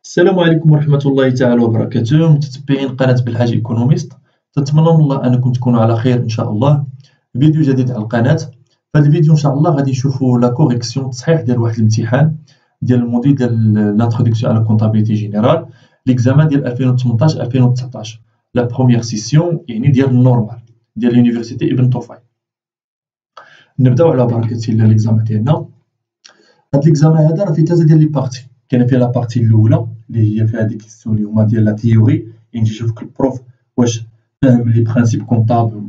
السلام عليكم ورحمة الله تعالى وبركاته، متتبعين قناة بالحاج ايكونوميست. تنتمنى من الله انكم تكونوا على خير ان شاء الله. فيديو جديد على القناة. في هذا الفيديو ان شاء الله غادي نشوفوا لا كوريكسيون التصحيح ديال واحد الامتحان ديال الموديل ديال لانتروداكسيون على كونطابيليتي جينيرال، ليكزامان ديال 2018 2019، لا بروميير سيسيون يعني ديال النورمال ديال لونيفرسيتي ابن طفيل. نبداو على بركة الله ليكزامان ديالنا. هاد ليكزامان هذا راه فيه ثلاثة ديال لي بارتي. كاين فيها لا بارتي الاولى اللي هي فيها دي كيسيون اللي هما ديال لا تيوري، يعني تشوفك البروف واش فاهم لي برانسيب كونطابل،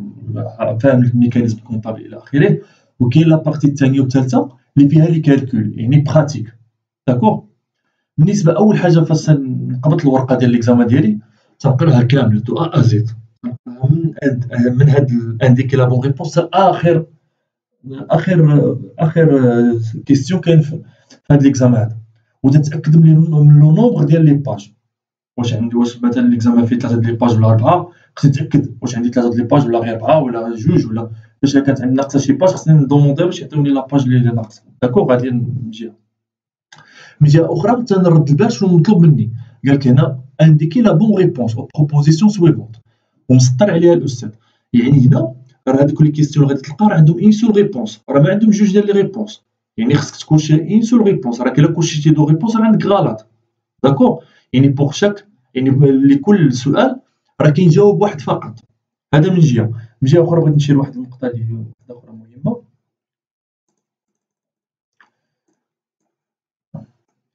فاهم الميكانيزم كونطابل الى اخره. وكاين لا بارتي الثانيه والثالثه اللي فيها لي كالكول يعني براتيك. داكوغ. بالنسبه اول حاجه فاش نقبض الورقه ديال ليكزامان ديالي تنقراها كامله دو ا زد، من هاد الانديكي لا بون ريبونس اخر كيسيون كاين في هاد ليكزامان هذا، وتتاكد من لو نومبر ديال لي باج. واش مثلا ليكزامان فيه 3 د لي باج ولا 4، خصني نتاكد واش عندي 3 د لي باج ولا غير 4 ولا جوج، ولا فاش كانت عندي ناقصه شي باج خصني ندوموندي باش يعطيوني لا باج اللي ناقصه. داكوغ. غادي من جهه اخرى تنرد البال شنو مطلوب مني. قال لك هنا انديكي لا بون ريبونس او بروبوزيسيون سويفونت، ومسطر عليها الاستاذ. يعني هنا راه هادوك لي كيستيون غادي تلقى راه عندهم اون سول ريبونس، راه ما عندهم جوج ديال لي ريبونس. يعني خصك تكون شي اون سول ريبونس، راه الا كلشي دو ريبونس راه عندك غلط. داكوغ. يعني بوغ شاك، يعني لكل سؤال راه كينجاوب واحد فقط. هذا من جهه. من جهه اخرى بغيت نشير لواحد النقطه اللي هي وحده اخرى مهمه،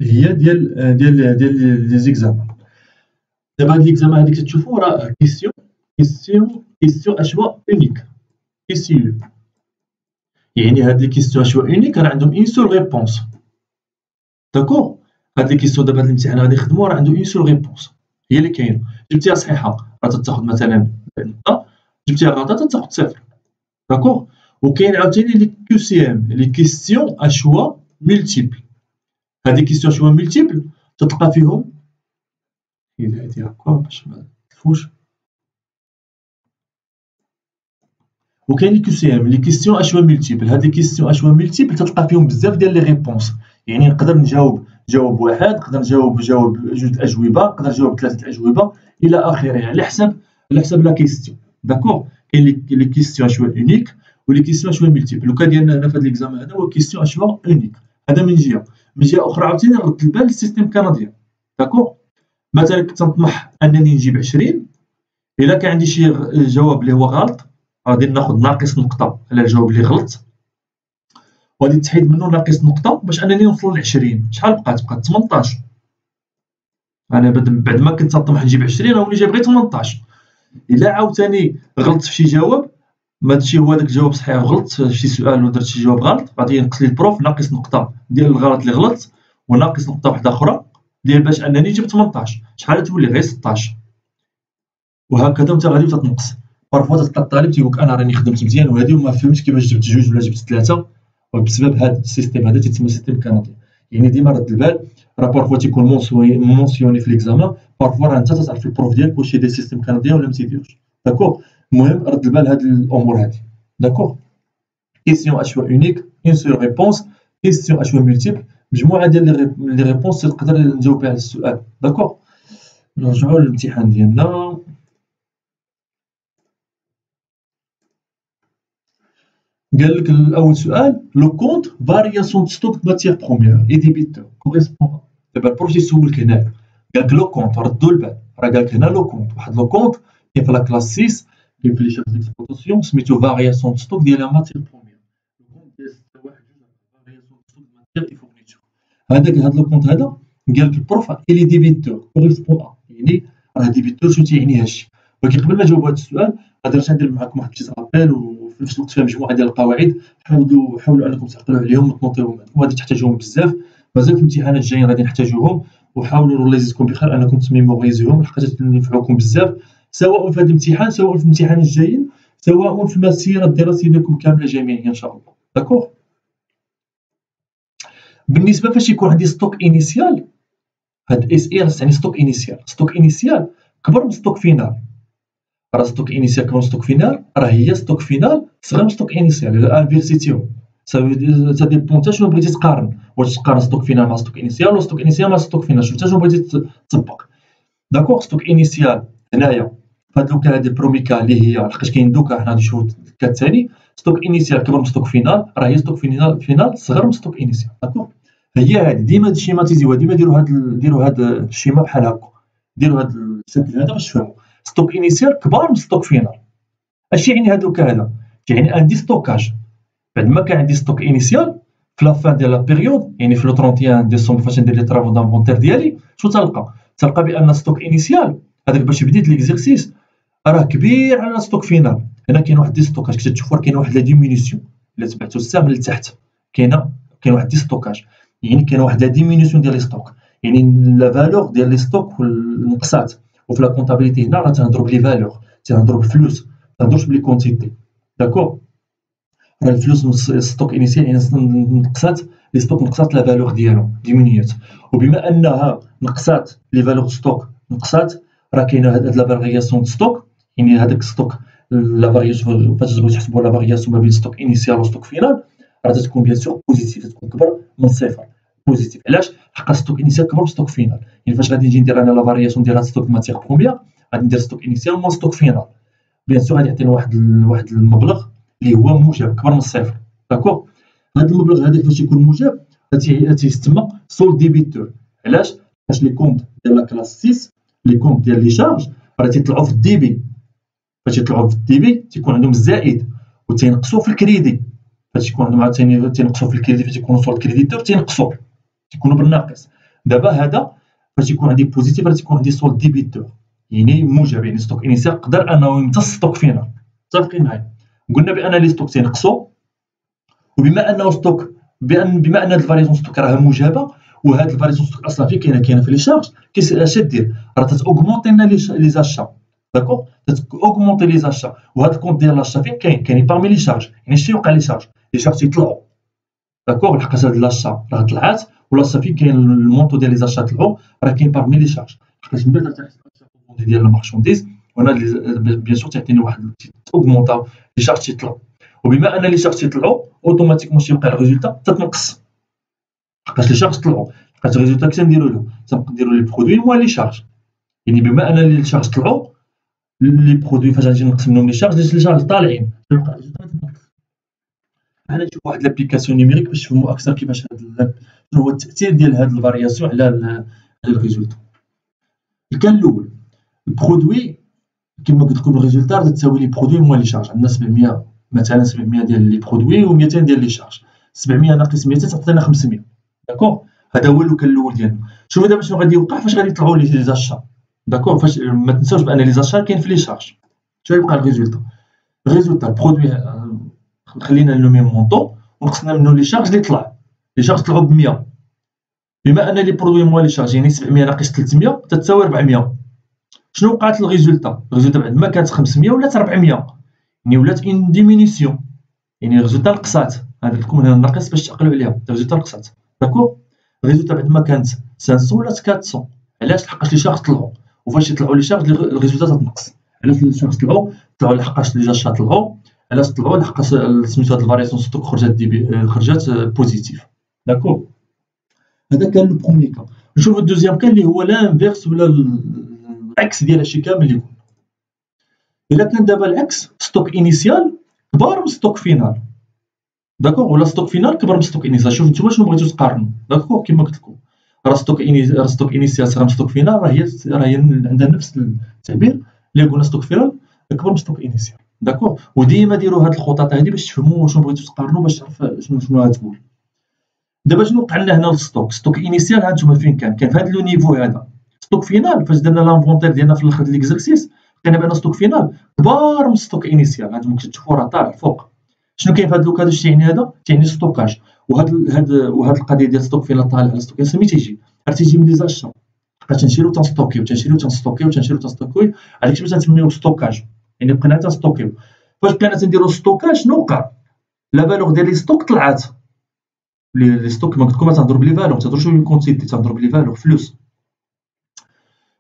هي ديال لي زيكزامان. دابا هاد ليكزامان هاديك تشوفوا راه كيسيون اشوا اونيك كيسيون، يعني هاد لي كيسيون اشوا اونيك راه عندهم اون سول ريبونس. داكوغ. هاد لي كيسيون دابا هاد الامتحان غادي نخدموا راه عنده اون سول ريبونس هي اللي كاينه. جبتيها صحيحه راه تاخذ مثلا نقطه، جبتيها غلطه تاخذ صفر. داكوغ. وكاين عاوتاني لي كيو سي ام، لي كيسيون اشوا ملتيبل. هاد لي كيسيون اشوا ملتيبل تلقى فيهم الى هادي هكا باش ما تلفوش. وكاين لي كيو سي ام، لي كيسيون اشوا ملتيبل. هاد لي كيسيون اشوا ملتيبل تلقى فيهم بزاف ديال لي ريبونس، يعني نقدر نجاوب واحد، نقدر نجاوب جوج اجوبه، نقدر نجاوب ثلاثه اجوبه الى اخره، على حسب لا كيستيون. داكوغ. كاين لي كيستيون اشوا اونيك ولي كيستيون اشوا ملتيبل. لو كان ديالنا هنا في هذا ليكزامان هذا هو كيستيون اشوا اونيك. هذا من جهه. من جهه اخرى عاوتاني نرد البال للسيستيم الكندي. داكوغ. مثلا كنت نطمح انني نجيب 20، الا كان عندي شي جواب اللي هو غلط غادي ناخذ ناقص نقطه على الجواب اللي غلط، وغادي تحيد منه ناقص نقطه باش انني نوصل ل 20. شحال بقات 18. انا بعد ما كنت نطمح نجيب 20 راه ولي جايب غير 18. الا عاوتاني غلطت في شي جواب، ماشي هو داك الجواب صحيح، غلطت في شي سؤال ودرت شي جواب غلط، غادي ينقص لي البروف ناقص نقطه ديال الغلط اللي غلطت، وناقص نقطه واحده اخرى ديال باش انني جبت 18. شحال تولي غير 16. وهكذا انت غادي تنقص. بارفوا تلقى الطالب تيقول لك انا راني خدمت مزيان وهادي وما فهمتش كيفاش جبت جوج ولا جبت ثلاثه، وبسبب هذا السيستيم هذا تيتسمى سيستيم كندي. يعني ديما رد البال، راه بارفوا تيكون مونسيوني في ليكزامان، بارفوا راه انت تعرف البروف ديالك واش يدير سيستيم كندي ولا ما تيديرش. داكوغ. المهم رد البال هاد الامور هادي. داكوغ. كيسيون اشوا اونيك، اون سول ريبونس، كيسيون اشوا ملتيبل، مجموعه ديال لي ريبونس تقدر نجاوب على السؤال. داكوغ. نرجعوا للامتحان ديالنا. قال لك الاول سؤال، لو كونت فارياسيون دو ستوك دو ماتيير بروميير اي ديبيتور كوريسبون. دابا البروف يسولك هنا، قال لك لو كونت، ردوا البال، راه قال لك هنا لو كونت، واحد لو كونت كاين في لا كلاس 6 كاين في لي شاف ديكسبلوطاسيون سميتو فارياسيون دو ستوك ديال ماتيير بروميير. لو كونت ديال 6 1 2 فارياسيون دو ستوك دو ماتيير اي فورنيتور. هذا لو كونت هذا قال لك البروف الي ديبيتور كوريسبون يعني راه ديبيتور شنو تيعني هادشي. ولكن قبل ما نجاوب هذا السؤال غادي ندير معكم واحد البيت ابيل، وفي نفس الوقت فيها مجموعه ديال القواعد حاولوا انكم تعقلوا عليهم وتنوطيوهم عندكم، غادي تحتاجوهم بزاف مازال في الامتحانات الجايين غادي نحتاجوهم. وحاولوا الله يجزيكم بخير انكم تميموريزيوهم لحقاش ينفعوكم بزاف، سواء في هذا الامتحان سواء في الامتحان الجايين سواء في المسيره الدراسيه ديالكم كامله جميعيا ان شاء الله. داكوغ. بالنسبه فاش يكون عندي ستوك انيسيال، هاد اس اي يعني ستوك انيسيال. ستوك انيسيال كبر من ستوك فينال. راه ستوك انيسيال كبر من ستوك فينال راه هي ستوك فينال صغر من ستوك انيسيال. الى انفيرسيتيهم سا ديبون تا شنو بغيتي تقارن، واش تقارن ستوك فينال مع ستوك انيسيال ولا ستوك انيسيال مع ستوك فينال، شوف تا شنو بغيتي تطبق. داكوغ ستوك انيسيال هنايا فهاد لوكا هادي برومي كا اللي هي لحقاش كاين دوكا حنا غادي نشوفو الكا الثاني، ستوك انيسيال كبر من ستوك فينال، راه هي ستوك فينال صغر من ستوك انيسيال. داكوغ هي هادي ديما شيماتيزيوها، ديما ديروا هاد الشيما بحال هكا، ديروا هاد الشكل هذا باش تفهموا. ستوك انيسيال كبار من ستوك فينال. اش يعني هاد لوكا هذا؟ يعني عندي ستوكاج، بعد ما كان عندي ستوك انيسيال في لا فان ديال لا بيريود، يعني في لو 31 ديسمبر فاش ندير لي طرافو دانفونتير ديالي، شنو تلقى بان ستوك انيسيال هذاك باش بديت ليكزيرسيس راه كبير على ستوك فينال. هنا كاين واحد دي ستوكاج كتشوفوا، كاين واحد لا ديمينيسيون الا تبعتوا السهم لتحت، كاين واحد دي ستوكاج، يعني كاين واحد لا ديمينيسيون ديال لي ستوك، يعني لا فالور ديال لي ستوك نقصات. وفي لا كونطابيليتي هنا راه تنهضروا بلي فالور، تنهضروا بالفلوس، ما تنهضروش بلي كونتيتي. داكوغ راه الفلوس ستوك انيسيال يعني نقصات، لي ستوك نقصات لا فالور ديالهم ديمينيات، وبما انها نقصات لي فالور ستوك نقصات، راه كاينه هاد لا فارياسيون دو ستوك، يعني هذاك ستوك لا فارياسيون فاش تبغيو تحسبوا لا فارياسيون ما بين ستوك انيسيال و ستوك فينال راه تكون بيان سور بوزيتيف، تكون كبر من صفر بوزيتيف. علاش؟ حق ستوك انيسيال كبر من ستوك فينال، يعني فاش غادي نجي ندير انا لا فارياسيون ديال هاد ستوك ماتيغ بروميير غادي ندير ستوك انيسيال مو ستوك فينال، بيان سور غادي يعطينا واحد المبلغ اللي هو موجب كبر من الصفر. داكوغ هاد المبلغ هذاك فاش يكون موجب تيسمى سول ديبيتور. علاش؟ باش لي كونط ديال لا كلاس 6 لي كونط ديال لي شارج راه تيطلعوا في الديبي، فاش يطلعوا في الديبي تيكون عندهم الزائد وتينقصوا في الكريدي، فاش يكون عندهم عاوتاني تينقصوا في الكريدي، فاش يكونوا سول الكريديتور تينقصوا تيكونوا بالناقص. دابا هذا فاش يكون عندي بوزيتيف راه تيكون عندي سول ديبيتور يعني موجب، يعني ستوك انيسيال يقدر انه يمتص ستوك فينال. متفقين معايا؟ قلنا بان لي ستوك تينقصوا، وبما انه ستوك بما ان هاد الفاريزون ستوك راه موجبه، وهاد الفاريزون ستوك اصلا فين كاينه في لي شارج، اش دير؟ راه تتاوغمونتي لنا لي زاشا. داكوغ تتاوغمونتي لي زاشا، وهاد الكونط ديال لاشا فين كاين بارمي لي شارج، يعني شنو يوقع لي شارج تيطلعوا. داكوغ لحقاش هاد لاشا راه طلعات ولاشا فين كاين المونطو ديال لي زاشا طلعوا راه كاين بارمي لي شارج، لحقاش من بعد تحت ديال المارشونديز وانا بيان سور تعطيني واحد تاوغمونطا لي شارج تيطلعوا، وبما ان لي شارج تيطلعوا اوتوماتيكمون تيوقع الريزولتا تتنقص، لحقاش لي شارج طلعوا، لحقاش الريزولتا كي نديرو له تنقدروا لي برودوي موان لي شارج، يعني بما ان لي شارج طلعوا لي برودوي فاش غنجي نقسم لهم لي شارج طالعين تيوقع الريزولتا تتنقص. حنا نشوف واحد لابليكاسيون نيميريك باش تفهموا اكثر كيفاش هاد شنو هو التاثير ديال هاد الفارياسيون على الريزولتا. الكان الاول البرودوي كما قلت لكم الريزولتا تساوي لي برودوي موان لي شارج، عندنا 700 مثلا 700 ديال لي برودوي و200 ديال لي شارج، 700 ناقص 200 تعطينا 500. داكوغ هذا هو اللوكان الاول ديالنا. شوفوا دابا شنو غادي يوقع فاش غادي يطلعوا لي زاشا. داكوغ فاش ما تنساوش بان لي زاشا كاين في لي شارج، شنو يبقى الريزولتا؟ البرودوي خلينا لو ميم مونطو ونقصنا منه لي شارج اللي طلع، لي شارج طلعوا ب 100، بما ان لي برودوي موان لي شارج يعني 700 ناقص 300 تتساوي 400. شنو وقعت الريزولتا بعد ما كانت 500 ولات 400، يعني ولات اون ديمينيسيون، يعني الريزولتا نقصات. هذا لكم هنا ناقص باش تعقلوا عليها، الريزولتا نقصات. داكوغ الريزولتا بعد ما كانت 500 ولات 400. علاش؟ لحقاش لي شارج طلعوا، وفاش يطلعوا لي شارج الريزولتا تتنقص. علاش لي شارج طلعوا لحقاش لي زاشا طلعوا، علاش طلعوا؟ لحقاش سميتو هاد الفارياسيون ستوك خرجت بوزيتيف. داكوغ هذا كان لو بروميي كا. نشوفو الدوزيام كان اللي هو لانفيرس ولا العكس ديال هادشي كامل اللي قلنا. الا كان دابا العكس ستوك انيسيال كبار من ستوك فينال، داكوغ، ولا ستوك فينال كبر من ستوك انيسيال. شوف نتوما شنو بغيتو تقارنوا. داكوغ كما قلت لكم راه ستوك انيسيال صغر من ستوك فينال، راه هي عندها نفس التعبير اللي قلنا ستوك فينال كبر من ستوك انيسيال. داكوغ وديما ديروا هاد الخطط هادي باش تفهموا شنو بغيتو تقارنوا، باش تعرف شنو غتقول. دابا شنو وقع لنا هنا للستوك انيسيال؟ ها نتوما فين كان في هاد لو نيفو هذا. ستوك فينال فاش درنا لانفونتير ديالنا في الاخر ديال ليكزرسيس لقينا بان ستوك فينال كبار من ستوك انيسيال. هانتوما كتشوفوا راه طالع فوق. شنو كاين في هاد لوكا؟ واش تيعني هذا؟ تيعني ستوكاج. وهاد القضيه ديال ستوك فينال طالع على ستوك انيسيال تيجي من لي زاشا، بقى تنشريو تنستوكيو هذاك باش تنسميوه ستوكاج، يعني بقينا تنستوكيو. فاش بقينا تنديرو ستوكاج شنو وقع؟ لا فالور ديال لي ستوك طلعات. لي ستوك كما قلت لكم تنهضروا بلي فالور، ما تهضروش بلي كونتيتي، تنهضروا بلي فالور فلوس.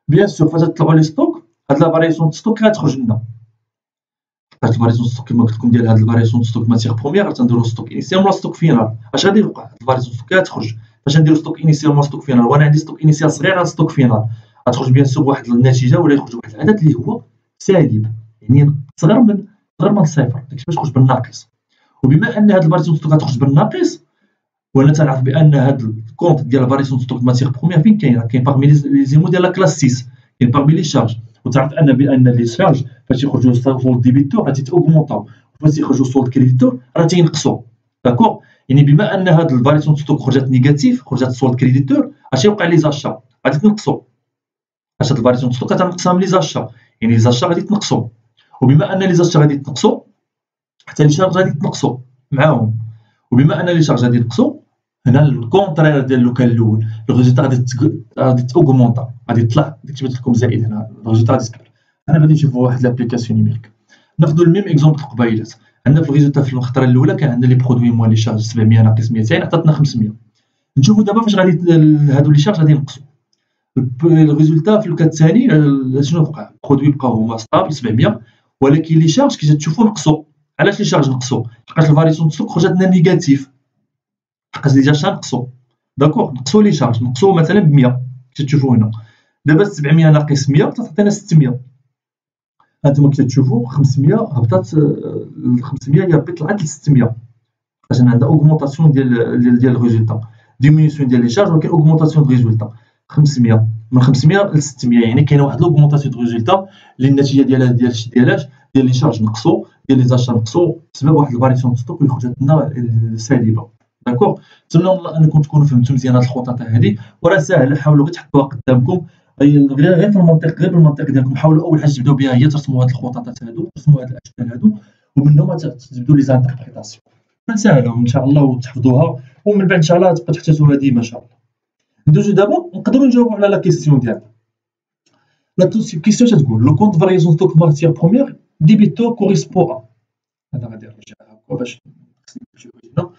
بيان سور فاش تطلعوا لي ستوك هاد لا فارياسيون ستوك غتخرج لنا هاد الفاريسيون ستوك كما قلت لكم ديال هاد الفاريسيون ستوك ماتيغ بروميير غتنديرو ستوك انيسيال ولا ستوك فينال. اش غادي يوقع؟ هاد الفاريسيون ستوك غتخرج فاش نديرو ستوك انيسيال ولا ستوك فينال، وانا عندي ستوك انيسيال صغير على ستوك فينال، غتخرج بيان سور واحد النتيجه ولا يخرج واحد العدد اللي هو سالب، يعني صغر من صفر، داكشي باش يخرج بالناقص. وبما ان هاد الفاريسيون ستوك غتخرج بالناقص، وانا تنعرف بان هاد الكونت ديال الفاريسيون ستوك ماتيغ بروميير فين كاين باغمي لي زيمو ديال لا كلاس 6، كاين باغمي لي شارج. وتعرف بان لي شارج فاش يخرجوا سولد ديبيتور غادي تاوغمونطاو، فاش يخرجوا سولد كريديتور راه تينقصوا. داكور، يعني بما ان هاد الفاريسيون ستوك خرجت نيجاتيف، خرجت سولد كريديتور، اش يوقع لي زاشا غادي تنقصوا. اش هاد الفاريسيون ستوك غتنقصها لي زاشا، يعني لي زاشا غادي تنقصوا. وبما ان لي زاشا غادي تنقصوا، حتى لي شارج غادي تنقصوا معاهم. وبما ان لي شارج غادي ينقصوا، هنا الكونترير ديال لو كان الاول، الريزولتا غادي تاوغمونطا، غادي تطلع داكشي اللي لكم زائد هنا، الريزولتا غادي تكبر. انا غادي نشوفوا واحد لابليكاسيون نيميريك، ناخذوا الميم اكزومبل القبيلات. عندنا في الريزولتا في الخطره الاولى كان عندنا لي برودوي موان لي شارج 700 ناقص 200 عطاتنا 500. نشوفوا دابا فاش غادي هادو لي شارج غادي ينقصوا. الريزولتا في الكا الثاني شنو وقع؟ برودوي بقاو هما ستابل 700، ولكن لي شارج كي تشوفوا نقصوا. علاش لي شارج نقصوا؟ لحقاش الفاريسيون ستوك خرجت لنا نيجاتيف، لحقاش لي زاشا نقصوا. داكور، نقصوا لي شارج، نقصوا مثلا ب 100 كي تشوفوا هنا. دابا 700 ناقص 100 تعطينا 600. هانتوما كي تشوفوا 500 هبطات، 500 هي طلعت ل 600، حيت عندها اوغمونطاسيون ديال الريزولتا، ديمينيسيون ديال لي شارج ولكن اوغمونطاسيون دو ريزولتا. 500 من 500 ل 600، يعني كاينه واحد لوغمونطاسيون دو ريزولتا اللي النتيجه ديالها ديال لي شارج نقصوا، ديال لي زاشا نقصوا بسبب واحد الفاريسيون ستوك اللي خرجت لنا سالبه. داكور، نتمنى والله انكم تكونوا فهمتوا مزيان هاد الخطط هذه، وراه ساهله، حاولوا غير تحطوها قدامكم غير في المنطق، غير بالمنطق ديالكم. حاولوا اول حاجه تبداو بها هي ترسموا هاد الخططات هادو، ترسموا هاد الاشكال هادو، ومنهم تبداو لي زانتربريتاسيون. ساهله ان شاء الله وتحفظوها، ومن بعد ان شاء الله تبقى تحتاجوها ديما ان شاء الله. ندوزو دابا نقدروا نجاوبوا على لا كيسيون ديالنا. لا كيسيون تتقول لو كونت فاريزون ستوك ماتيير بروميير ديبيتور كوريسبون ا. هذا غادي نرجعها هكا باش نمشيو هنا.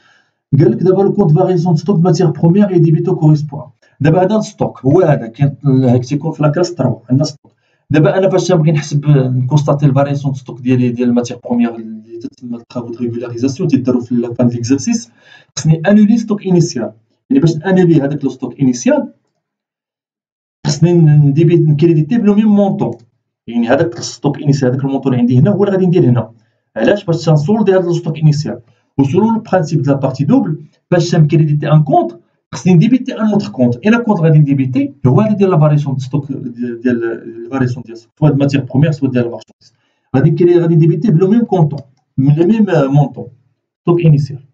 قال لك دابا لو كونت فاريزون ستوك ماتيير بروميير اي ديبيتور كوريسبون ا. دابا هذا الستوك هو هذا كاين هاك تيكون في لاكلاس 3 عندنا ستوك. دابا انا فاش نبغي نحسب نكونستاتي الفاريزون ستوك ديالي ديال الماتيير بروميير اللي تتم الطرافو دو ريغولاريزاسيون تيداروا في لابان ليكزارسيس، خصني انولي ستوك انيسيال. يعني باش انولي هذاك لو ستوك انيسيال خصني نكريديتي بلو ميم مونطون، يعني هذاك الستوك انيسيال هذاك المونطون اللي عندي هنا هو اللي غادي ندير هنا. علاش؟ باش تنسولدي هذا الستوك انيسيال. وسولو لو برانسيب دو لا بارتي دوبل، باش نكريديتي ان كونت خصني نديبيتي ان اوتر كونت. الا كونت غادي نديبيتي هو هذا ديال لا فاريسيون دو ستوك ديال الفاريسيون ديال سوا ماتيير بروميير سوا ديال المارشانديز، غادي نديبيتي بلو ميم كونطون من لو ميم مونطون ستوك انيسيال.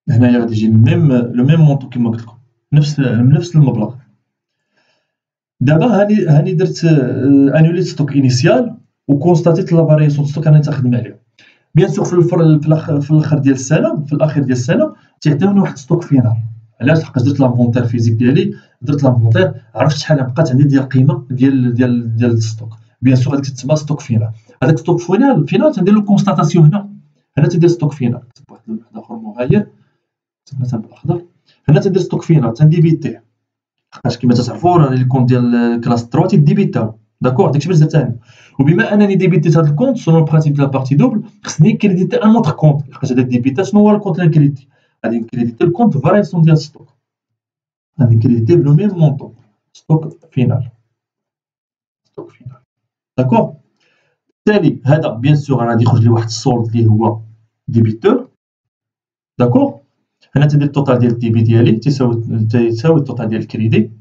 هنايا غادي يجي لو ميم مونطون كيما قلت لكم، نفس المبلغ. دابا هاني درت انوليت ستوك انيسيال وكونستاتيت لا فارياسيون ستوك انا تخدم عليها. بيان سور في الاخر ديال السنه، في الاخير ديال السنه تيعطيوني واحد ستوك فينال. علاش؟ لحقاش درت لافونتير فيزيك ديالي، درت لافونتير عرفت شحال بقات عندي ديال القيمه ديال الستوك. بيان سور هذيك تسمى ستوك فينال. هذاك ستوك فينال تندير له كونستاتاسيون هنا تندير ستوك فينال. كتب واحد اللون اخر مغاير مثلا بالاخضر. هنا تندير ستوك فينال تنديبيتيه، حيت كما تعرفوا راه لي كونت ديال كلاس 3 تيديبيتاو. داكور، داكشي باش درت انا. وبما انني ديبيتيت هذا الكونت سولون البرانسيب ديال لا بارتي دوبل، خصني كريديتي ان اوتر كونت. لحقاش هذا ديبيتا شنو هو الكونت اللي نكريديتي؟ غادي نكريديتي الكونت فارياسيون ديال ستوك، غادي نكريديتي بلو ميم مونطون ستوك فينال. داكور، بالتالي هذا بيان سور غادي يخرج لي واحد السولد اللي هو ديبيتور. داكور، هنا تندير التوتال ديال الديبي ديالي تيساوي التوتال ديال الكريدي.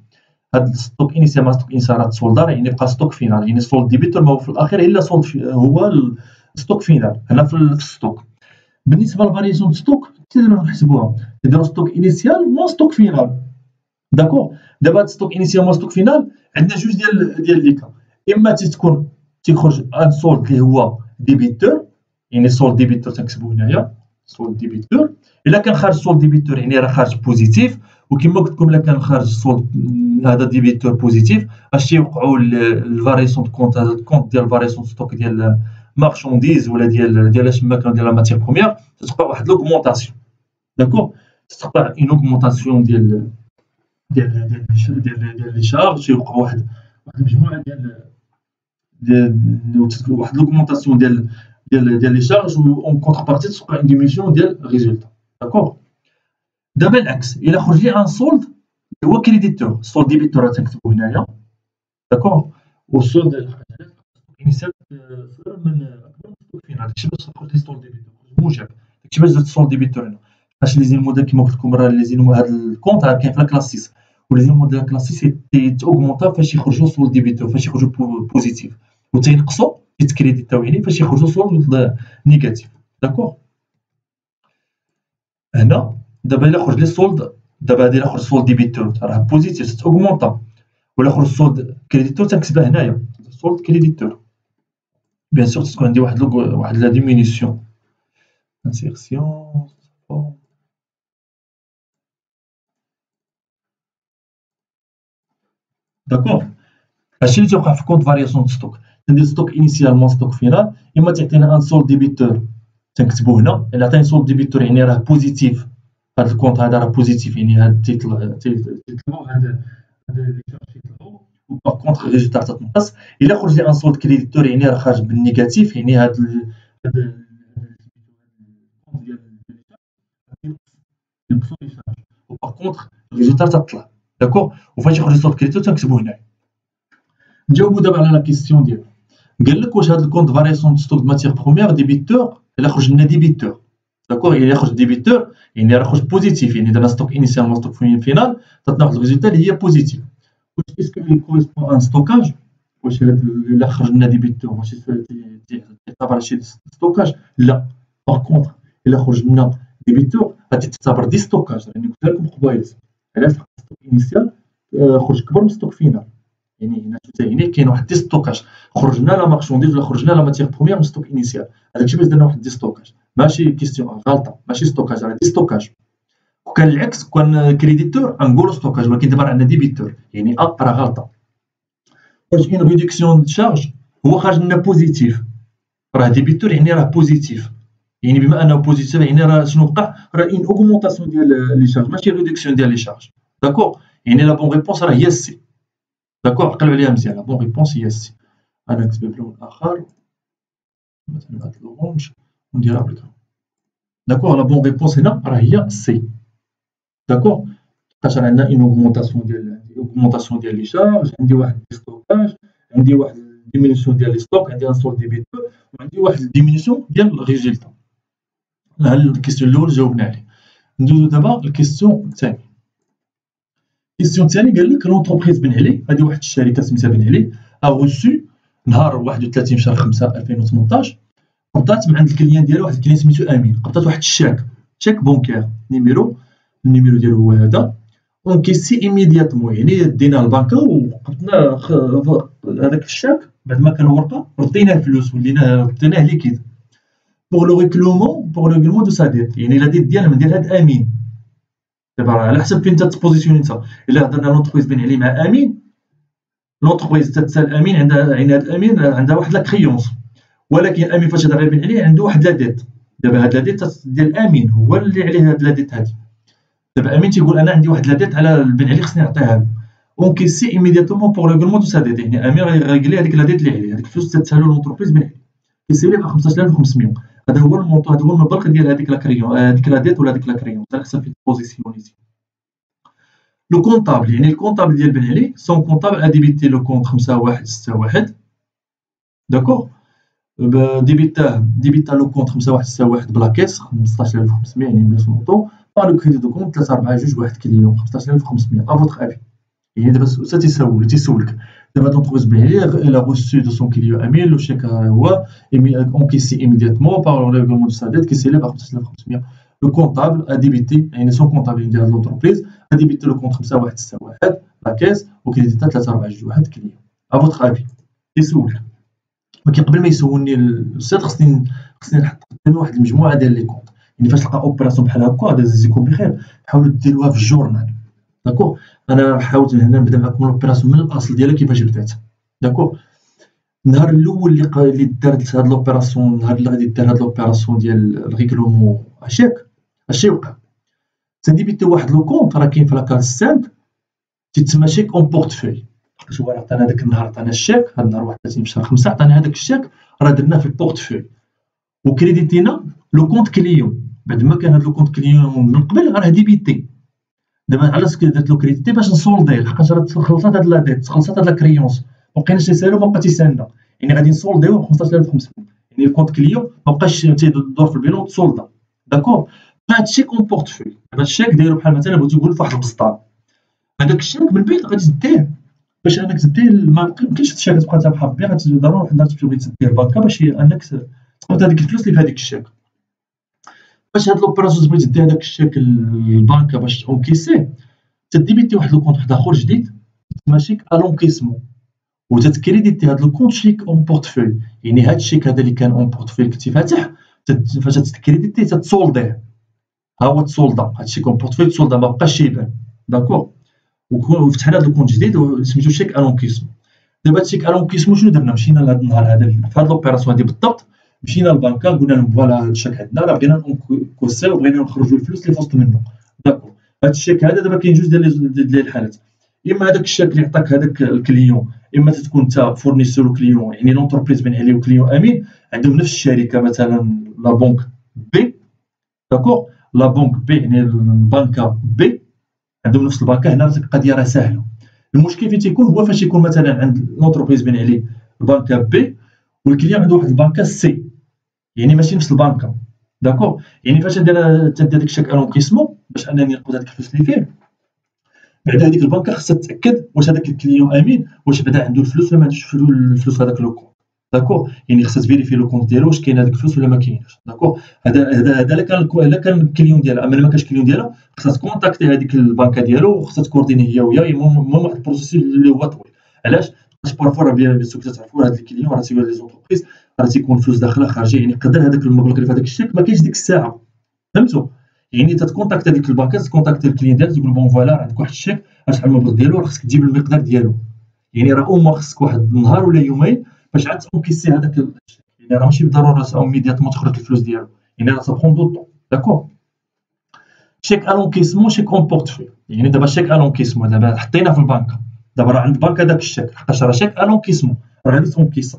هاد الستوك انيسيال مع ستوك انيسيال راه تسولدا، يعني بقى ستوك فينال، يعني سولد ديبيتور ما هو في الاخير الا سولد هو الستوك فينال هنا في الستوك. بالنسبه للفارياسيون ستوك تقدروا نحسبوها، تديروا ستوك انيسيال مو ستوك فينال. داكور، دابا هاد ستوك انيسيال مو ستوك فينال عندنا جوج ديال لي كا. اما تكون تيخرج ان سولد اللي هو ديبيتور، يعني سولد ديبيتور تنكتبو هنايا سولد ديبيتور. الا كان خارج سولد ديبيتور يعني راه خارج بوزيتيف، وكما قلت لكم الا كان خارج سولد هذا ديبيتور بوزيتيف اش تيوقعوا الفارياسيون كونت، هذا الكونت ديال الفارياسيون ستوك ديال مارشانديز ولا ديال اش ما كان ديال لا ماتيير بروميير تتوقع واحد لوغمونطاسيون. داكور، تتوقع اون اوغمونطاسيون ديال لي شارج، تيوقع واحد المجموعه واحد l'augmentation ديال لي شارج اون كونتربارتي توقع اون ديمينيسيون ديال الريزولتا. داكوغ. دابا العكس، الا خرج لي ان سولد هو كريديتور، السولد ديبيتور تنكتبو هنايا. داكوغ. والسولد انيسيال صغر من اكبر من ستوك فينال. داكشي باش خرج لي سولد ديبيتور موجب. داكشي باش درت سولد ديبيتور هنا، باش لي زين موديل كيما قلت لكم راه لي زين هاد الكونت راه كاين في لا كلاس 6 ولي زين موديل كلاس 6 تاوغمونطا فاش يخرجوا سولد ديبيتور، فاش يخرجوا بوزيتيف، و تينقصوا يتكريديتاو يعني فاش يخرجوا سولد نيجاتيف. داكوغ. هنا دابا الا خرج لي سولد، دابا هادي الا خرج سولد ديبيتور راه بوزيتيف تاوغمونطا، ولا خرج سولد كريديتور تنكتبها هنايا سولد كريديتور. بيان سور تكون عندي واحد لا ديمينيسيون انسيرسيون. داكوغ. هادشي اللي تيوقع في كونت فارياسيون دو ستوك. تندير ستوك انيسيالمون ستوك فينال، اما تعطينا ان سولد ديبيتور تنكتبو هنا. الا عطاني سولد ديبيتور يعني راه بوزيتيف، هاد الكونت هذا راه بوزيتيف يعني هاد تيطلعو هاد لي شارج تيطلعو، و باغ كونطخ الريزولتا تتنقص. الا خرج لي ان سولد كريديتور يعني راه خارج بالنيجاتيف، يعني هاد الكونت ديال ينقصو لي شارج، و باغ كونطخ الريزولتا تطلع. داكوغ. وفاش يخرج سولد كريديتور تنكتبو هنايا. نجاوبو دابا على لا كيسيون ديالو. قال لك واش هاد الكونت فارياسيون دو ستوك دو ماتيير بروميير ديبيتور الا خرج لنا ديبيتور. داكوغ. الا خرج ديبيتور يعني راه خرج بوزيتيف، يعني درنا ستوك انيسيالمون ستوك فينال تطلع واحد الريزولتا اللي هي بوزيتيف. واش اسكو لي كوريسبون ان ستوكاج؟ واش هاد الا خرج لنا ديبيتور واش تعتبر شي ستوكاج؟ لا. باغ كونطخ الا خرج لنا ديبيتور غادي تعتبر دي ستوكاج. راني قلت لكم قبيله علاش ستوك انيسيال خرج كبر من ستوك فينال، يعني هنا يعني كاين واحد دي ستوكاج، خرجنا لا مارشونديز ولا خرجنا لا ماتيير بروميير من ستوك انيسيال. هذاك الشيء باش درنا واحد دي ستوكاج، ماشي كيستيون غلطه، ماشي ستوكاج راه دي ستوكاج. وكان العكس، كان كريديتور غنقولوا ستوكاج، ولكن دابا عندنا ديبيتور يعني راه غلطه. واش كاين ريدكسيون د شارج هو خارج لنا بوزيتيف، راه ديبيتور يعني راه بوزيتيف، يعني بما انه بوزيتيف يعني راه شنو وقع؟ راه ان اوغمونطاسيون ديال لي شارج ماشي ريدكسيون ديال لي شارج. داكوغ. يعني لا بون ريبونس راه هي السي. داكوغ. عقلوا عليها مزيان، لا بون ريبونس هي السي. انا نكتب بلون اخر مثلا هاد لورونج ونديرها بالكرا. داكوغ. لا بون ريبونس هنا راه هي سي. داكوغ. لقيت عندنا اون اوغمونطاسيون ديال لي شارج، عندي واحد دي ستوكاج، عندي واحد ديمينيسيون ديال لي ستوك، عندي ان سولد ديبيتور، وعندي واحد ديمينيسيون ديال الريزولتا. هاد الكيستيون الاول جاوبنا عليه. ندوزو دابا الكيستيون الثاني. الكيستيون الثاني قال لك لونتربريز بن علي، هذه واحد الشركه سميتها بن علي، غوسو نهار 31 شهر 5 2018 قبضات من عند الكليان ديالو، واحد الكليان سميتو امين، قبضات واحد الشاك، شاك بونكير، النيميرو ديالو هو هذا، اونكيسي ايميدياتمون، يعني دينا البنكه وقبضنا هذاك الشاك بعد ما كان ورقه رديناه الفلوس ولينا رديناه ليكيد بوغ لو ريغلومون دو سا ديت، يعني لا ديت ديال هاد امين. دابا على حسب فين تتبوزيسيوني انت. الا هضرنا لونتربريز بن علي مع امين، لونتربريز تتسال امين عندها، يعني هاد الامين عندها واحد لا كريونس، ولكن امين فاش هضر بن علي عنده واحد لا ديت. دابا هاد لا ديت ديال امين هو اللي عليه هاد لا ديت هادي. دابا امين تيقول انا عندي واحد لا ديت على بن علي خصني نعطيها له، اونكيسي ايميدياتومون بوغ ريغلومون دو سا ديت، يعني امين غيريغلي هذيك لا ديت اللي عليه، هذيك الفلوس تتسالو لونتربريز بن علي كيسير ليه 15500. هذا هو المونطو، هذا هو المبلغ ديال هذيك لا كريون، هذيك لا ديت ولا هذيك لا كريون على حسب فين تبوزيسيونيتي. لو كونطابل، يعني الكونطابل ديال بن علي سون كونطابل اديبيتي لو كونط 5161. داكوغ. ديبيتا لو كونط 5161 بلا كيس 15500 يعني من المونطو، با لو كريدي دو كونط 342 كليون 15500. افوتر افي، يعني دابا سا تيسولك دابا لونتربريز بن علي الا غوسو دو سون كليون امين، لو شيك هو اونكيسي ايميدياتمون باغ ريغلومون دو سا ديت كيسيلي ب 15500. Le comptable a débité, يعني son comptable ديال l'entreprise a débité le compte 5161 la caisse وكريديتا 342 كليون. à votre avis يسولك، ولكن قبل ما يسولني الاستاذ خصني نحط قدامي واحد المجموعه ديال لي كونط، يعني فاش تلقى اوبيراسيون بحال هكا هذا يجيكم بخير حاولوا ديروها في الجورنال. داكوغ. انا حاولت هنا نبدا معكم الاوبيراسيون من الاصل ديالها كيفاش بدات. داكوغ. النهار الاول اللي دارت هاد لوبيراسيون، النهار اللي غادي دير هاد لوبيراسيون ديال الريغلومون اشيك، اش يوقع؟ تنديبيتي واحد لو كونط راه كاين في لاكارت 5 تيتسمى شيك اون بورتفوي، شوف راه عطانا هذاك النهار عطانا الشيك، هذا النهار 31 في شهر 5 عطانا هذاك الشيك راه درناه في البورتفوي وكريديتينا لو كونت كليون. بعد ما كان هذا لو كونت كليون من قبل راه ديبيتي. دابا علاش درت له كريديتي؟ باش نسولديه، لحقاش راه خلصات هاد لا ديت، خلصات هاد لا كريونس، مابقيناش نسالو، ما بقى تيسالنا، يعني غادي نسولديوه ب 15500، يعني الكونت كليون ما بقاش تيدور في البيلون تسولدا. داكور. هاد الشيك اون بورتفوي، دابا الشيك دايرو بحال مثلا بغيتي نقول فواحد البسطام، هذاك الشيك من بعد غادي تديه باش انك تديه، ما يمكنش الشيك تبقى تابحه بيه، غادي ضروري واحد النهار تمشي تديه البنكه باش انك تقبض هذيك الفلوس اللي في هذيك الشيك. باش هاد لوبيراسيون تبغي تدي هذاك الشيك للبنكه باش تونكيسيه، تديبيتي واحد لو كونت واحد اخر جديد تسمى شيك الونكيسمون، وتتكريديتي هاد لو كونت شيك اون بورتفوي، يعني هاد الشيك هذا اللي كان اون بورتفوي اللي كنتي فاتح فاش تتكريديتي تتسولديه، ها هو تسولدا، هاد الشيك اون بورتفوي تسولدا ما بقاش يبان. داكور. وفتحنا هاد الكونت جديد سميتو شيك الونكيسمون. دابا هاد الشيك الونكيسمون شنو درنا؟ مشينا لهاد النهار هذا في هاد لوبيراسيون هادي بالضبط، مشينا للبنكه قلنا لهم فوالا هاد الشيك عندنا راه بغينا نكوسيو وبغينا نخرجوا الفلوس اللي في وسط منه. داكور. هاد الشيك هذا دابا كاين جوج ديال الحالات، اما هذاك الشيك اللي عطاك هذاك الكليون، اما تكون انت فورنيسور وكليون، يعني لونتربريز بين عليه وكليون امين عندهم نفس الشركه، مثلا لا بنك بي. داكور. لا بنك بي يعني البنكه بي عندهم نفس البنكه، هنا القضيه راه ساهله. المشكل فين تيكون هو فاش يكون مثلا عند لونتربريز بين عليه البنكه بي والكليون عنده واحد البنكه سي، يعني ماشي نفس البنكه. داكور. يعني فاش ندير داك الشيك الونكيسمون باش انني نقبض هذيك الفلوس اللي فيه، بعد هذيك البنكه خصها تاكد واش هذاك الكليون امين، واش بعدا عنده الفلوس ولا ما عندوش الفلوس في هذاك لو كونت. داكور. يعني خصها تفيريفي لو كونت ديالو واش كاين هذيك الفلوس ولا ما كاينش. داكور. هذا الا كان الكليون ديالها، اما ما كانش الكليون ديالها خصها تكونتاكتي هذيك البنكه ديالو وخصها تكورديني هي وياه، المهم واحد البروسيس اللي هو طويل. علاش؟ باش بارفو راه بيان سور تعرفوا هاد الكليون راه تيبان لي زونتربريز راه تيكون فلوس داخله خارجه، يعني يقدر هذاك المبلغ اللي في هذاك الشيك ما كاينش ديك الساعه. فهمتوا؟ يعني تتكونتاكت هذيك البنكه، تكونتاكتي الكليون ديالك تقول بون فوالا راه عندك واحد الشيك شحال المبلغ ديالو، راه خصك تجيب المقدار ديالو، يعني راه اوما خصك واحد النهار ولا يومين باش عاد تونكيسي هذاك الشيك، يعني راه ماشي بالضروره ايميدياتمون تخرج الفلوس ديالو، يعني راه سابخون دو طون. داكور. شيك الونكيسمون شيك اون بورتفوي، يعني دابا شيك الونكيسمون دابا حطينا في البنكه، دابا راه عند البنكه داك الشيك لحقاش راه شيك الونكيسمون راه غادي تونكيسا،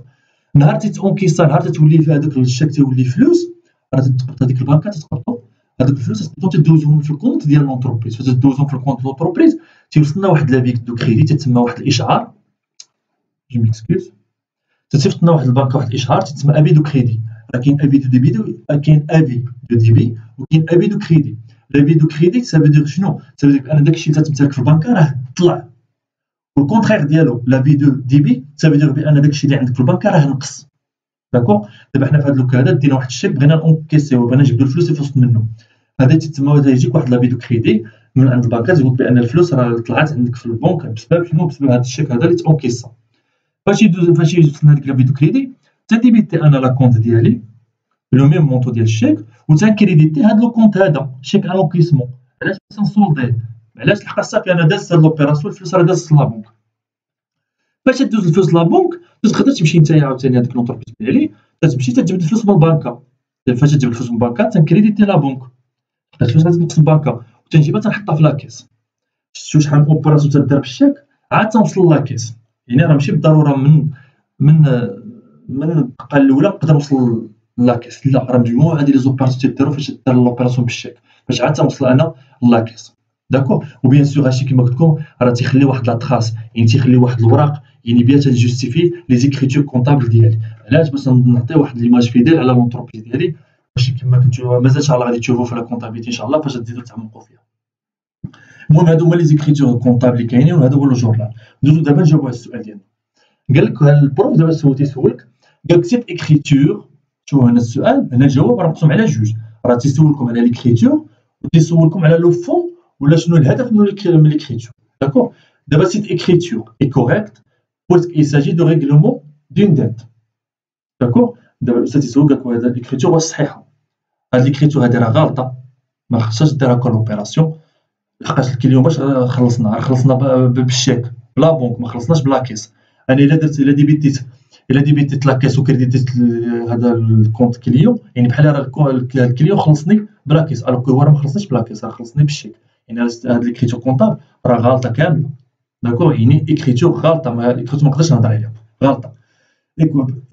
نهار تيتونكيسا نهار تتولي في هذاك الشيك تولي فلوس، راه تتقبض هذيك البنكه تتقبضوا هذوك الفلوس تدوزهم في الكونت ديال لونتربريز، فاش تدوزهم في الكونت لونتربريز تيوصلنا واحد لافيك دو كريدي تسمى واحد الاشعار، جو ميكسكوز، تيصيفط لنا واحد البنكه واحد الاشعار تسمى افي دو كريدي. راه كاين افي دو ديبي كاين افي دو ديبي وكاين افي دو كريدي. لافي دو كريدي سافو دير شنو؟ سافو دير ان داكشي اللي تمتلك في البنكه راه طلع، والكونترير ديالو لافي دو ديبي سافو دير بان داكشي اللي عندك في البنكه راه نقص. داكور. دابا حنا في هذا لوكا هذا دينا واحد الشيك بغينا نونكيسيو، بغينا نجبدو الفلوس اللي في وسط منه، هذا تيتسمى يجيك واحد لافي دو كريدي من عند البنكه تقول بان الفلوس راه طلعت عندك في البنك بسبب شنو؟ بسبب هذا الشيك هذا اللي تونكيسا. فاش يوصلنا هذيك لافي دو كريدي تديبيتي انا لا كونت ديالي لو ميم مونطو ديال الشيك وتنكريديتي هذا لو كونت هذا شيك الونكيسمون. علاش؟ باش نسولديه. علاش؟ لحقاش صافي انا دازت هاد لوبيراسيون الفلوس راه دازت لا بنك. باش تدوز الفلوس لا بنك تقدر تمشي نتايا عاوتاني هذيك لونتربريز ديالي تمشي تجبد الفلوس من البنكه. فاش تجبد الفلوس من البنكه تنكريديتي لا بنك، الفلوس غادي تنقص البنكه وتنجيبها تنحطها في لاكيس. شفتوا شحال من اوبيراسيون تدار بالشيك عاد تنوصل لاكيس، يعني راه ماشي بالضروره من الدقه الاولى نقدر نوصل لاكيس، لا راه مجموعه ديال لي زوبيراسيون تداروا فاش دار لوبيراسيون بالشيك باش عاد تنوصل انا لاكيس. داكور. وبيان سور هادشي كما قلت لكم راه تيخلي واحد لا تراس، يعني تيخلي واحد الوراق يعني بها تنجوستيفي لي زيكريتور كونطابل ديالي. علاش؟ باش نعطي واحد ليماج فيديل على لونتربريز ديالي، ماشي كما كنتو مازال ان شاء الله غادي تشوفوا في لا كونطابيلتي ان شاء الله فاش تزيدوا تعمقوا فيها. المهم هادو هما لي زيكريتور كونطابل اللي كاينين وهذا هو لو جورنال. ندوزو دابا نجاوبوا على السؤال ديالنا. قال لك البروف دابا تيسولك قال لك سيت اكريتور، شوفوا هنا السؤال هنا الجواب راه مقسوم على جوج، راه تيسولكم على ليكريتور وتيسولكم على لو فون ولا شنو الهدف من l'écriture. D'accord. D'abord, cette écriture est correcte puisqu'il s'agit de règlement d'une dette. D'accord. D'abord, ça تيسولك قالك هذا l'écriture واش صحيحه. هاد l'écriture هادي راه غلطه ما خصهاش ديرها كل اوبيراسيون، لحقاش اليوم باش خلصنا راه خلصنا بالشيك بلا بنك ما خلصناش بلا كيس. انا الا ديبيتيت لا كيس وكريديتيت هذا الكونت كليون، يعني بحال راه الكليون خلصني بلا كيس الوغ هو راه ما خلصنيش بلا كيس راه خلصني بالشيك، يعني هاد ليكريتور كونطابل راه غالطه كامله. داكور يعني اكريتور غالطه، الاكريتور ما نقدرش نهضر عليها غالطه.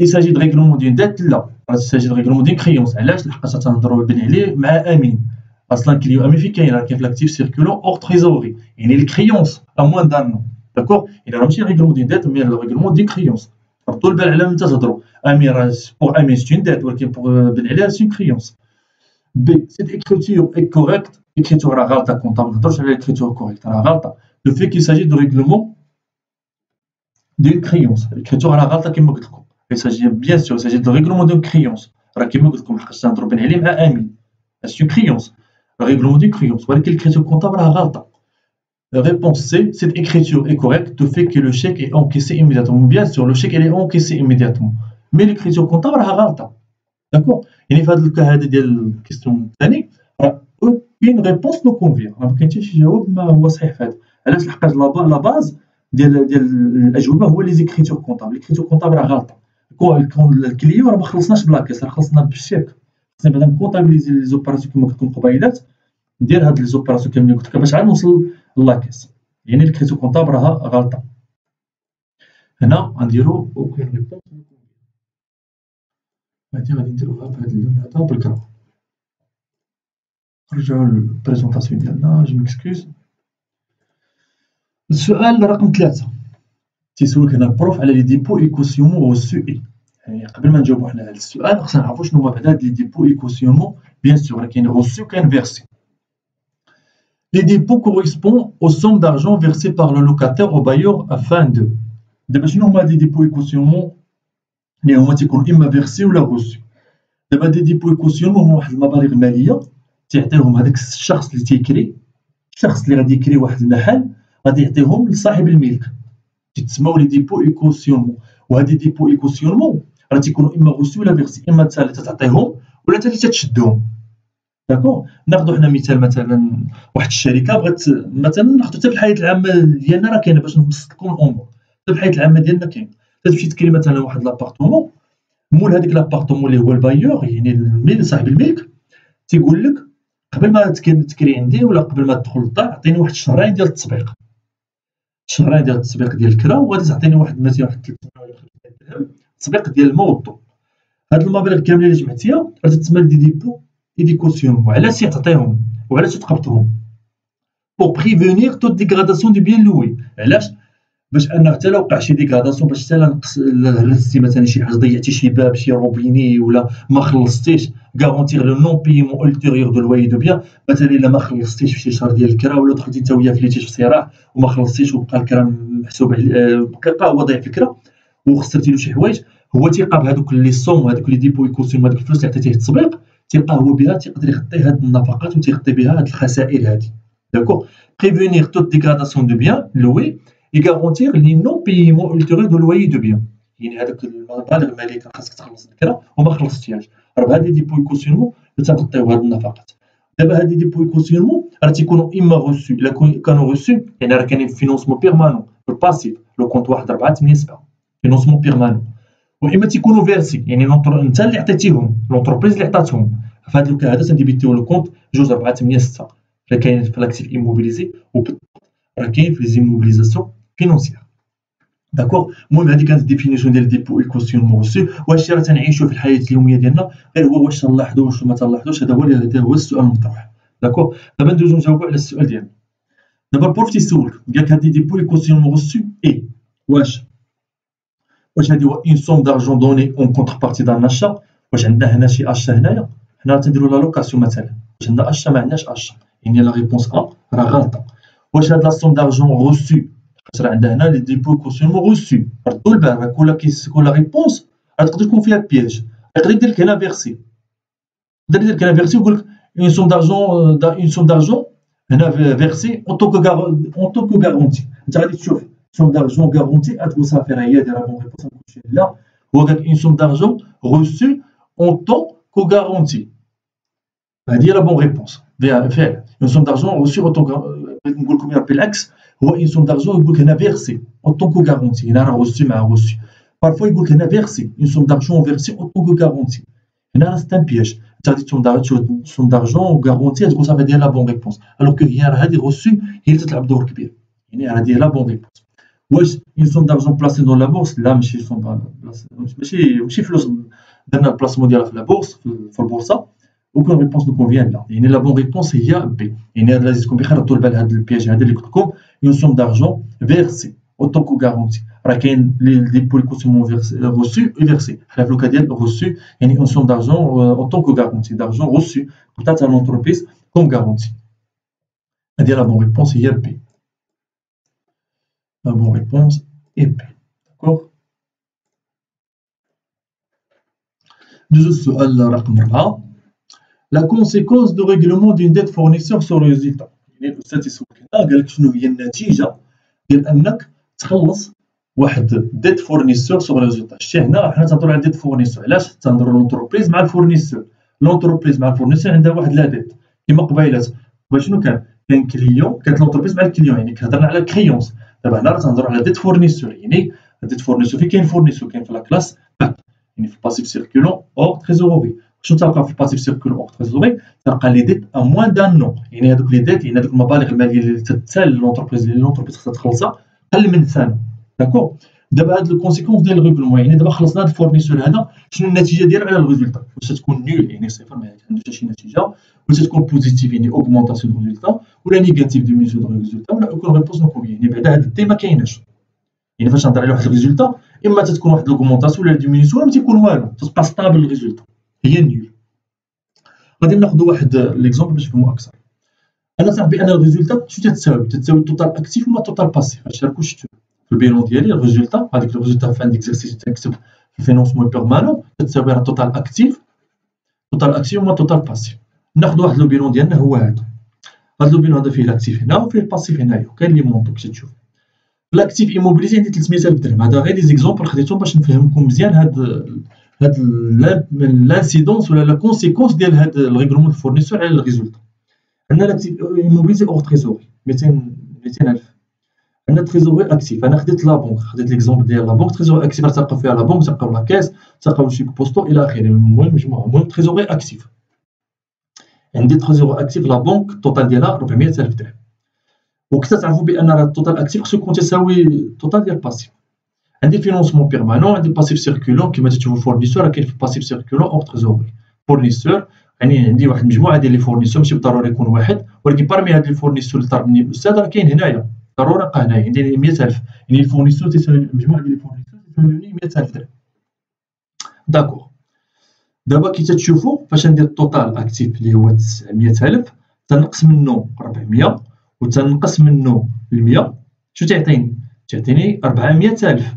il s'agit de règlement d'une dette لا، il s'agit de règlement d'une créance. علاش؟ لحقاش تنهضروا بن عليه مع امين. اصلا كليو امين فين كاين؟ راه كاين في لاكتيف سيركولون اور تريزوري، يعني الكريونس ا موان دان نو. داكور يعني راه ماشي ريغلومون دين ديت مي ريغلومون دين كريونس. ردوا البال على من تهضروا. امين راه بوغ امين سي اون ديت، ولكن بوغ بن عليها سي اون كريونس. بي سيت اكريتور اي كوريكت، اكريتور راه غالطه كونطا، ما نهضرش على الاكريتور كوريكت راه غالطه. لو في كي ساجي دو ريغلومون دين كريونس، الاكريتور راه غالطه كيما قلت لكم. il s'agit bien sûr il s'agit de règlement d'une créance. راه كيما قلت لكم لحقاش تنهضروا بن عليه مع امين سي اون كريونس، règlement d'une créance. ولكن l'écriture comptable راه غالطه. Réponse C, cette écriture est correcte de fait que le chèque est encaissé immédiatement. Bien sûr, le chèque est encaissé immédiatement. Mais l'écriture comptable راه غالطه. داكور يعني في هذا الكا هذا ديال الكيستيون الثاني راه aucune réponse نو كونفيان، راه ما كاين حتى شي جواب ما هو صحيح في هذا. علاش؟ لحقاش لا باز ديال الاجوبه هو لي زيكريتور كونطابل. ليكريتور كونطابل راه غالطه. كون الكليو راه ما خلصناش بلاكيس، راه خلصنا بالشيك. خصنا بعدا نكونطابيليزي لي زوبيراسيون كما قلت لكم قبيلات، ندير هاد لي زوبيراسيون كاملين قلت لك باش عاد نوصل لاكيس. يعني الكريتور كونطابل راها غالطه. هنا غنديرو اوكين ريبونس. هادي غادي نديروها بهاد اللون هذا بالكرا. نرجعو للبريزونطاسيون ديالنا. جو ميكسكوز. السؤال رقم 3 تيسولك هنا البروف على لي ديبو اي كوسيومون غوسو اي. يعني قبل ما نجاوبو حنا على هاد السؤال خصنا نعرفو شنو هما بعدا هاد لي ديبو اي كوسيومون. بيان سور راه كاين غوسو كاين فيرسي. Les dépôts correspondent aux sommes d'argent versées par le locataire au bailleur afin de. دابا شنو هما دي ديبو اي كوسيومون اللي هما تيكونوا اما فيرسي ولا غوسو. دابا دي ديبو اي كوسيومون هما واحد المبالغ ماليه تيعطيهم هذاك الشخص اللي تيكري، الشخص اللي غادي يكري واحد المحل غادي يعطيهم لصاحب الملك، تيتسموا لي ديبو اي كوسيومون. وهادي ديبو اي كوسيومون راه تيكونوا اما غوسو ولا فيرسي، اما انت اللي تتعطيهم ولا انت اللي تتشدهم. داكور ناخذ حنا مثال، مثلا واحد الشركه بغات مثلا ناخذ حتى في الحياه العامه ديالنا راه كاينه باش نبسط لكم الامور. حتى في الحياه العامه ديالنا كاين، تمشي تكري مثلا واحد لابارتومون، مول هذاك لابارتومون اللي هو البايور يعني الملك صاحب الملك تيقول لك قبل ما تكري عندي ولا قبل ما تدخل للدار عطيني واحد شهرين ديال التسبيق، شهرين ديال التسبيق ديال الكرا، وغادي تعطيني واحد مثلا واحد 300 ولا 500 درهم التسبيق ديال الماء والضو. هاد المبالغ كاملين اللي جمعتيها راه تتسمى دي ديبو اي دي كوسيومون. وعلاش تعطيهم وعلاش تقبضهم؟ بور بريفونير تو ديغراداسيون دو بيان لوي. علاش؟ باش انه حتى لو وقع شي ديغراداسيون، باش حتى هرستي مثلا شي حاجه، ضيعتي شي باب شي روبيني ولا ما خلصتيش، غارونتيغ لو نون بيمون التيريور دو لوي دو بيان. مثلا الا ما خلصتيش في شي شهر ديال الكرا ولا دخلتي انت وياه في ليتيج في صراع وما خلصتيش وبقى الكرا محسوب بقى هو ضايع في الكرا وخسرتي له شي حوايج، هو تيلقى بهذوك لي صوم هذوك لي ديبو يكوسيون هذوك الفلوس اللي عطيتيه التسبيق، تيلقى هو بها تيقدر يغطي هاد النفقات وتيغطي بها هاد الخسائر هادي. داكور بريفونير توت ديغراداسيون دو بيان لوي يغارونتيغ لي نون بيمون التيريور دو لوي دو بيان. يعني هذاك المبالغ الماليه كان خاصك تخلص الكرا وما خلصتيهاش، راه بهادي ديبو يكوسيونمون تنغطيو هاد النفقات. دابا هادي ديبو يكوسيونمون راه تيكونوا اما غوسو، الا كانوا غوسو يعني راه كاينين فينونسمون بيرمانون في الباسيف لو كونت 1487 فينونسمون بيرمانون، واما تيكونوا فيرسي يعني انت اللي عطيتيهم لونتربريز اللي عطاتهم. في هذا الكا هذا تنديبيتيو لو كونت 2486 اللي كاين في لاكتيف ايموبيليزي راه كاين في لي زيموبيليزاسيون فينونسيير. داكور المهم هذه كانت الديفينيسيون ديال ديبو اي كوسيونمون غوسو. وهادشي راه تنعيشو في الحياه اليوميه ديالنا، غير هو واش تنلاحظو واش ما تنلاحظوش، هذا هو السؤال المطروح. داكور دابا ندوزو نجاوبو على السؤال ديالنا. دابا البروف تيسولك قالك هادي ديبو اي كوسيونمون غوسو اي واش هادي هو اون سوم دارجون دوني اون كونتربارتي دان اشا. واش عندنا هنا شي اشا هنايا؟ حنا تنديرو لا لوكاسيون مثلا، واش عندنا اشا؟ ما عندناش اشا، يعني لا ريبونس ا راه غلطه. واش هاد لا سوم دارجون غوسو؟ خاطر عندنا هنا لي ديبو كوسيونمون غوسو. ردوا البال راه كل ريبونس تقدر تكون فيها بياج، يقدر يدير لك هنا فيرسي، يقدر يدير لك هنا فيرسي ويقول لك اون سوم دارجون هنا فيرسي اون طونكو غارونتي. انت غادي تشوف سوم دارجون غارونتي تقول صافي راه هي دايره بون ريبونس نمشي لا. هو قال لك اون سوم دارجون غوسو اون طونكو غارونتي، هذه هي لا بون ريبونس فعلا. اون سوم دارجون غوسو اون طونكو، بغيت نقول لكم يا ربي العكس، هو اون سوم دارجون يقول لك هنا فيرسي اون طونكو غارونتي، هنا راه غوسو مع غوسو. بارفوا يقول لك هنا فيرسي اون سوم دارجون فيرسي اون طونكو غارونتي، هنا راه سيت ان بياج. انت غادي تشوف سوم دارجون غارونتي تقول صافي هذه هي لا بون ريبونس، الوغ كو هي راه هذه غوسو هي اللي تلعب دور كبير. يعني هذه هي لا بون ريبونس. واش اون سوم دارجون بلاسي دون لا بورس؟ لا ماشي سوم ماشي فلوس درنا البلاسمون ديالها في لا بورس في البورصه. وكون ريبونس نو كونفيان لا، يعني لا بون ريبونس هي بي. يعني هذا لازم تكون بخير، ردوا البال هذا البياج هذا اللي قلت لكم. اون سوم دارجون فيرسي اوتون كو غارونتي، راه كاين لي بولي كوتيمون روسو اي فيرسي. حنا في لوكا ديال روسو يعني اون سوم دارجون اوتون كو غارونتي، دارجون روسو بتاعت لونتربريز كوم غارونتي. هذه لا بون ريبونس هي بي. La bonne réponse est B. D'accord. Deuxième سؤال رقم 4. La conséquence de règlement d'une dette fournisseur sur le résultat. يعني الأستاذ تيسولك هنا قال لك شنو هي النتيجة ديال أنك تخلص واحد ديت فورنيسور سوغ ريزولتا. شتي هنا حنا تنهضروا على ديت فورنيسور، علاش؟ تنهضروا لونتربريز مع الفورنيسور. لونتربريز مع الفورنيسور عندها واحد لا ديت كيما قبيلات. قبل شنو كان كليون، كانت لونتربريز مع الكليون، يعني كهضرنا على كريونس. دابا هنا راه تنهضروا على ديت فورنيسور، يعني ديت فورنيسور فين كاين فورنيسور؟ كاين في لا كلاس باك، يعني في الباسيف سيركولون اور تريزوري. شنو تلقى في الباسيف سيركولون اور تريزوري؟ تلقى لي ديت ا موان دان نو، يعني هذوك لي ديت، يعني هذوك المبالغ الماليه اللي تتسال لونتربريز اللي لونتربريز خصها تخلصها قل من سنه. داكور. دابا هاد الكونسيكونس ديال الريغولمون، يعني دابا خلصنا هاد الفورنيسور هذا، شنو النتيجه ديالو على الريزولتا؟ واش تكون نول يعني صفر ما عندوش حتى شي نتيجه، ولا تكون بوزيتيف يعني اوغمونطاسيون دو ريزولتا، ولا نيجاتيف ديمينيسيون دو ريزولتا، ولا اوكون ريبونس نو كونفيان. يعني بعدا هاد الدي ما كايناش. يعني فاش نهضر على واحد الريزولتا اما تتكون واحد لوغمونطاسيون ولا ديمينيسيون، ولا ما تيكون والو، تبقى ستابل الريزولتا هي نول. غادي ناخذ واحد ليكزومبل باش نفهمو اكثر. انا تعرف بان الريزولتا شنو تتساوي التوتال اكتيف وما التوتال باسيف. هادشي راكم شفتو في البيلون ديالي. الريزولتا هذيك الريزولتا في عند اكزرسيس تنكتب في الفينونسمون بيرمانون تتساوي التوتال اكتيف وما التوتال باسيف. ناخذ واحد لو بيلون ديالنا هو هذا. هذا لو بيلون هذا فيه الاكتيف هنا وفيه الباسيف هنايا، وكاين لي مونطو كي تشوف. الاكتيف ايموبيليزي عندي 300,000 درهم. هذا غير لي زيكزومبل خديتهم باش نفهمكم مزيان هاد لانسيدونس ولا لا كونسيكونس ديال هاد الريغلومون دو فورنيسور على الريزولتا. عندنا الاكتيف ايموبيليزي اور تريزوري 200,000. عندنا تريزوري اكتيف. انا خديت لا بونك، خديت ليكزومبل ديال لا بونك. تريزوري اكتيف راه تلقى فيها لا بونك، تلقاو لا كاس، تلقاو شي بوستو الى اخره. المهم مجموعه. المهم تريزوري اكتيف. عندي تريزوري اكتيف لا بونك التوتال ديالها 400,000 درهم. وكنت تعرفوا بان راه التوتال اكتيف خصو يكون تساوي التوتال ديال الباسيف. عندي فينونسمون بيرمانون، عندي باسيف سيركولون كما تشوفوا فورنيسور راه كاين في باسيف سيركولون اور تريزوري. فورنيسور يعني عندي واحد المجموعه ديال لي فورنيسور، ماشي بالضروري يكون واحد، ولكن بارمي هاد لي فورنيسور اللي طلب مني الاستاذ راه كاين هنايا ضروري لقى هنايا. عندي 100,000، يعني الفورنيسور تيساوي مجموعه ديال لي فورنيسور تيساويوني 100,000 درهم. داكور. دابا كي تتشوفوا فاش ندير التوتال اكتيف اللي هو 900,000 تنقص منه 400 وتنقص منه 100 شنو تعطيني؟ تعطيني 400,000.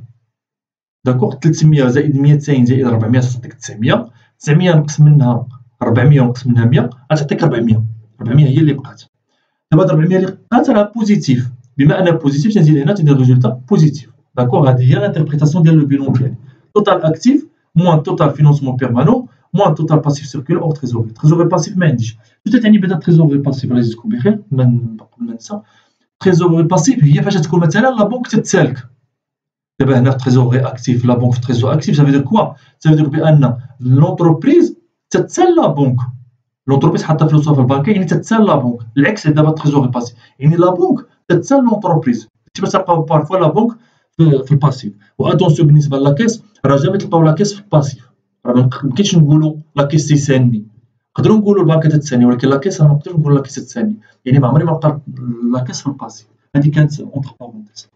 داكوغ. 300 زائد 200 زائد 400 تعطيك 900. 900 نقص منها 400 ونقص منها 100 غتعطيك 400. 400 هي اللي بقات. دابا 400 اللي بقات راه بوزيتيف، بما انها بوزيتيف تنزيد هنا تندير ريزولتا بوزيتيف. داكوغ. هذه هي لانتربريتاسيون ديال لو بيلون ديالي. توتال اكتيف موان توتال فينونسمون بيرمانون موان توتال باسيف سيركول اور تريزوري. تريزوري باسيف ما عنديش. شنو تعني بعدا تريزوري باسيف؟ الله يجزيكم بخير قبل ما ننسى. تريزوري باسيف هي فاش تكون مثلا لا بونك تتسالك. دابا هنا في تريزوري اكتيف لا بونك في تريزوري اكتيف سافي دير كوا؟ سافي دير بان لونتربريز تتسال لا بونك. لونتربريز حاطه فلوسها في البنكه يعني تتسال لا بونك. العكس دابا تريزوري باسيف يعني لا بونك تتسال لونتربريز. باش تلقاو بارفوا لا بونك في الباسيف. واتونسيون بالنسبه لاكيس راه جامي تلقاو لاكيس في الباسيف. راه ما يمكنش نقولوا لاكيس تيساني. نقدروا نقولوا البنكه تتساني ولكن لاكيس راه ما نقدرش نقولوا لاكيس تتساني. يعني ما عمري ما لقيت لاكيس في الباسيف. هذه كانت اونتر بارونتيز.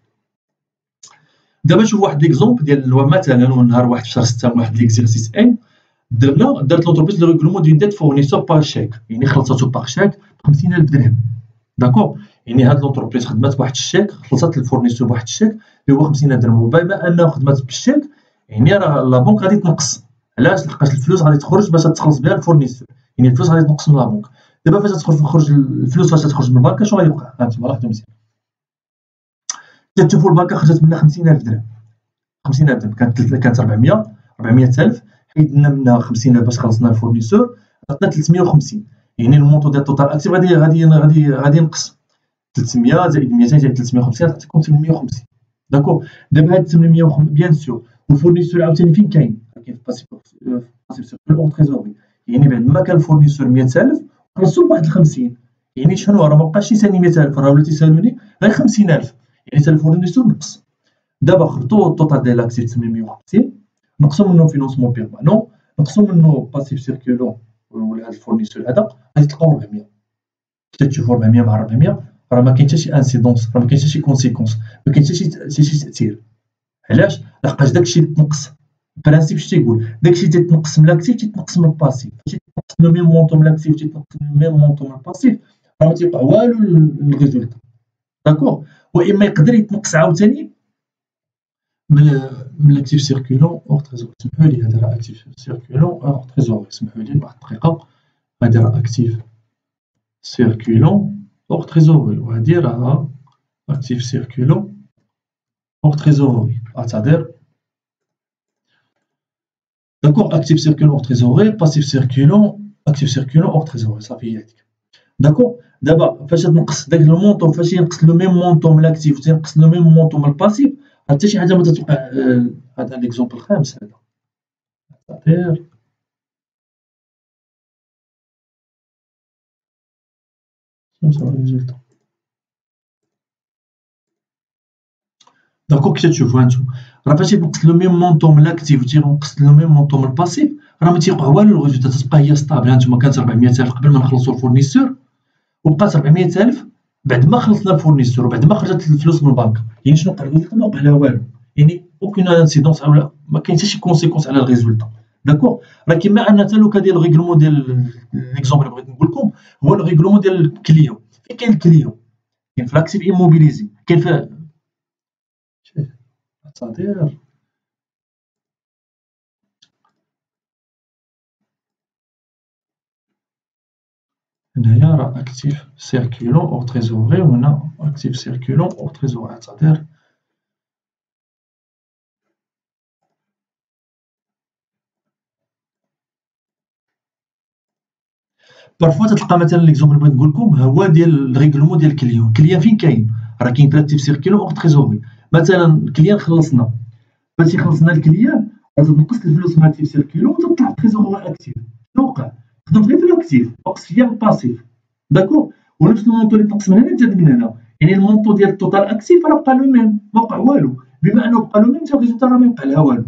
دابا شوف واحد ليكزومبل ديال مثلا نهار واحد في شهر 6 من واحد ليكزيرسيس ان دارت لونتربريز لو ريغلومون دون ديت فورنيسور بار شيك، يعني خلصاتو بار شيك ب 50,000 درهم. داكور. يعني هاد لونتربريز خدمات بواحد الشيك، خلصات للفورنيسور بواحد الشيك اللي هو 50,000 درهم. وبما انها خدمات بالشيك يعني راه لا بونك غادي تنقص. علاش؟ لحقاش الفلوس غادي تخرج باش تخلص بها الفورنيسور، يعني الفلوس غادي تنقص من لا بونك. دابا فاش تخرج الفلوس فاش تخرج من البنكه شنو غادي يوقع؟ هانتوما لاحظوا مزيان. تشوفوا البنكه خرجت منها 50,000 درهم. 50,000 درهم كانت 400,000 حيدنا منها 50,000 باش خلصنا الفورنيسور عطنا 350. يعني المونطو ديال التوتال اكتيف غادي ينقص 300 زائد 200 زائد 350 تعطيكم 850. داكور. دابا هاد 850 بيان سور والفورنيسور عاوتاني فين كاين؟ كاين في باسيف سيركول اور تريزوري. يعني بعد ما كان الفورنيسور 100,000 نقصو بواحد 50. يعني شنو راه ما بقاش يسالني 100,000 راه ولا تيسالوني غير 50,000. يعني حتى الفورنيسور نقص. دابا خدو التوتال ديال لاكتيف 850 نقصو منو فينونسمون بيرمانون، نقصو منو باسيف سيركولون ولا هاد الفورنيسور هذا، غادي تلقاو 400. كي تشوفو 400 مع 400 راه ما كاين حتى شي انسيدونس، راه ما كاين حتى شي كونسيكونس، ما كاين حتى شي تأثير. علاش؟ لحقاش داكشي اللي تنقص البرانسيب اش تيقول، داكشي اللي تيتنقص من لاكتيف تيتنقص من الباسيف، فاش تيتنقص لو ميم مونطون من لاكتيف تيتنقص من ميم مونطون من الباسيف راه ما تيوقع والو للريزولتا. داكوغ. واما يقدر يتنقص عاوتاني من لاكتيف سيركولون اور تريزور. سمحوا لي هذا راه اكتيف سيركولون اور تريزور، سمحوا لي واحد الدقيقه، هذا راه اكتيف سيركولون اور تريزوري، وهادي راه اكتيف سيركولون اور تريزوري. اتادير داكوغ، اكتيف سيركولون اور تريزوري، باسيف سيركولون، اكتيف سيركولون اور تريزوري، صافي هي هاديك. داكوغ. دابا فاش تنقص داك المونطون، فاش ينقص لو ميم مونطون من لاكتيف وتنقص لو ميم مونطون من الباسيف، حتى شي حاجه ما تتوقع. هذا ليكزومبل الخامس هذا. اتادير ريزولتا. داكوغ. كي تشوفوا هانتوما راه فاش ينقص لو ميم مونطون من لاكتيف وتينقص لو ميم مونطون من الباسيف راه ما تيوقع والو الريزولتا، تتبقى هي ستابل. هانتوما كانت 400,000 قبل ما نخلصوا الفورنيسور، وبقات 400,000 بعد ما خلصنا الفورنيسور وبعد ما خرجت الفلوس من البنك. يعني شنو وقع؟ الريزولتا ما وقع لها والو، يعني اوكين انسيدونس ولا ما كاين حتى شي كونسيكونس على الريزولتا. داكوغ. راه كيما ان حتى لوكا ديال الريغلومون ديال ليكزومبل اللي بغيت نقول لكم هو الريغلومون ديال الكليون. فين كاين الكليون؟ كاين في لاكتيف ايموبيليزي، كاين في تصادير. هنايا راه اكتيف سيركولون اور تريزوري، وهنا اكتيف سيركولون اور تريزوري. تصادير بارفوا تلقى مثلا ليكزومبل اللي بغيت نقول لكم هو ديال الريغلومون ديال الكليون. الكليان فين كاين؟ راه كاين في اكتيف سيركولون اور تريزوري. مثلا الكليان خلصنا، فاش خلصنا الكليان غتنقص الفلوس من اكتيف سيركولون وتطلع تريزوري اكتيف. شنو وقع؟ خدمت غير في الاكتيف، نقص فيها الباسيف. داكوغ. ونفس المونطو اللي تنقص من هنا زاد من هنا، يعني المونطو ديال التوتال اكتيف راه بقى لو ميم، ما وقع والو. بما انه بقى لو ميم حتى الريزولتا راه ما يوقع لها والو.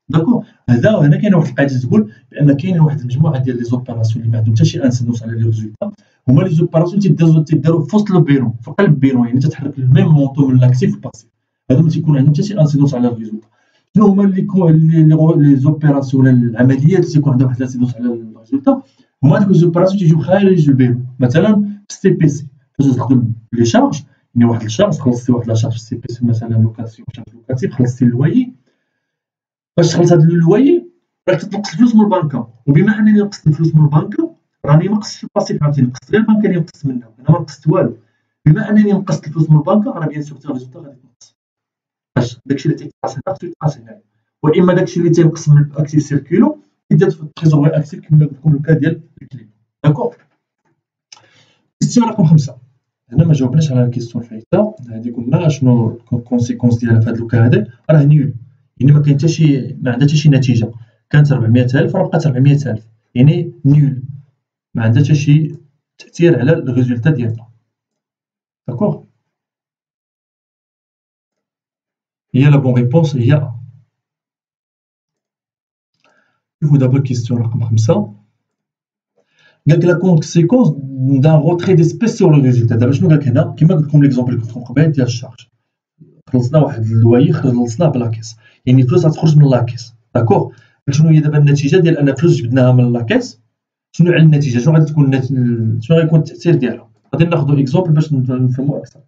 داكوغ. هنا كاينه واحد القاعده تقول بان كاين واحد المجموعه ديال لي زوبيراسيون اللي ما عندهم حتى شي انسيدونس على لي ريزولتا، هما لي زوبيراسيون تيداروا في وسط لو بيرون، في قلب بيرون، يعني تتحرك الميم مونطو من لاكتيف والباسيف. هادو ما تيكون عندهم حتى شي انسيدونس على الريزولتا. شنو هما لي زوبيراسيون ولا العمليات اللي تيكون عندها واحد الانسيدونس على الريزولتا؟ هما هادوك الزوبيراسيون تيجيو خارج البيرون. مثلا في السي بي سي فاش تخدم لي شارج، يعني واحد الشارج خلصتي واحد لا شارج في السي بي سي، مثلا لوكاسيون شارج لوكاتيف، خلصتي اللوايي. فاش تخلص هاد اللوايي راك تنقص الفلوس من البنكه، وبما انني نقصت الفلوس من البنكه راني ما نقصتش الباسيف، عرفتي نقصت غير البنكه اللي نقصت منها، انا ما نقصت والو. بما انني نقصت الفلوس من البنكه راه بيان سور حتى الريزولتا غادي تنقص. باش داكشي اللي تيتقاس هنا خصو يتقاس هنايا، واما داكشي اللي تينقص من الاكتيف سيركولو يدار في التريزوري اكتيف كما قلت لكم لوكا ديال الكليب. داكوغ. كيستيون رقم 5 هنا ما جاوبناش على الكيستيون الفايته هذه، قلنا شنو الكونسيكونس ديالها في هذا لوكا هذا، راه نيول، يعني ما كاين حتى شي، ما عندها حتى شي نتيجه. كانت 400,000 راه بقات 400,000، يعني نيول، ما عندها حتى شي تاثير على الريزولتا ديالنا. داكوغ. هي لا بون ريبونس هي. شوفوا دابا الكيستيون رقم 5 قال لك لا كونسيكونس دان روتري ديسبيس سور لو ريزولتا. دابا شنو قال لك هنا؟ كيما قلت لكم ليكزومبل اللي قلت لكم قبيل ديال الشارج، خلصنا واحد اللوايي خلصناه بلاكيس، يعني الفلوس غتخرج من لاكيس. داكوغ. شنو هي دابا النتيجه ديال ان الفلوس جبدناها من لاكيس؟ شنو على النتيجه؟ شنو غادي تكون شنو غيكون التاثير ديالها؟ غادي ناخذ اكزومبل باش نفهموا اكثر.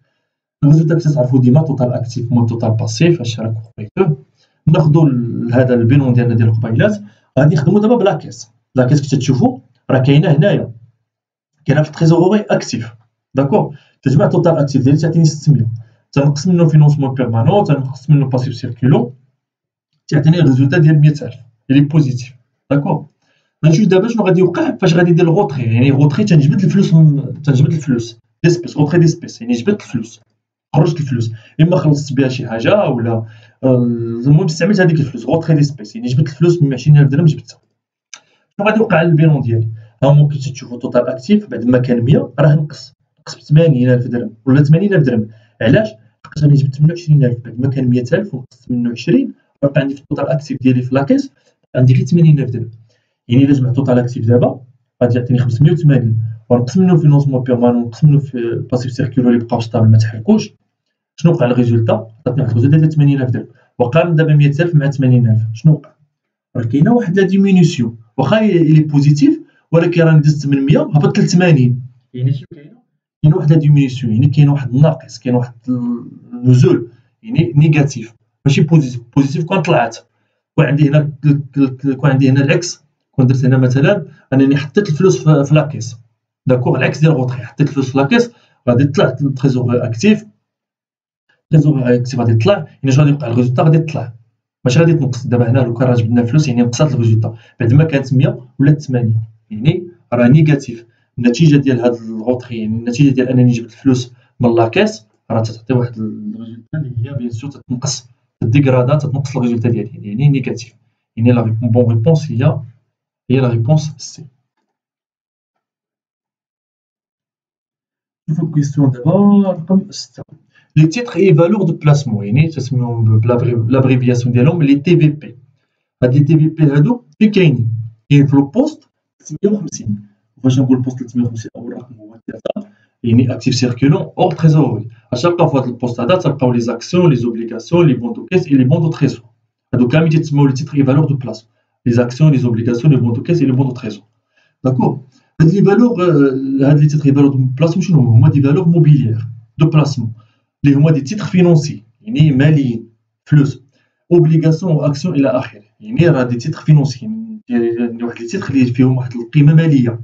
الريزولتا كتعرفوا ديما توتال اكتيف مون توتال باسيف، هادشي راكم قريتوه. ناخذوا هذا البينون ديالنا ديال القبيلات، غادي نخدموا دابا بلاكيس. لاكيس كي تشوفوا راه كاينه هنايا، كاينه في التريزوري اكتيف. داكوغ. تجمع توتال اكتيف ديالي تعطيني 600، تنقص منه فينونسمون بيرمانون، تنقص منه باسيف سيركولون، تعطيني الريزولتا ديال 100,000 اللي بوزيتيف. داكوغ. غنشوف دابا شنو غادي يوقع فاش غادي ندير الغوتري، يعني غوتري تنجبد الفلوس ديسبيس، غوتري ديسبيس يعني جبدت الفلوس، خرجت الفلوس، اما خلصت بها شي حاجه ولا المهم استعملت هذيك الفلوس. غوتري ديسبيس يعني جبدت الفلوس من 20,000 درهم جبدتها. شنو غادي يوقع على البينون ديالي؟ ها ممكن تشوفوا توتال اكتيف بعد ما كان 100 راه نقص ب 80,000 درهم ولا 80,000 درهم. علاش؟ لقيت راني جبت 28000 بعد ما كان 100000 ونقصت منه 20 بقى عندي في التوتال اكتيف ديالي في لاكيس عندي غير 80000 درهم. يعني الا جمعت التوتال اكتيف دابا غادي يعطيني 580 ونقص منه فينونسمون بيرمانون ونقص منه في باسيف سيركولو اللي بقاو ستابل ما تحركوش. شنو وقع الريزولتا؟ عطاتني واحد الريزولتا ديال 80000 درهم وقارن دابا 100000 مع 80000 شنو وقع؟ راه كاينه واحد لا ديمينيسيون واخا إلي بوزيتيف ولكن راني دزت من 100 هبط ل 80. يعني شنو كاين واحد لا ديمينيسيون يعني كاين واحد الناقص كاين واحد النزول يعني نيجاتيف ماشي بوزيتيف. بوزيتيف كون طلعت كون عندي هنا العكس كون درت هنا مثلا انني حطيت الفلوس في لاكيس داكوغ العكس ديال غوطري حطيت الفلوس في لاكيس غادي طلع التريزور اكتيف غادي يطلع يعني اش غادي يوقع الريزولتا غادي تطلع ماشي غادي تنقص. دابا هنا لو كان راه جبدنا الفلوس يعني نقصات الريزولتا بعد ما كانت 100 ولات 80 يعني راه نيجاتيف. النتيجه ديال هاد الغوطري يعني النتيجه ديال انني جبت الفلوس من لاكيس راه تعطي واحد الريزولتا اللي هي بيان سور تتنقص الديغرادا تتنقص الريزولتا ديالي يعني نيجاتيف. يعني لا بون ريبونس هي لا ريبونس سي. نشوفو الكويستيون دابا رقم 6. لي تيتر اي فالور دو بلاسمون يعني تسميوهم بلابريفياسيون ديالهم لي تي في بي. هاد لي تي في بي هادو فين كاينين؟ كاين في البوست 350. فاش نقول البوست 350 اول رقم هو 3 يعني اكتيف سيركولون اور تريزوري. اش تلقاو في هاد البوست هذا تلقاو لي زاكسيون لي زوبليغاسيون لي بون دو كيس اي لي بون دو تريزور. هادو كاملين تيتسموا لي تيتر اي فالور دو بلاسمون لي زاكسيون لي زوبليغاسيون لي بون دو كيس اي لي بون دو تريزور. داكور هاد لي فالور هاد لي تيتر اي فالور دو بلاسمون شنو هما؟ دي فالور موبيليير دو بلاسمون اللي هما دي تيتر فينونسي يعني ماليين فلوس اوبليغاسيون واكسيون الى اخره. يعني راه دي تيتر فينونسي يعني واحد لي تيتر اللي فيهم واحد القيمه ماليه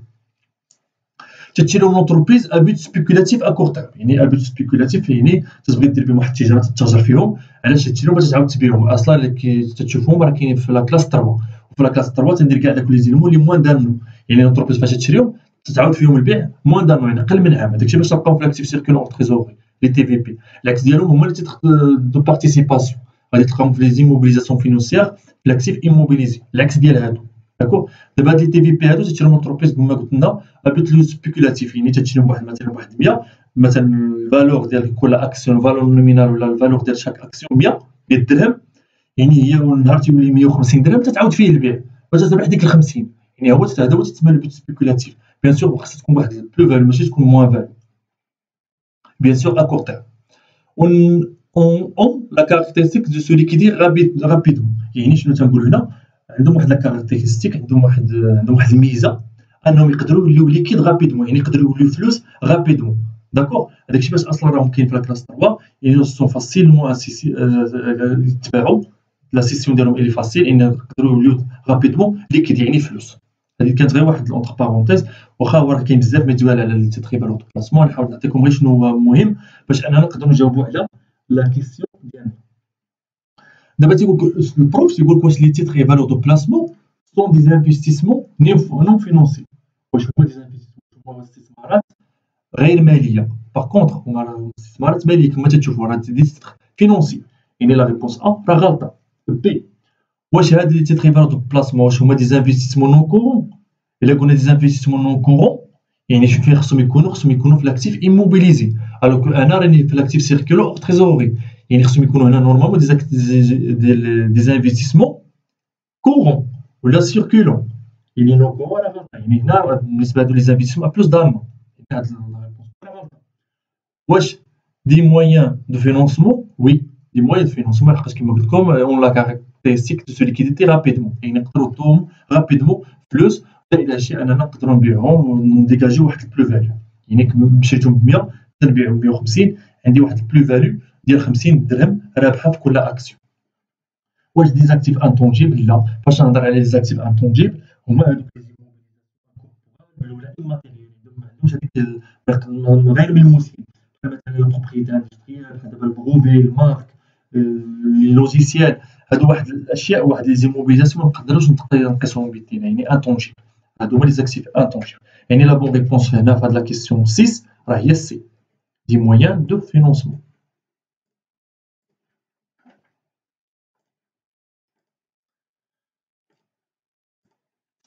تتشريو لونتربريز ا بوت سبيكولاتيف ا كور تيرم. يعني ا بوت سبيكولاتيف يعني تتبغي دير بهم واحد التجاره تتاجر فيهم. علاش تشريهم باش تعاود تبيعهم؟ اصلا اللي تتشوفهم راه كاينين في لا كلاس 3 وفي لا كلاس 3 تندير كاع داك لي زيلمون اللي موان دان. يعني لونتربريز فاش تشريهم تتعاود فيهم البيع موان دان يعني اقل من عام. داكشي باش تلقاو في لاكتيف سيركولون تريزوري لي تي في بي. العكس ديالهم هما لي تيتر دو بارتيسيباسيون غادي تلقاهم في لي زيموبيليزاسيون فينونسيير في لاكتيف ايموبيليزي العكس ديال هادو. داكور دابا هاد لي تي في بي هادو تشريهم لونتربريز كما قلت لنا ابوت لو سبيكولاتيف يعني تشريهم بواحد مثلا بواحد 100 مثلا الفالور ديال كل اكسيون الفالور نومينال ولا الفالور ديال شاك اكسيون 100 درهم يعني هي والنهار تيولي 150 درهم تتعاود فيه البيع باش تربح ديك ال 50. يعني هذا هو تسمى البوت سبيكولاتيف. بيان سور خاصها تكون واحد البلو فالو ماشي تكون موان فالو بيان سور ا كور تيرم. on la caractéristique de celui qui dit rapidement يعني شنو تنقول هنا؟ عندهم واحد لا كاركتيرستيك عندهم واحد الميزه انهم يقدروا يوليو ليكيد غابيدمون يعني يقدروا يوليو فلوس غابيدمون. داكور هذاك الشيء باش اصلا راهم كاين في لا كلاس 3 يعني سون فاسيلمون يتباعوا لا سيسيون ديالهم اللي فاسيل ان يقدروا يوليو غابيدمون ليكيد يعني فلوس. هذه كانت غير واحد اونتر بارونتيز واخا هو راه كاين بزاف ما يتقال على التدريب على البلاسمون. نحاول نعطيكم غير شنو هو مهم باش اننا نقدروا نجاوبوا على لا كيسيون ديالنا. دابا تيقول البروف تيقول لك واش لي تيتر اي فالور دو بلاسمون سون دي انفستيسمون نون فينونسي. واش هما دي انفستيسمون استثمارات غير ماليه؟ باغ كونطخ هما استثمارات ماليه كما تتشوفوا راه دي تيتر فينونسي. يعني لا ريبونس ا راه غلطه. بي واش هاد لي تيتر اي فالور دو بلاسمون واش هما دي انفستيسمون نون كورون؟ الا قلنا دي انفستيسمون نون كورون يعني فين خصهم يكونوا في لاكتيف ايموبيليزي الوغ كو انا راني في لاكتيف سيركولو اور تريزوري. يعني خصهم يكونوا هنا نورمالمون دي انفستيسمون كورون ولا سيركولون. يعني نون كورون راه غلطه. يعني هنا بالنسبه لهادو لي انفستيسمون بلوس دالمون هاد الريبونس. واش دي مويان دو فينونسمون؟ وي دي مويان دو فينونسمون لحقاش كما قلت لكم اون لا كاركتيرستيك دو سولي كي ديتي رابيدمون يعني نقدروا نعطيوهم رابيدمون فلوس الى شيء اننا نقدروا نبيعهم ونديكاجيو واحد البلو فاليو. يعني مشيتهم ب 100 تنبيعهم ب 150 عندي واحد البلو فاليو ديال 50 درهم رابحه في كل اكسيون. واش دي زاكتيف انتونجيبل؟ لا. فاش نهضر على لي زاكتيف انتونجيبل هما هذوك ولا الماتيريال ما عندهمش هذيك غير ملموسين مثلا البروبريتي اندستريال بحال دابا البروفي المارك لي لوجيسيال. هادو واحد الاشياء واحد لي زيموبيليزاسيون ما نقدروش نقيسوهم بيدينا يعني انتونجيبل. هادو هما لي زاكتيف انتونجيبل. يعني لا بون ريبونس هنا في هاد لا كيسيون 6 راه هي سي دي مويان دو فينونسمون.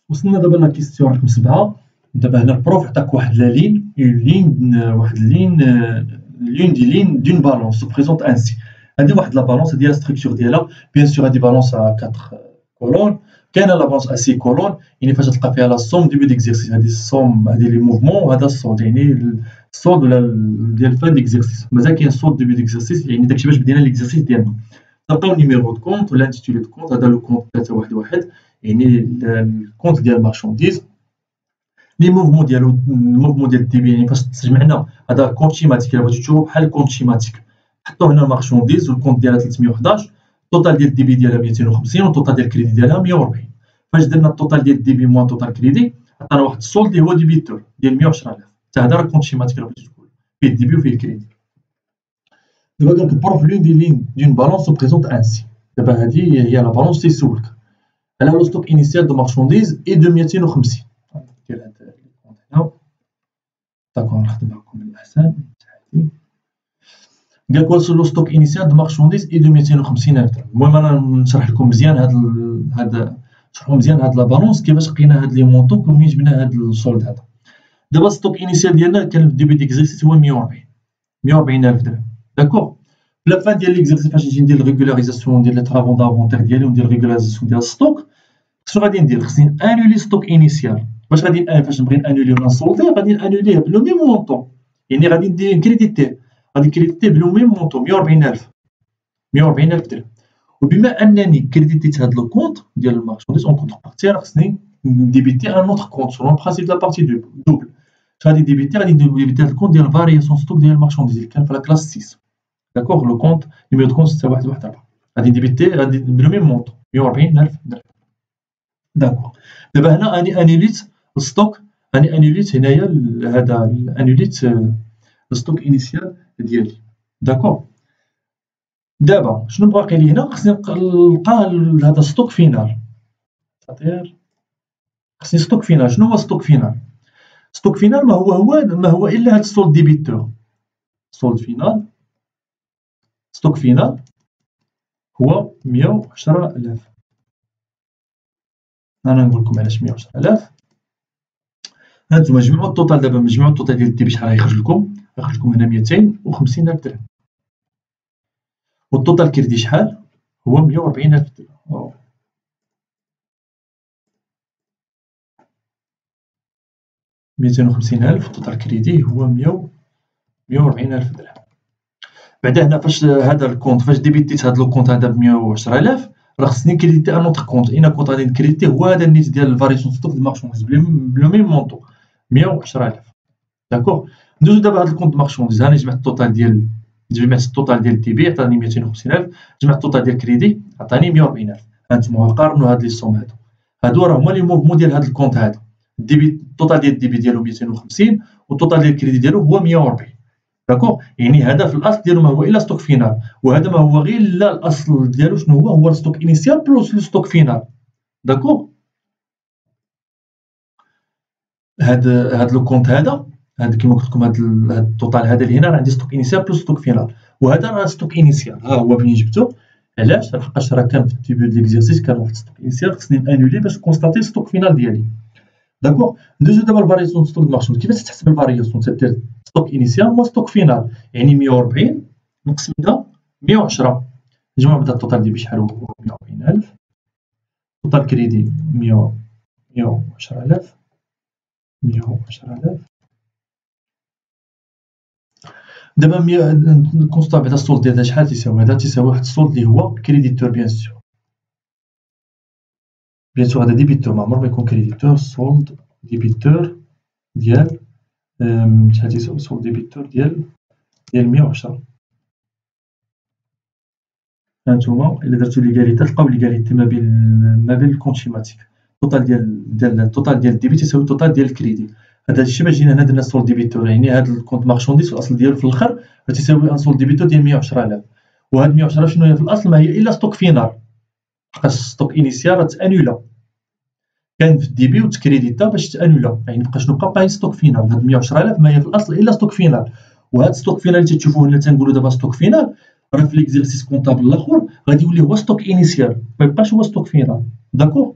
وصلنا دابا لا كيسيون رقم 7. دابا هنا البروف عطاك واحد لا لين واحد اللين l'une des lignes d'une balance se présente ainsi. هذه واحد لا بالونس، هذه لا ستركتور ديالها. بيان سور هذه بالونس ا 4 كولون، كاينه لا بالونس ا 6 كولون، يعني فاش تلقى فيها لا سوم ديبي ديكزيرسيس، هذه السوم هذه لي موفمون وهذا السولد، يعني السولد ولا ديال فان ديكزيرسيس. مازال كاين سولد ديبي ديكزيرسيس، يعني داكشي باش بدينا ليكزيرسيس ديالنا. تلقاو نيميرو دو كونت ولا انتيتولي دو كونت، هذا لو كونت 311 يعني الكونت ديال مارشونديز. لي موفمون ديالو، الموفمون ديال الديبي يعني فاش تجمعنا هذا كونت شيماتيك، الا بغيتو تشوفو بحال كونت شيماتيك. حطوا هنا المارشونديز والكونت ديالها 311، التوتال ديال الديبي ديالها 250 والتوتال ديال الكريدي ديالها 140. فاش درنا التوتال ديال الديبي موان توتال كريدي عطانا واحد السولد اللي هو ديبيتور ديال 110,000. حتى هذا راه كونت شيماتيك الا بغيتو تقول فيه الديبي وفيه الكريدي. دابا قالك البروف لون دي لين دون بالونس سو بريزونت انسي. دابا هذه هي لا بالونس اللي سولك على لو ستوك انيسيال دو مارشونديز اي دو 250. ديال هاد الكونت هنا داكور، نخدم معكم من الاحسن. قالك لو ستوك انيسيال دو مارشونديز اي دو 250,000 درهم. المهم انا نشرح لكم مزيان هاد نشرحو مزيان هاد لا بالونس كيفاش لقينا هاد لي مونطو ومنين جبنا هاد السولد هذا. دابا الستوك انيسيال ديالنا كان في الديبي ديكزيرسيس هو 140,000 درهم. داكور، لا فان ديال ليكزيرسيس فاش نجي ندير ريغولاريزاسيون ديال لي طرافون دافونتير ديالي وندير ريغولاريزاسيون ديال الستوك، شنو غادي ندير؟ خصني انولي ستوك انيسيال. فاش نبغي انولي ولا نسولديه غادي انوليه بلو ميم مونطون، يعني غادي ندير كريديتيه، غادي كريديتيه بلو ميم مونطون 140,000 درهم. وبما انني كريديتيت هاد لو كونت ديال المارشونديز اون كونتر بارتي، راه خصني نديبيتي ان اوتر كونت سون البرانسيب لا بارتي دوبل. غادي ديبيتي هاد الكونت ديال فارياسيون ستوك ديال المارشونديز اللي كان في لا كلاس 6. داكوغ، لو كونت نيميرو دو كونت 6114 غادي ديبيتي غادي بلو ميم مونطون 140,000 درهم. داكوغ، دابا هنا اني انوليت الستوك، اني انوليت هنايا هذا انوليت الستوك انيسيال ديالي. داكوغ، دابا شنو باقي لي هنا؟ خصني نلقى هذا ستوك فينال. خصني ستوك فينال. شنو هو ستوك فينال؟ ستوك فينال ما هو الا هاد السولد ديبيتور. سولد فينال، ستوك فينال هو 110,000. انا نقول لكم علاش 110,000. هانتوما جمعوا التوتال، دابا مجموع التوتال ديال الديبي شحال غيخرج لكم؟ غيخرج لكم هنا 250,000 درهم، والتوتال كريدي شحال؟ هو 140,000 درهم. 250,000 التوتال كريدي هو 140,000 درهم. بعدا هنا فاش هذا الكونت فاش ديبيتيت هذا لو كونت هذا ب 110,000 راه خصني كريديتي ان اوتر كونت. اين كونت غادي نكريديتي هو هذا النيت ديال الفارياسيون ستوك ديال مارشونديز بلو ميم مونطو 110,000. داكوغ، ندوزو دابا هذا الكونت مارشونديز. هاني جمعت التوتال ديال الديبي عطاني 250,000، جمعت التوتال ديال الكريدي عطاني 140,000. هانتوما قارنوا هاد لي سوم هادو راه هما لي موفمون ديال هاد الكونت هذا. الديبي التوتال ديال الديبي ديالو 250 والتوتال ديال الكريدي ديالو هو 140. داكوغ، يعني هذا في الاصل ديالو ما هو الا ستوك فينال، وهذا ما هو غير لا الاصل ديالو شنو هو الستوك انيسيال بلس الستوك فينال. داكوغ، هاد لو كونت هذا كيما قلت لكم هاد التوتال هذا اللي هنا راه عندي ستوك انيسيال بلس ستوك فينال، وهذا راه ستوك انيسيال. ها هو منين جبتو؟ علاش؟ لحقاش راه كان في الديبي ديال ليكزيرسيس كان واحد ستوك انيسيال خصني انولي باش كونستاتي ستوك فينال ديالي. داكوغ، ندوزو دابا الفارياسيون ستوك مارشوند. كيفاش تحسب الفارياسيون؟ تدير ستوك انيسيال هو ستوك فينال، يعني 140 نقسم على 110. نجمعو بدا التوتال ديال شحال هو 140,000، التوتال كريدي 110,000. دابا كونسطا بعدا السولد ديالها شحال تيساوي؟ هذا تيساوي واحد السولد اللي هو كريديتور. بيان سور هذا ديبيتور، ما عمر ما يكون كريديتور. سولد ديبيتور ديال شحال تيساوي؟ سولد ديبيتور ديال 110. هانتوما الا درتو ليغاليتي تلقاو ليغاليتي ما بين الكونت شيماتيك. التوتال ديال الديبي تيساوي التوتال ديال الكريدي. هذا الشيء باش جينا هنا درنا سولد ديبيتور، يعني هذا الكونت مارشونديز في الاصل ديالو في الاخر تيساوي ان سولد ديبيتور ديال 110,000. وهاد 110,000 شنو هي في الاصل؟ ما هي الا ستوك فينال، حقاش ستوك انيسيال راه تانولا كان في الديبي وتكريديتا باش تانولا، يعني مبقى شنو بقى ستوك فينال. هاد 110,000 ما هي في الاصل الا ستوك فينال. وهاد ستوك فينال اللي تشوفوه هنا تنقولوا دابا ستوك فينال راه في ليكزيرسيس كونطابل الاخر غادي يولي هو ستوك انيسيال، ما يبقاش هو ستوك فينال. داكوغ،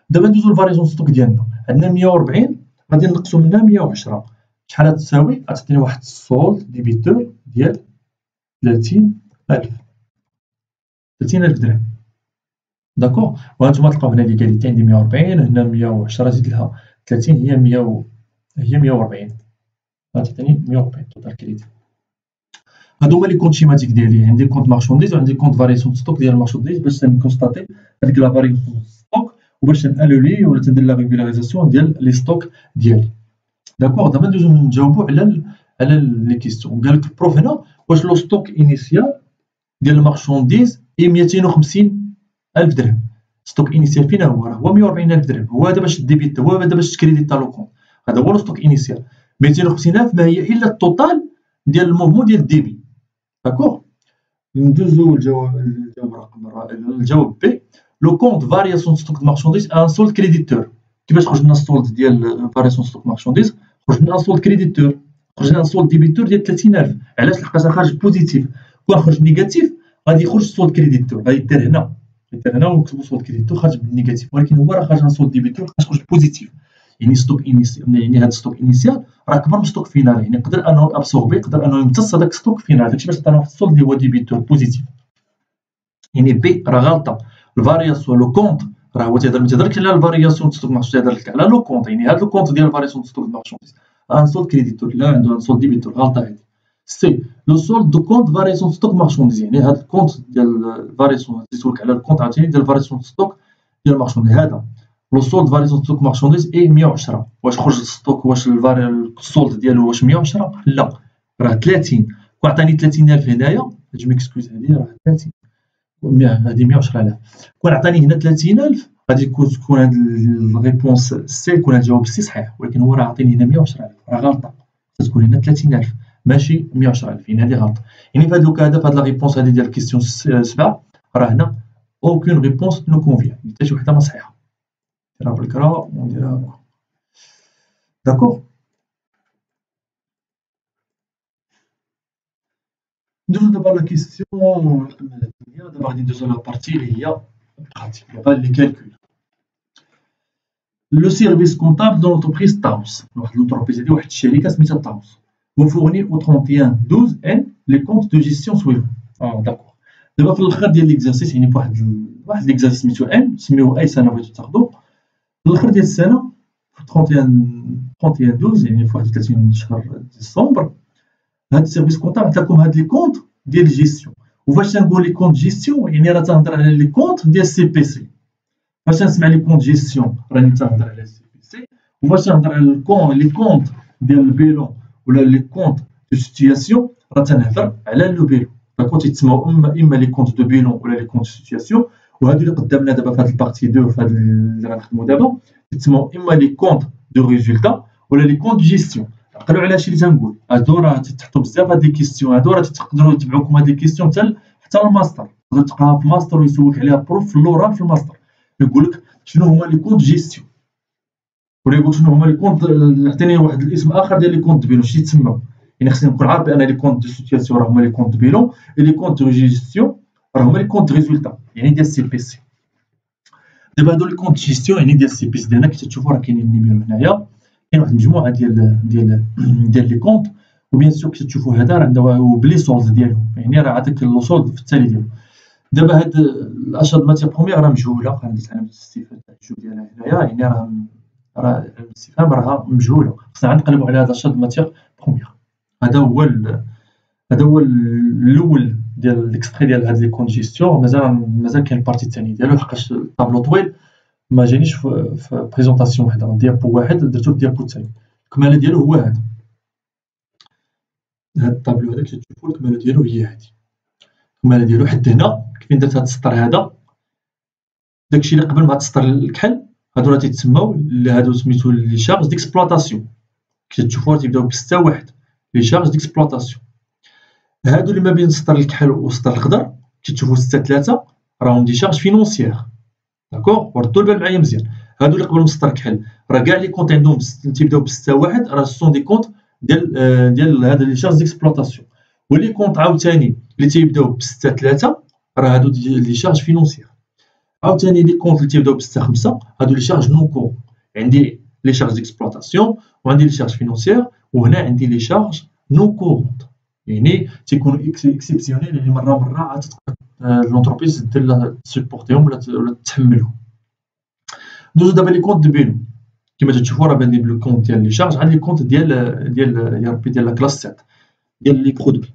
دابا ندوزو للفاريزون ستوك ديالنا. عندنا 140 غادي نقصو منها 110، شحال غتساوي؟ غتعطيني واحد السولد ديبيتور ديال 30000 درهم. داكوغ. وهانتوما تلقاو هنا ليكاليتي عندي 140 هنا 110 زيد لها 30 هي 140 غتعطيني 140 توتال كريدي. هادو هما لي كونت شيماتيك ديالي. عندي كونت مارشونديز وعندي كونت فارياسيون ستوك ديال المارشونديز باش نكونستاتي هاديك لا فارياسيون ستوك وباش نانولي ولا تندير لا ريغولاريزاسيون ديال لي ستوك ديالي. داكوغ. دابا ندوزو نجاوبو على لي كيستيون. قالك البروف هنا واش لو ستوك انيسيال ديال المارشونديز هي 250,000 درهم. ستوك انيسيال فين هو؟ راه هو 140,000 درهم. هو هذا باش ديبيت، هو هذا باش تكريديتا لو كونت. هذا هو لو ستوك انيسيال. 250,000 ما هي الا التوتال ديال الموفمون ديال الديبي. داكوغ. ندوزو الجواب بي. لو كونت فارياسيون ستوك دو مارشونديز ان سولد كريديتور. كيفاش خرج لنا السولد ديال فارياسيون ستوك مارشونديز؟ خرج لنا سولد كريديتور، خرج لنا سولد ديبيتور ديال 30,000. علاش؟ لحقاش خارج بوزيتيف. كون خرج نيجاتيف غادي يخرج سولد كريديتور، غادي يدير هنا ونكتبو سولد كريديتور خارج بالنيجاتيف، ولكن هو راه خارج عن سولد ديبيتور خاص يخرج بوزيتيف. يعني ستوك انيسيال، يعني هاد ستوك انيسيال راه كبر من ستوك فينال، يعني يقدر انه ابسوربي، يقدر انه يمتص هذاك ستوك فينال. داكشي باش عطانا واحد السولد اللي هو ديبيتور بوزيتيف. يعني بي راه غالطه. الفارياسيون لو كونت راه هو تيهضر، ما تيهضرش على الفارياسيون ستوك مارشونديز، تيهضر لك على لو كونت. يعني هاد لو كونت ديال الفارياسيون ستوك مارشونديز ان سولد كريديتور، لا عنده ان سولد ديبيتور، غالطه هادي. سي لو سولد دو كونت فارياسيون ستوك مارشونديز، يعني هاد الكونت ديال الفارياسيون تيسولك على الكونت عاوتاني ديال الفارياسيون ستوك ديال مارشونديز. هذا لو سولد فارياسيون ستوك مارشونديز اي 110. واش خرج الستوك، واش السولد ديالو واش 110؟ لا، راه 30. وعطاني 30,000 هنايا، جو ميكسكوز هادي راه 30 هادي 110,000. كون عطاني هنا 30,000 غادي تكون هاد الريبونس سي، يكون الجواب سي صحيح، ولكن هو راه عاطيني هنا 110,000، راه غلطه. تكون هنا 30,000 ماشي 110,000، يعني هادي غلط. يعني في هاد لوكا هذا، في هاد لا ريبونس هادي ديال كيستيون 7 راه هنا اوكون ريبونس نو كونفيان، حتى شي وحده ما صحيحه. نديرها بالكرا ونديرها هكا. داكوغ. ندوزو دابا لا كيستيون رقم 8. دابا غادي ندوزو لا بارتي اللي هي براتيك، دابا لي كالكول. لو سيرفيس كونطابل دون لونتربريز تاوس، واحد لونتربريز هادي واحد الشركه سميتها تاوس. vous fournir au 31/12/N les comptes de gestion suivants. داكوغ. دابا في الاخر ديال ليكزارسيس، يعني في واحد ليكزارسيس سميتو ان، سميوه اي سنه بغيتو تاخدو. في الاخر ديال السنه في 31/12 يعني في 31 شهر ديسمبر، هاد السيرفيس كونطابل عطاكم هاد لي كونت ديال الجيستيون. وفاش تنقول لي كونت جيستيون يعني راه تنهضر على لي كونت ديال سي بي سي. فاش تنسمع لي كونت جيستيون راني تنهضر على سي بي سي. وفاش تنهضر على لي كونت ديال البيلون ولا لي كونت دو سيتياسيون راه تنهضر على لو بيلون. داكوغ. تيتسموا اما لي كونت دو بيلون ولا لي كونت دو سيتياسيون. وهادو اللي قدامنا دابا في هاد البارتي 2 في هاد اللي غنخدمو دابا تيتسموا اما لي كونت دو ريزولتا ولا لي كونت دو جيستيون. عقلوا على هادشي اللي تنقول. هادو راه تيتحطوا بزاف هاد لي كيستيون، هادو راه تقدروا يتبعوكم هاد لي كيستيون حتى الماستر. تقدر تلقاها في الماستر ويسولك عليها بروف في اللورال في الماستر، يقول لك شنو هما لي كونت جيستيون، ولا يقول شنو هما لي كونت، عطيني واحد الاسم اخر ديال لي كونت دو بيلون شي تسموا. يعني خصني نكون عارف بان لي كونت دو سيتياسيون راه هما لي كونت دو بيلون، لي كونت دو جيستيون راه هما لي كونت دو ريزولتا يعني ديال سي بي سي. دابا هادو لي كونت جيستيون يعني ديال سي بي سي ديالنا، كي تشوفوا راه كاينين النيميرو هنايا، كاين واحد المجموعه ديال لي كونت. وبيان سور كي تشوفوا هذا راه عنده بلي سولد ديالهم، يعني راه عطاك لو سولد في التالي ديالو. دابا هاد الاشهر ماتير بروميير راه مجهوله، غندوز على الاستفهام تاع الجو ديالها هنايا، يعني راه الاستفهام راه مجهوله، خصنا نقلبوا على هذا الشهر ماتير بروميير. هذا هو الاول ديال الاكستري ديال هاد لي كونت جيستيون. مازال كاين البارتي الثاني ديالو، حقاش الطابلو طويل ما جانيش في بريزونطاسيون وحده، ديابو واحد درتو في ديابو الثاني. الكماله ديالو هو هذا، هاد الطابلو هذا كي تشوفوا الكماله ديالو هي هادي. الكماله ديالو حد هنا كيفين درت هاد السطر هذا، داكشي اللي قبل مع السطر الكحل هادو راه تيتسموا هادو سميتو لي شارج ديكسبلوطاسيون. كي تشوفوا تيبداو ب6 1 لي شارج ديكسبلوطاسيون. هادو اللي ما بين السطر الكحل والسطر الخضر كي تشوفوا 6 3 راهم دي شارج فينونسيير. داكوغ. وردوا البال معايا مزيان. هادو اللي قبل من السطر الكحل راه كاع لي كونت عندهم تيبداو ب6 1 راه سون دي كونت ديال هاد لي شارج ديكسبلوطاسيون. ولي كونت عاوتاني اللي تيبداو ب6 3 راه هادو لي شارج فينونسيير. عاوتاني لي كونت اللي تيبداو ب6 5 هادو لي شارج نون كون. عندي لي شارج ديكسبلوطاسيون وعندي لي شارج فينونسيير وهنا عندي لي شارج نو كورونت، يعني تيكونوا اكسبسيونيل، يعني مرة عاد تقدر لونتربريز دير سيبورتيهم ولا تحملهم. ندوزو دابا لي كونت دو بينو، كيما تشوفوا راه بان لي بلو كونت ديال لي شارج، عاد لي كونت ديال يا ربي ديال لا كلاس 7 ديال لي برودوي.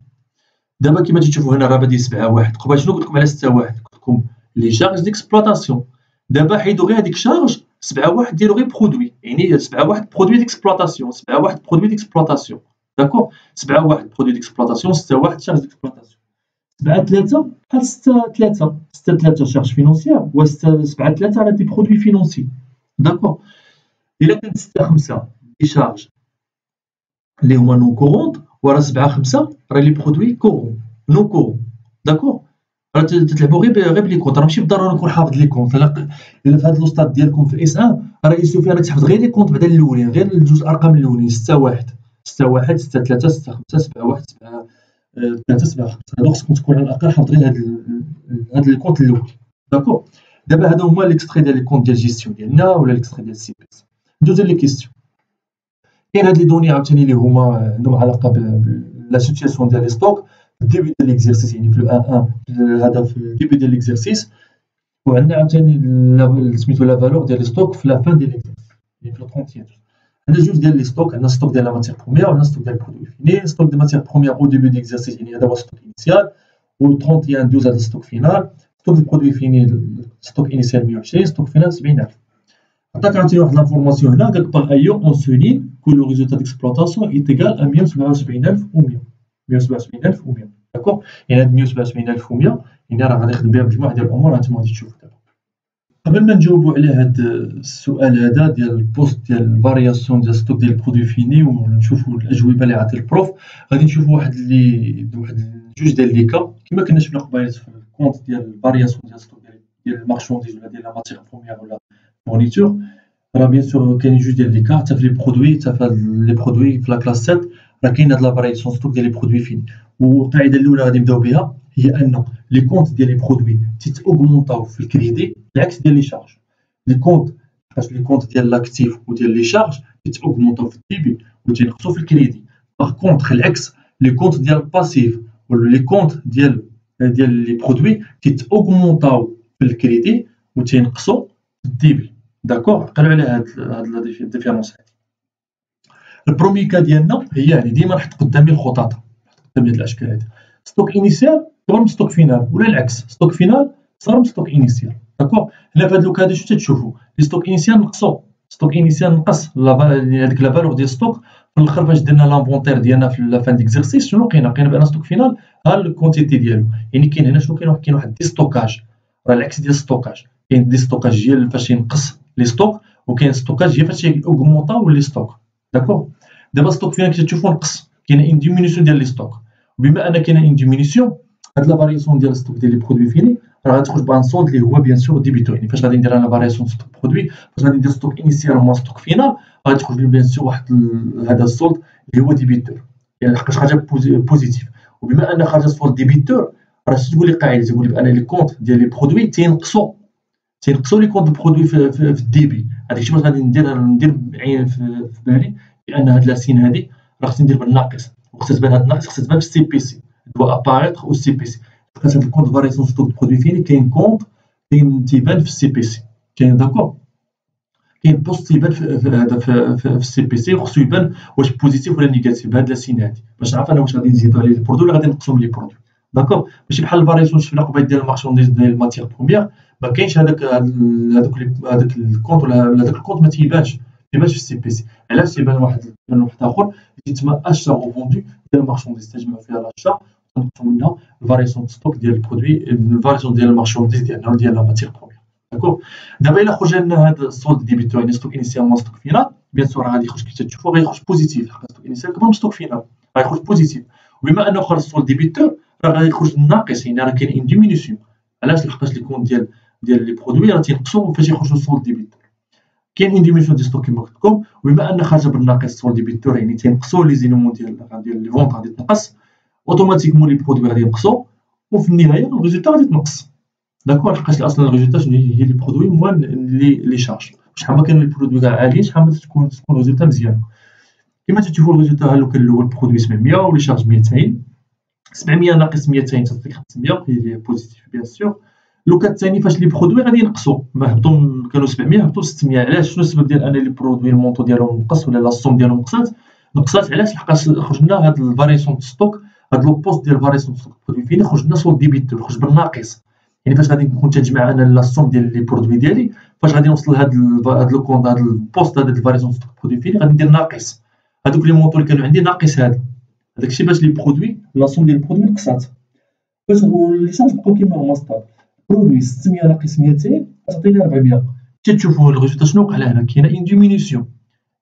دابا كيما تشوفوا هنا راه بادي 7-1. قبل شنو قلت لكم على 6-1؟ قلت لكم لي شارج ديكسبلوطاسيون. دابا حيدوا غير هذيك شارج 7-1 ديروا غير برودوي، يعني 7-1 برودوي ديكسبلوطاسيون، 7-1 برودوي ديكسبلوطاسيون. داكور، 7-1 برودوي ديكسبلوطاسيون، 6-1 شارج ديكسبلوطاسيون. 7-3 بحال 6-3، 6-3 شارج فينونسيير و 7-3 على دي برودوي فينونسي. داكور، إلا كانت 6-5 لي شارج اللي هما نون كورونت، وراه 7-5 راه لي برودوي كورون نون كورون. داكور، راه تتلعبوا غير بلي كونت، راه ماشي بالضروره نكون حافظ لي كونت. الا في هاد لوستاد ديالكم في اس 1 راه يسوفي انك تحفظ غير لي كونت بعدا الاولين، غير الجوج الارقام الاولين، 6-1 6-1 6-3 6-5 7-1 7-3 7-5. هادو خصكم تكون على الاقل حافظ غير هاد الكونت الاول. داكور، دابا هادو هما ليكستري ديال لي كونت ديال جيستيون ديالنا ولا ليكستري ديال السي بي اس. ندوزو لي كيستيون. كاين هاد لي دوني عاوتاني اللي هما عندهم علاقه بلا سيتياسيون ديال لي ستوك في الديبي ديال ليكزيرسيس، يعني في الان هذا في الديبي ديال ليكزيرسيس، وعندنا عاوتاني سميتو لا فالور ديال لي ستوك في لا فان ديال ليكزيرسيس، يعني في الكونتيان. عندنا جوج ديال لي ستوك، عندنا ستوك ديال لا ماتير بروميير وعندنا ستوك ديال البرودوي فيني. ستوك ديال ماتير بروميير او ديبي ديكزيرسيس، يعني هذا هو ستوك انيسيال، و 31-12 هذا ستوك فينال. ستوك ديال البرودوي فيني ستوك انيسيال 120، ستوك فينال 70000. عطاك عاوتاني واحد لانفورماسيون هنا، قالك باغ ايور اون سولين كو لو ريزولتا ديكسبلوطاسيون ايت ايكال ا 177100 177100. داكور، يعني هاد 177100 يعني راه غادي نخدم بها بمجموعه ديال الامور هانتوما غادي تشوفوا دابا. قبل ما نجاوبوا على هاد السؤال هذا ديال البوست ديال الفارياسيون ديال ستوك ديال البرودوي فيني ونشوفوا الاجوبه اللي عطى البروف، غادي نشوفوا واحد جوج ديال لي كا كما كنا شفنا قبيله في الكونت ديال الفارياسيون ديال ستوك ديال المارشونديز ولا ديال لا ماتير بروميير ولا فورنيتور. راه بيان سور كاين جوج ديال لي كا، حتى في لي برودوي، حتى في لي برودوي في لا كلاس 7 راه كاين هاد لا فارياسيون ستوك ديال لي برودوي فيني. والقاعده الاولى غادي نبداو بها هي ان لي كونت ديال لي برودوي تيتاوغمونطاو في الكريدي العكس ديال لي شارج. لي كونت حيت لي كونت ديال لاكتيف وديال لي شارج تيتاوغمونطاو في الديبي وتينقصوا في الكريدي. باغ كونطخ العكس، لي كونت ديال الباسيف ولا لي كونت ديال لي برودوي تيتاوغمونطاو في الكريدي وتينقصوا في الديبي. داكور، عقلوا على هاد لا ديفيرونس هادي. البرومي كا ديالنا هي يعني ديما نحط قدامي الخطاطه، نحط قدامي هاد الاشكال هادي. ستوك انيسيال صغر من ستوك فينال ولا العكس، ستوك فينال صغر من ستوك انيسيال. داكور، هنا في هاد لوكا هادي شنو تتشوفوا؟ لي ستوك انيسيال نقصوا، ستوك انيسيال نقص هذيك لا فالور ديال ستوك. في الاخر فاش درنا لانفونتير ديالنا في لا فان ديكزيرسيس شنو لقينا بان ستوك فينال ها الكونتيتي ديالو، يعني كاين هنا شنو كاين واحد دي ستوكاج، راه العكس ديال ستوكاج. كاين دي ستوكاج هي فاش ينقص لي ستوك، وكاين ستوكاج هي فاش اوغمونطاو لي ستوك. داكور، دابا ستوك فينال كي تشوفوا نقص، كاينه ان ديمينيسيون ديال لي ستوك، وبما ان كاينه ان ديمينيسيون هاد لا فارياسيون ديال ستوك ديال لي برودوي فيني راه غتخرج بان سولد اللي هو بيان سور ديبيتور. يعني فاش غادي ندير انا فارياسيون ستوك برودوي، فاش غادي ندير ستوك انيسيال مع ستوك فينال غادي تخرج لي بيان سور واحد هذا السولد اللي هو ديبيتور، يعني لحقاش خارجه بوزيتيف. وبما ان خارجه سولد ديبيتور راه تقول لي قاعده تقول لي بان لي كونت ديال لي برودوي تينقصوا لي كونت برودوي في الديبي. هذاك الشيء باش غادي ندير بعين في بالي بان هاد لاسين هادي راه خصني ندير بالناقص، وخصها تبان هاد الناقص خصها تبان في السي بي سي، دو اباريتر او سي بي سي. لقيت هاد الكونت فارياسيون ستوك برودوي فيني كاين كونت تيبان في السي بي سي، كاين داكور، كاين بوست تيبان في السي بي سي، وخصو يبان واش بوزيتيف ولا نيجاتيف بهاد لاسين هادي باش نعرف انا واش غادي نزيدو عليه البرودوي ولا غادي نقصو من لي برودوي. داكور، ماشي بحال الفارياسيون شفنا قبيل ديال المارشونديز ديال الماتير بروميير ما كاينش هذاك الكونت ولا هذاك الكونت ما تيبانش في السي بي سي. علاش تيبان واحد اخر تيتسمى اشا او فوندو ديال المارشونديز، تجمع فيها لاشا تنقصوا منها الفارياسيون ستوك ديال البرودوي، الفارياسيون ديال المارشونديز ديالنا ديال لا ماتير بروميير. داكور، دابا الا خرج لنا هذا السولد ديبيتور يعني ستوك انيسيال مع ستوك فينال، بيان سور غادي يخرج كي تشوفوا غيخرج بوزيتيف، لحقاش ستوك انيسيال كبر من ستوك فينال غيخرج بوزيتيف. وبما انه خرج السولد ديبيتور راه غادي يخرج ناقص، يعني راه كاين ان ديمينيسيون. علاش؟ لحقاش لي كونت ديال لي برودوي راه تينقصوا فاش يخرجوا السولد ديبيتور، كاين ان ديمينيسيون ديال ستوك كما قلت لكم. وبما ان خارجه بالناقص السولد ديبيتور يعني تينقصوا لي زينومون ديال لي فونت غادي تنقص اوتوماتيكمون، لي برودوي غادي ينقصوا، وفي النهايه الريزولتا غادي تنقص. داكور، لحقاش اصلا الريزولتا شنو هي؟ لي برودوي موان لي شارج. شحال ما كانوا لي برودوي كاع عاليين شحال ما تكون الريزولتا مزيانه. كما تشوفوا الريزولتا ها لو كان الاول برودوي 700 ولي شارج 200. 700 ناقص 200 تعطيك 500 هي بوزيتيف بيان سور. لو كان الثاني فاش لي برودوي غادي ينقصوا، ما هبطوا كانوا 700 هبطوا 600. علاش؟ شنو السبب ديال ان لي برودوي المونطو ديالهم نقص ولا لا سوم ديالهم نقصات؟ علاش؟ لحقاش خرج لنا هاد الفارياسيون دو ستوك، هاد لوبوست ديال الفارياسيون دو ستوك برودوي فيني خرج لنا سول ديبيتور، خرج بالناقص. يعني فاش غادي نكون تنجمع انا لا سوم ديال لي برودوي ديالي، فاش غادي نوصل لهاد لو كونط هاد البوست هاد الفارياسيون دو ستوك برودوي فيني غادي ندير ناقص. هادوك لي مونطو اللي كانوا عندي ناقص هذا، هذاك الشيء باش لي برودوي لا سوم ديال البرودوي نقصات. باش لي شارج بقاو كيما هما ستابل. برودوي 600 ناقص 200 تعطيني 400. تشوفوا الريزولتا شنو وقع لهنا؟ كاينه ان ديمينيسيون.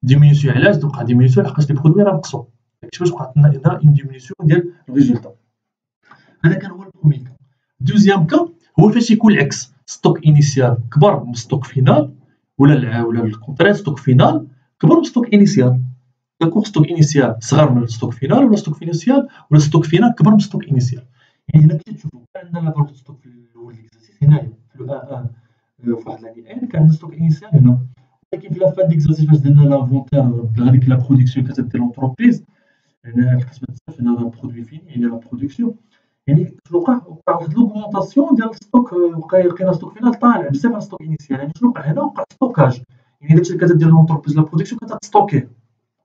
ديمينيسيون علاش وقع ديمينيسيون؟ لحقاش لي برودوي راه نقصوا. داكشي باش وقعت لنا هنا ان ديمينيسيون ديال الريزولتا. هذا كان هو البرومي كا. دوزيام كا هو فاش يكون العكس، ستوك انيسيال كبر من ستوك فينال، ولا الكونترير ستوك فينال كبر من ستوك انيسيال. داكوغ ستوك انيسيال صغر من ستوك فينال، ولا ستوك انيسيال ولا ستوك فينال كبر من ستوك انيسيال. يعني هنا كتشوفوا عندنا لا فالور ستوك في الاول ليكزارسيس هنايا في لو ان في واحد لاني ان كان عندنا ستوك انيسيال هنا، ولكن في لا فان ديكزارسيس فاش درنا لافونتير بهذيك لا برودكسيون كتدير لونتربريز، هنا الكتبه بزاف هنا لا برودوي فيني يعني لا برودكسيون. يعني شنو وقع واحد لوغمونطاسيون ديال الستوك، لقينا ستوك فينال طالع بزاف على ستوك انيسيال. يعني شنو وقع هنا؟ وقع ستوكاج. يعني داكشي اللي كتدير لونتربريز لا برودكسيون كتستوكيه،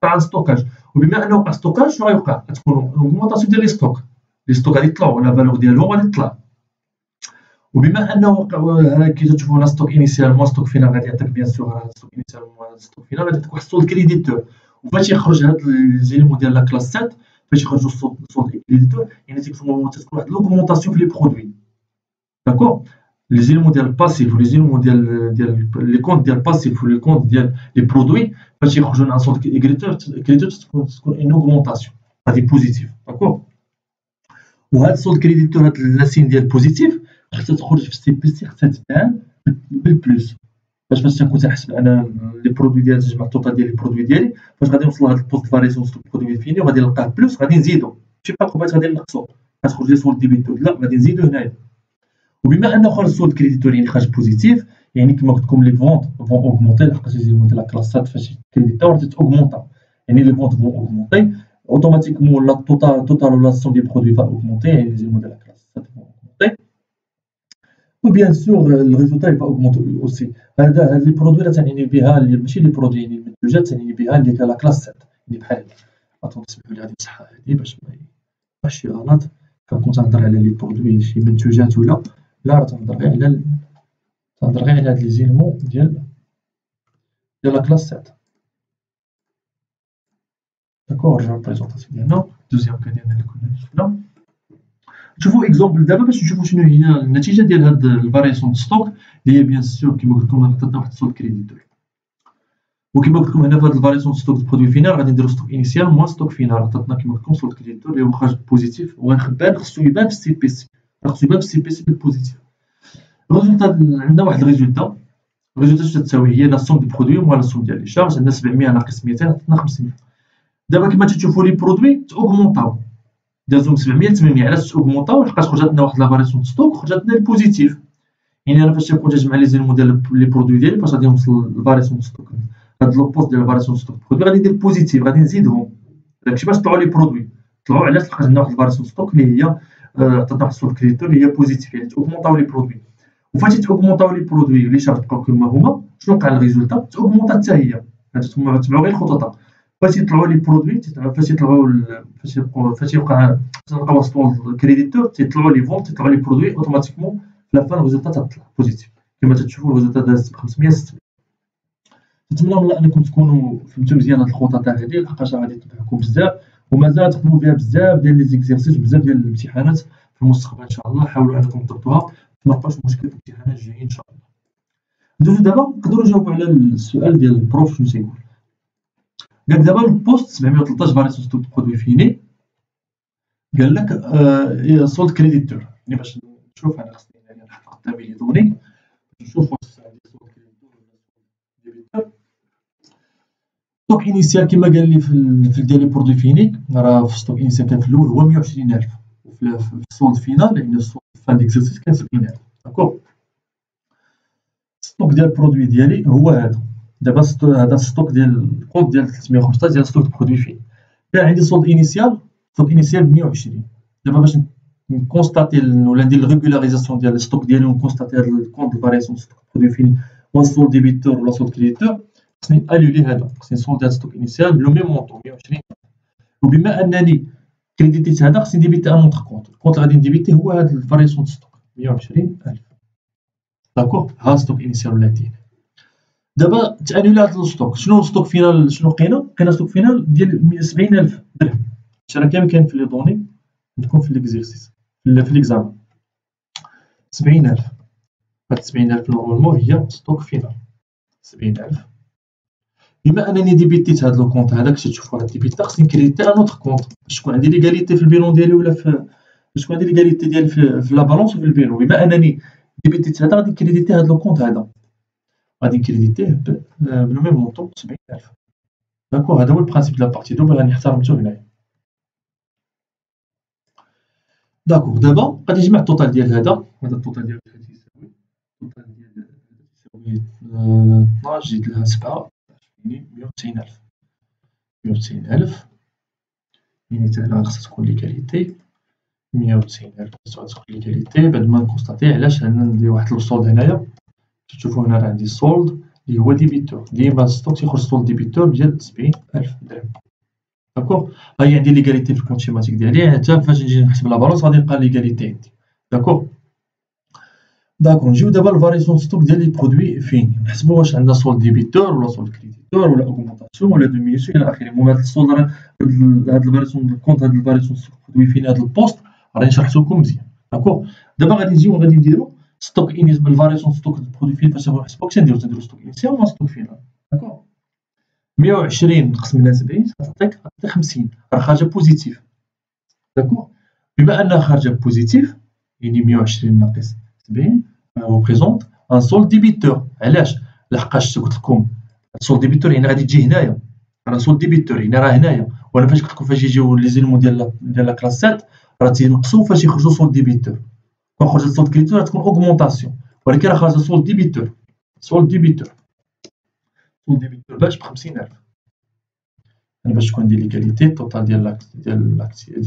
وقع ستوكاج. وبما انه وقع ستوكاج شنو غيوقع؟ غتكون اوغمونطاسيون ديال لي ستوك، لي ستوك غادي يطلعوا ولا فالور ديالهم غادي تطلع. وبما انه وقع كي تشوفوا هنا ستوك انيسيال موا ستوك فينال غادي يعطيك بيان سور هذا ستوك انيسيال موا ستوك فينال غادي يعطيك واحد السولد كريديتور. وفاش يخرج هاد ليزيليمون ديال لا كلاس 7 فاش يخرجوا السولد كريديتور يعني تكون واحد لوغمونطاسيون في لي برودوي. داكوغ لي زيليمون ديال الباسيف ولي زيليمون ديال لي كونت ديال الباسيف ولي كونت ديال لي برودوي فاش يخرجوا لنا سولد كريديتور تكون اون اوغمونطاسيون هادي بوزيتيف. داكوغ وهاد السولد كريديتور هاد لاسين ديال بوزيتيف خاصها تخرج في السي بي سي، خاصها تبان بالبلوس. فاش تنكون تنحسب انا لي برودوي ديال تجمع التوتال ديال لي برودوي ديالي، فاش غادي نوصل لهاد البوست فاريسيون ستوك برودوي فيني وغادي نلقاه بلوس غادي نزيدو، ماشي بحال القبات غادي نقصو غتخرج لي سولد ديبيتور، لا غادي نزيدو هنايا. وبما انه خرج سولد كريديتور يعني خرج بوزيتيف، يعني كما قلت لكم لي فونت فون اوغمونتي لحقاش لي زيلمون ديال لا كلاسات فاش كريديتور تاوغمونطا، يعني لي فونت فون اوغمونتي اوتوماتيكمون لا توتال ولا سوم دي برودوي فا اوغمونتي، يعني لي زيلمون ديال لا كلاسات فون اوغمونتي. وبيان سور الريزولتا يبقى اوغمونتي اوسي. هاد لي برودوي راه تنعني بها ماشي لي برودوي يعني المنتوجات تنعني بها اللي لا كلاس 7 يعني بحال هادي. اتون تسمحوا لي غادي نمسحها هادي باش ما يبقاش شي غلط. كنكون تنهضر على لي برودوي شي منتوجات ولا لا، راه تنهضر غير على هاد لي زيلمون ديال لا كلاس 7. داكوغ نرجعو للبريزونطاسيون ديالنا. دوزيام كا ديالنا اللي كنا شفنا نشوفوا اكزومبل دابا باش نشوفوا شنو هي النتيجه ديال هاد الفارياسيون دو ستوك اللي هي بيان سور كيما قلت لكم عطاتنا واحد السولد كريديتور. وكيما قلت لكم هنا في هاد الفارياسيون دو ستوك دو برودوي فينال غادي نديرو ستوك انيسيال موا ستوك فينال، عطاتنا كيما قلت لكم سولد كريديتور اللي هو خارج بوزيتيف، وغنخبان خصو يبان في السي بي سي، خصو يبان في السي بي سي بالبوزيتيف. الريزولتا عندنا واحد الريزولتا شنو تساوي؟ هي لا سوم دي برودوي موا لا سوم ديال لي شارج. عندنا 700 ناقص 200 عطاتنا 500. دابا كما تشوفوا لي برودوي تاوغمونطاو، دازو من 700 ل 800. علاش تاوغمونطاو؟ لحقاش خرجت لنا واحد لا فارياسيون دو ستوك خرجت لنا البوزيتيف. يعني انا فاش تنكون تجمع لي زيلمون ديال لي برودوي ديالي فاش غادي نوصل للفارياسيون دو ستوك هاد لوبوست ديال الفارياسيون دو ستوك برودوي غادي ندير بوزيتيف، غادي نزيدهم. داكشي باش طلعوا لي برودوي طلعوا. علاش؟ لحقاش عندنا واحد الفارياسيون دو ستوك اللي هي عطاتنا واحد السولد كريديتور اللي هي بوزيتيف، يعني تاوغمونطاو لي برودوي. وفاش تاوغمونطاو لي برودوي لي شارج بقاو كما هما، شنو وقع الريزولتا؟ تاوغمونطا حتى هي. هادو تبعوا غير الخطوط. فاش يطلعوا لي برودوي فاش يوقع تلقاو سولد كريديتور تيطلعوا لي فونت تيطلعوا لي برودوي اوتوماتيكمون في لا فان الريزولتا تطلع بوزيتيف. كما تشوفوا الريزولتا دازت ب 500 600. نتمنى والله انكم تكونوا فهمتوا مزيان هاد الخطط هادي، لحقاش غادي تنفعكم بزاف ومازال تخدموا بها بزاف ديال لي زيكزيرسيس بزاف ديال الامتحانات في المستقبل ان شاء الله. حاولوا انكم تضبطوها ما بقاش مشكل في الامتحانات الجايين ان شاء الله. ندوزو دابا نقدروا نجاوبوا على السؤال ديال البروف شنو تيقول. قالك دابا البوست 713 فارياسيون ستوك برودوي فيني قال لك سولد كريديتور. يعني باش نشوف انا خصني نحط قدامي لي دوني نشوف واش عندي سولد كريديتور ولا سولد ديبيتور. ستوك انيسيال كما قال لي في ديال لي برودوي فيني راه في ستوك انيسيال كان في الاول هو 120000 وفي السولد فينال يعني السولد فان ديكزيرسيس كان 70000. داكوغ ستوك ديال البرودوي ديالي هو هذا دابا هذا ستوك ديال الكونت ديال 315 ديال ستوك برودوي فين. كان عندي سولد انيسيال، ستوك انيسيال ب 120. دابا باش نكونستاتي ولا ندير الريغولاريزاسيون ديال الستوك ديالي ونكونستاتي هاد الكونت الفارياسيون ستوك برودوي فين هو سولد ديبيتور ولا سولد كريديتور، خصني انولي هذا، خصني نسولد هاد ستوك انيسيال بلو ميم مونطون 120. وبما انني كريديتيت هذا خصني نديبيتي ان اونتر كونت، الكونت اللي غادي نديبيتي هو هاد الفارياسيون ستوك 120,000. داكوغ، ها ستوك انيسيال ولاتي. دابا تانولي هاد الستوك، شنو الستوك فينال؟ شنو لقينا ستوك فينال ديال 70,000 درهم. هادشي راه كامل كاين في لي دوني عندكم في ليكزيرسيس في ليكزامان. 70,000، هاد 70,000 نورمالمون هي ستوك فينال 70,000. بما انني ديبيتيت هاد لو كونت هذاك تشوفوا راه ديبيتا، خصني نكريديتي ان اوتر كونت باش تكون عندي ليغاليتي في البيلون ديالي ولا باش تكون عندي ليغاليتي ديال في لا بالونس وفي البيلون. بما انني ديبيتيت هذا غادي نكريديتي هاد لو كونت هذا، غادي نكريديتيه بلو ميم مونطون 70,000. داكوغ، هذا هو البرانسيب ديال لا بارتي دوبل راني احترمتو هنايا. داكوغ، دابا غادي نجمع التوتال ديال هذا التوتال ديال هذا يساوي التوتال ديال يساوي 12 زيد لها 7 يعني 190,000. 190,000 يعني حتى هنا خصها تكون ليكاليتي 190,000 خصها تكون ليكاليتي. بعد ما نكونستاتي علاش انا ندير واحد السولد هنايا، تشوفوا هنا راه عندي السولد اللي هو ديبيتور، ديما ستوك تيخرج سولد ديبيتور ديال 70,000 درهم. داكوغ، ها هي عندي ليغاليتي في الكونت شيماتيك ديالي، حتى فاش نجي نحسب لا بالونس غادي نلقى ليغاليتي عندي. داكوغ، نجيو دابا لفارياسيون ستوك ديال لي برودوي فين، نحسبوا واش عندنا سولد ديبيتور ولا سولد كريديتور ولا اوغمونطاسيون ولا دومينيسيون الى اخره. المهم هاد السولد راه هاد الفارياسيون ديال الكونت، هاد الفارياسيون ستوك برودوي فين، هاد البوست راني شرحتو لكم مزيان. داكوغ، دابا غادي نجيو غادي نديرو ستوك انيس بالفارياسيون ستوك برودوي فين. فاش نحسبو تنديرو ستوك انيسيال ولا ستوك فينال. داكوغ، 120 نقسم منها 70 غتعطيك 50، راه خارجه بوزيتيف. داكوغ، بما انها خارجه بوزيتيف يعني 120 ناقص 70 ريبريزونت ان سولد ديبيتور. علاش؟ لحقاش قلت لكم السولد ديبيتور يعني غادي تجي هنايا، راه سولد ديبيتور يعني راه هنايا. وانا فاش قلت لكم فاش يجيو لي زيلمون ديال لا كلاس 7 راه تينقصوا فاش يخرجوا سولد ديبيتور. كون خرجت سولد كريديتور تكون اوغمونطاسيون، ولكن راه خارجه سولد ديبيتور. سولد ديبيتور باش ب 50,000. انا باش تكون عندي ليغاليتي التوتال ديال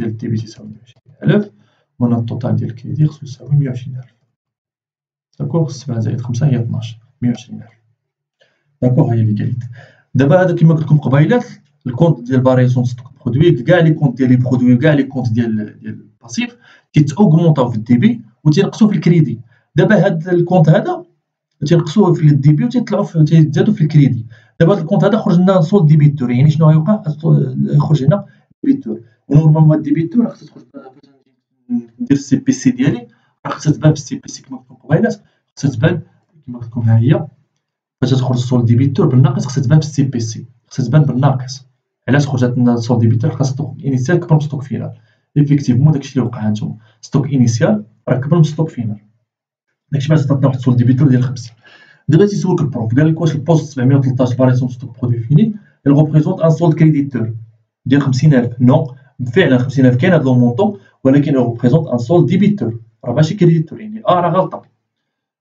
الديبيت يساوي 120,000 وهنا التوتال ديال الكريدي خصو يساوي 120,000. داكوغ، 7 زائد 5 هي 12 120,000. داكوغ، هي ليغاليتي. دابا هذا كيما قلت لكم قبيلات الكونت ديال فارياسيون ستوك برودوي، كاع لي كونت ديال لي برودوي كاع لي كونت ديال الباسيف تيتاوغمونطاو في الديبي وتينقصوا في الكريدي. دابا هاد الكونت هذا تينقصوه في الديبي وتيطلعوا تيزادوا في الكريدي. دابا هاد الكونت هذا خرج لنا سولد ديبيتور، يعني شنو غيوقع؟ يخرج هنا ديبيتور. ونورمالمون هاد الديبيتور راه خصها تخرج ندير السي بي سي ديالي، راه خصها تبان في السي بي سي كما قلت لكم قبيلات، خصها تبان كما قلت لكم ها هي فاش تخرج سولد ديبيتور بالناقص خصها تبان في السي بي سي، خصها تبان بالناقص. علاش خرجت لنا سولد ديبيتور؟ خاصها ستوك انيسيال كبر من ستوك فينال. ايفيكتيفمون داكشي اللي وقع هانتوما، ستوك انيسيال راه كبر من ستوك فينال، داكشي باش عطاتنا واحد سولد ديبيتور ديال 50. دابا تيسولك البروف قال لك واش البوست 713 فارياسيون ستوك برودوي فيني il représente un solde créditeur ديال 50,000. نو، فعلا 50,000 كاين هاد لو مونطون، ولكن il représente un solde débiteur راه ماشي كريديتور، يعني راه غلطه.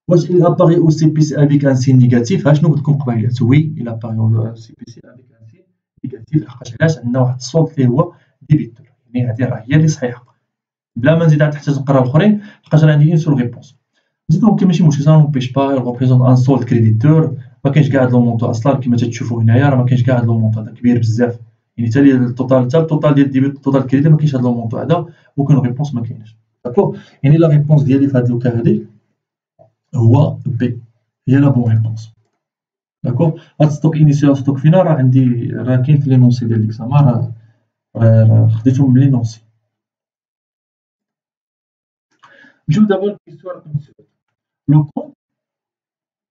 واش il apparaît au CPC avec un signe négatif؟ ها شنو قلت لكم قبيلات؟ وي il apparaît au CPC avec un signe négatif. لحقاش علاش؟ عندنا واحد السولد اللي هو ديبيتور، يعني هادي راه هي اللي صحيحه بلا ما نزيد عاد نحتاج نقرا الاخرين لحقاش راه عندي اون سول ريبونس. نزيدو ماشي مشكل، سا نوبيش با il représente un solde créditeur. ما كاينش كاع هاد لو مونطون اصلا كما تتشوفوا هنايا، راه ما كاينش كاع هاد لو مونطون هذا كبير بزاف، يعني حتى التوتال ديال الديبيت التوتال كريدي ما كاينش هاد لو مونطون هذا، وكون ريبونس ما كاينش. داكوغ، يعني لا ريبونس ديالي في هاد لوكا هادي هو بي، هي لا بون ريبونس. داكوغ، هاد ستوك انيسيال ستوك فينال راه عندي راه كاين في لي نونسي ديال ليكزامان، راه خديتهم من لي نونسي. نجيو دابا للكيسيون رقم 2 لو كونت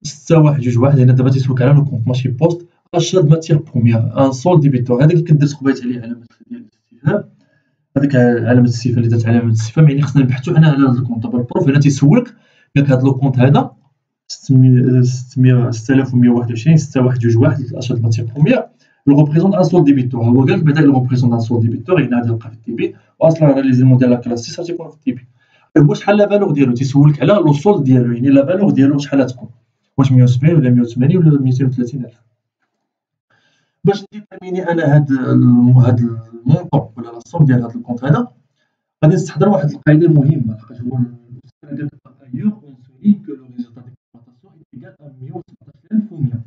6121. هنا دابا تيسولك على لو كونت ماشي بوست اشا د ماتيغ بروميير ان سول ديبيتور. هذاك اللي كدير قبيت عليه علامه ديال الاستفهام، هذيك علامه الاستفهام اللي دات علامه الاستفهام، يعني خصنا نبحثوا حنا على هذا الكونت. دابا البروف هنا تيسولك قالك هذا لو كونت هذا 6121 6121 اشا د ماتيغ بروميير لو ريبريزونط ان سول ديبيتور. هو قالك بعدا لو ريبريزونط ان سول ديبيتور يعني غادي يلقى في الديبي، واصلا راه لي زيمون ديال لا كلاس 6 تيكونوا في الديبي. هو شحال لا فالور ديالو؟ تيسولك على لو سول ديالو، يعني لا فالور ديالو شحال غتكون، واش 170 ولا 180 ولا 230,000. باش ديتيرميني انا هاد المونطون ولا لا سوم ديال هاد الكونت هذا، غادي نستحضر واحد القاعده مهمه، لحقاش هو الاستاذ ديال ايور اون سولي كو لو ريزولتا ديكسبلوطاسيون ايكال ا 117100.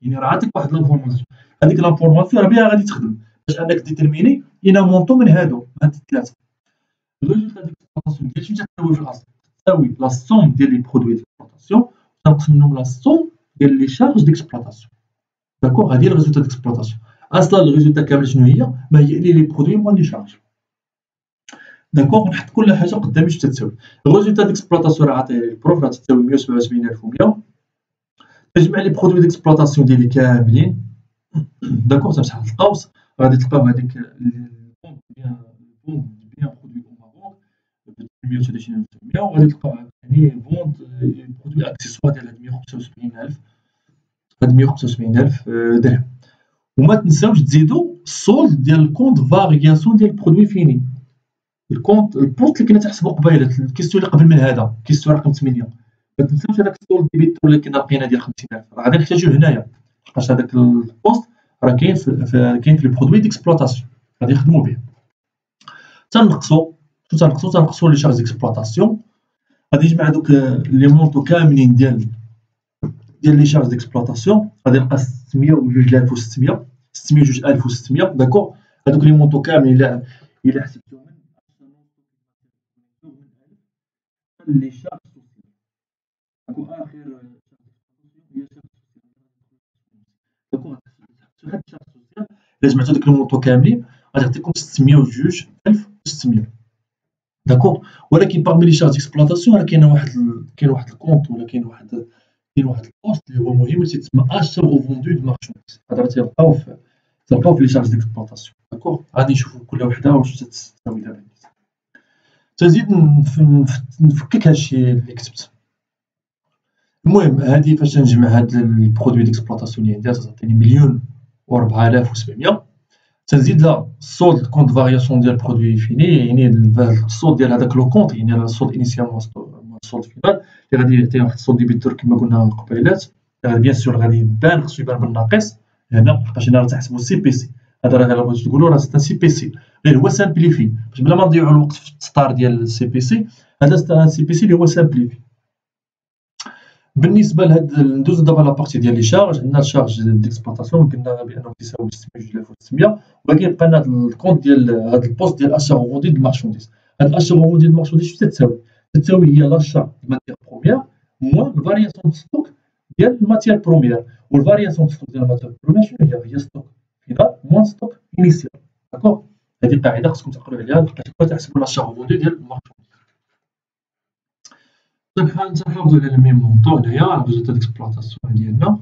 يعني راه عطيك واحد لانفورماسيون، هذيك لانفورماسيون راه بها غادي تخدم باش انك ديتيرميني اين مونطون من هادو هاد الثلاثه. الريزولتا ديكسبلوطاسيون ديال شنو تساوي في الاصل؟ تساوي لا سوم ديال لي برودوي ديكسبلوطاسيون تنقسم منهم لا سوم ديال لي شارج ديكسبلوطاسيون. داكوغ، هادي هي الريزولتا ديكسبلوطاسيون. اصلا الريزولتا كامل شنو هي؟ ما هي الا لي برودوي موان لي شارج. داكوغ، نحط كل حاجه قدامي اش تتساوي. الريزولتا ديكسبلوطاسيون راه عطيه لي البروف، راه تساوي 177100. تجمع لي برودوي ديكسبلوطاسيون ديالي كاملين. داكوغ، تمسح هاد القوس، غادي تلقاو هذيك البوند بيان برودوي او ماروك ب 123900، وغادي تلقاو عاوتاني بوند برودوي اكسيسوار ديال هاد 175000، هاد 175000 درهم. وما تنساوش تزيدوا السولد ديال الكونت فارياسيون ديال البرودوي فيني. الكونت البوست اللي كنا تحسبوا قبيله، الكيستيون اللي قبل من هذا، كيستيون رقم 8، ما تنساوش هذاك السولد ديبيتور اللي كنا لقينا ديال 50000، راه غادي نحتاجوه هنايا، لحقاش هذاك البوست راه كاين في لي برودوي ديكسبلوطاسيون غادي نخدموا به. تنقصوا لي شارج ديكسبلوطاسيون، غادي نجمع هذوك لي مونطو كاملين ديال لي شارج ديكسبلوطاسيون، غادي نلقى 602600 602600. داكوغ، هذوك لي مونطو كاملين الا حسبتهم لي شارج داكوغ اخر هي داكوغ، هاد الشارج سوسيال الا جمعتو داك المونطو كاملين غادي يعطيكم 602600. داكوغ، ولكن باغمي لي شارج ديكسبلوطاسيون راه كاين واحد الكونط ولا كاين واحد البوست اللي هو مهم، تيتسمى اشتر او فوندو دو مارشانديز. هذا راه تلقاو في لي شارج ديكسبلوطاسيون. داكوغ، غادي نشوفو كل وحده واش تساوي دابا. تزيد نفكك هادشي اللي كتبت. المهم هادي فاش نجمع هاد البرودوي ديكسبلوطاسيون اللي عندي تعطيني 1,04700. تنزيد لها السولد كونت فارياسيون ديال البرودوي فيني، يعني السولد ديال هذاك لو كونت، يعني السولد انيسيال السولد فينال اللي غادي يعطي واحد السولد ديبيتور كما قلنا قبيلات. بيان سور غادي يبان، خصو يبان بالناقص هنا، لحقاش هنا راه تحسبوا سي بي سي. هذا راه الا بغيتو تقولوا راه سي بي سي، غير هو سامبليفي باش بلا ما نضيعوا الوقت في التسطار ديال السي بي سي. هذا سي بي سي اللي هو سامبليفي. بالنسبه لهاد ندوزو دابا لابارتي ديال لي شارج. عندنا الشارج ديكسبلوطاسيون قلنا بانه كيساوي 62600، ولكن بقى لنا هاد الكونت ديال هاد البوست ديال اشار وفوندي د مارشانديز. هاد الاشار وفوندي د مارشانديز شنو تتساوي؟ هي لاشا د ماتيير بروميير موان الفارياسيون دو ستوك ديال الماتيير بروميير. والفارياسيون دو ستوك ديال الماتيير بروميير شنو هي ستوك فينال موان ستوك انيسيال. داكوغ، هادي قاعده خصكم تعقلوا عليها، لحقاش تحسبوا لاشار وفوندي ديال المارشانديز. تنحافظوا على الميم مونطون هنايا على الريزولتا ديكسبلوطاسيون ديالنا.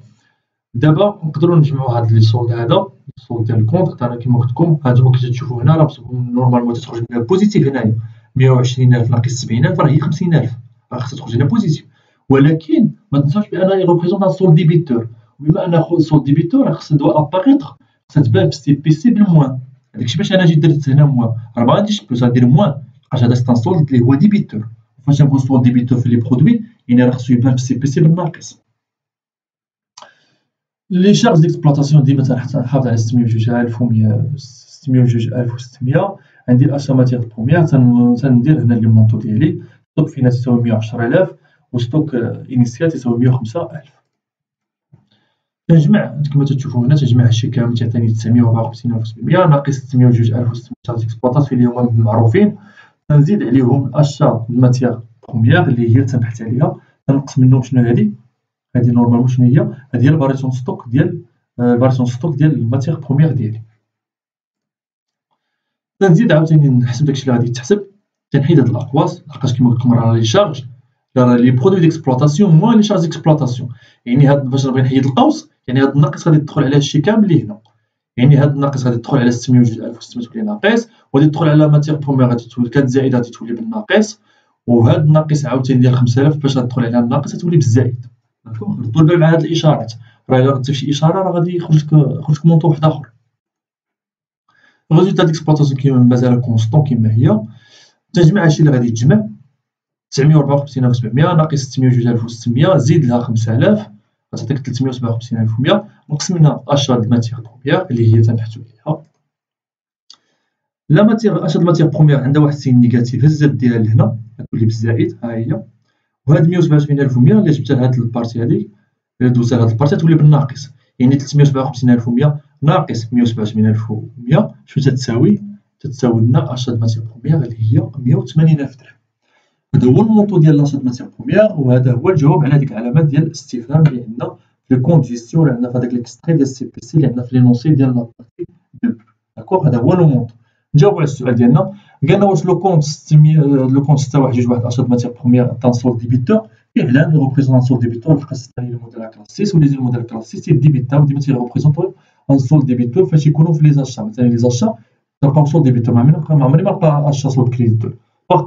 دابا نقدروا نجمعوا هاد لي سولد، هذا السولد ديال الكونت انا كيما قلت لكم، هاد ما كتشوفوا هنا راه نورمالمون تخرج لنا بوزيتيف. هنايا 120000 ناقص 70000 راه هي 50000، راه خصها تخرج لنا بوزيتيف. ولكن ما تنساوش بان هي ريبريزونط ان سولد ديبيتور، وبما ان سولد ديبيتور راه خصها دو اباريتر، خصها تبان في سي بي سي بالموان. داكشي باش انا جيت درت هنا موان، راه ما غاديش بلوس، غندير موان، لحقاش هذا سي ان سولد اللي هو ديبيتور. فاش نقول سولد ديبيتور في لي برودوي يعني راه خصو يبان في سي بي سي بالناقص. لي شارج ديكسبلوطاسيون ديما تنحافظ على 602,100 602,600. عندي الاشا ماتيير بروميير تندير هنا لي مونطو ديالي. ستوك فينال تساوي 110,000 وستوك انيسيال تساوي 105,000. تنجمع كما تشوفوا هنا، تنجمع هادشي كامل تعطيني 954,700 ناقص 602,600 شارج ديكسبلوطاسيون اللي هما معروفين. تنزيد عليهم الاشا ماتيير بروميير اللي هي تنبحث عليها، تنقص منهم شنو هادي نورمالمون شنو هي؟ هادي هي الفارياسيون ستوك ديال الماتيير بروميير ديالي. تنزيد عاوتاني نحسب داكشي اللي غادي يتحسب، تنحيد هاد الاقواس، لحقاش كيما قلت لكم راه لي شارج راه لي برودوي ديكسبلوطاسيون موان لي شارج ديكسبلوطاسيون. يعني هاد باش نبغي نحيد القوس، يعني هاد الناقص غادي تدخل على هادشي كامل اللي هنا، يعني هاد الناقص غادي تدخل على 602,600 تولي ناقص، وغادي تدخل على ماتيير بروميير غادي تولي كتزايد غادي تولي بالناقص، وهاد الناقص عاوتاني ديال 5000 باش غتدخل عليها الناقص غتولي بالزايد. داكوغ، ردوا البال على هاد الاشارات، راه الا ردتي فشي اشاره راه غادي يخرج لك مونطو واحد اخر. الريزولتا ديكسبلوطاسيون كيما مازال كونستون كيما هي. تجمع هادشي اللي غادي تجمع 954,700 ناقص 602,600 زيد لها 5000 غتعطيك 357100 نقص منها اشا د ماتيغ بروميير اللي هي تنبحثو عليها. لا ماتيغ اشا د ماتيغ بروميير عندها واحد السين نيجاتيف، هز الزاد ديالها لهنا غتولي بالزائد ها هي، وهاد 157100 اللي جبتها لهاد البارتي هاديك اللي دوزتها لهاد البارتي تولي بالناقص، يعني 357100 ناقص 187100 شنو تتساوي؟ تتساوي لنا اشا د ماتيغ بروميير اللي هي 180000 درهم. هذا هو المونطو ديال لاصا د ماتيغ بروميير، وهذا هو الجواب على هذيك العلامات ديال الاستفهام اللي عندنا في الكونت جيستيون اللي عندنا في هذاك ليكستري ديال السي بي سي اللي عندنا في لينونسي ديال لابارتي 2. داكوغ، هذا هو لو مونطو. نجاوبو على السؤال ديالنا، قالنا واش لو كونت 621 اشا د ماتيغ بروميير تاع سول ديبيتور فعلا يغوبريزونط سول ديبيتور لحقاش ثاني الموديل كلاس 6 ولي الموديل كلاس 6 ديبيتاو ديما تيغوبريزونطو ان سول ديبيتور فاش يكونوا في لي زاشا، مثلا لي زاشا تلقاو سول ديبيتور، ما عمري ما لقى اشا سول كريديتور. باغ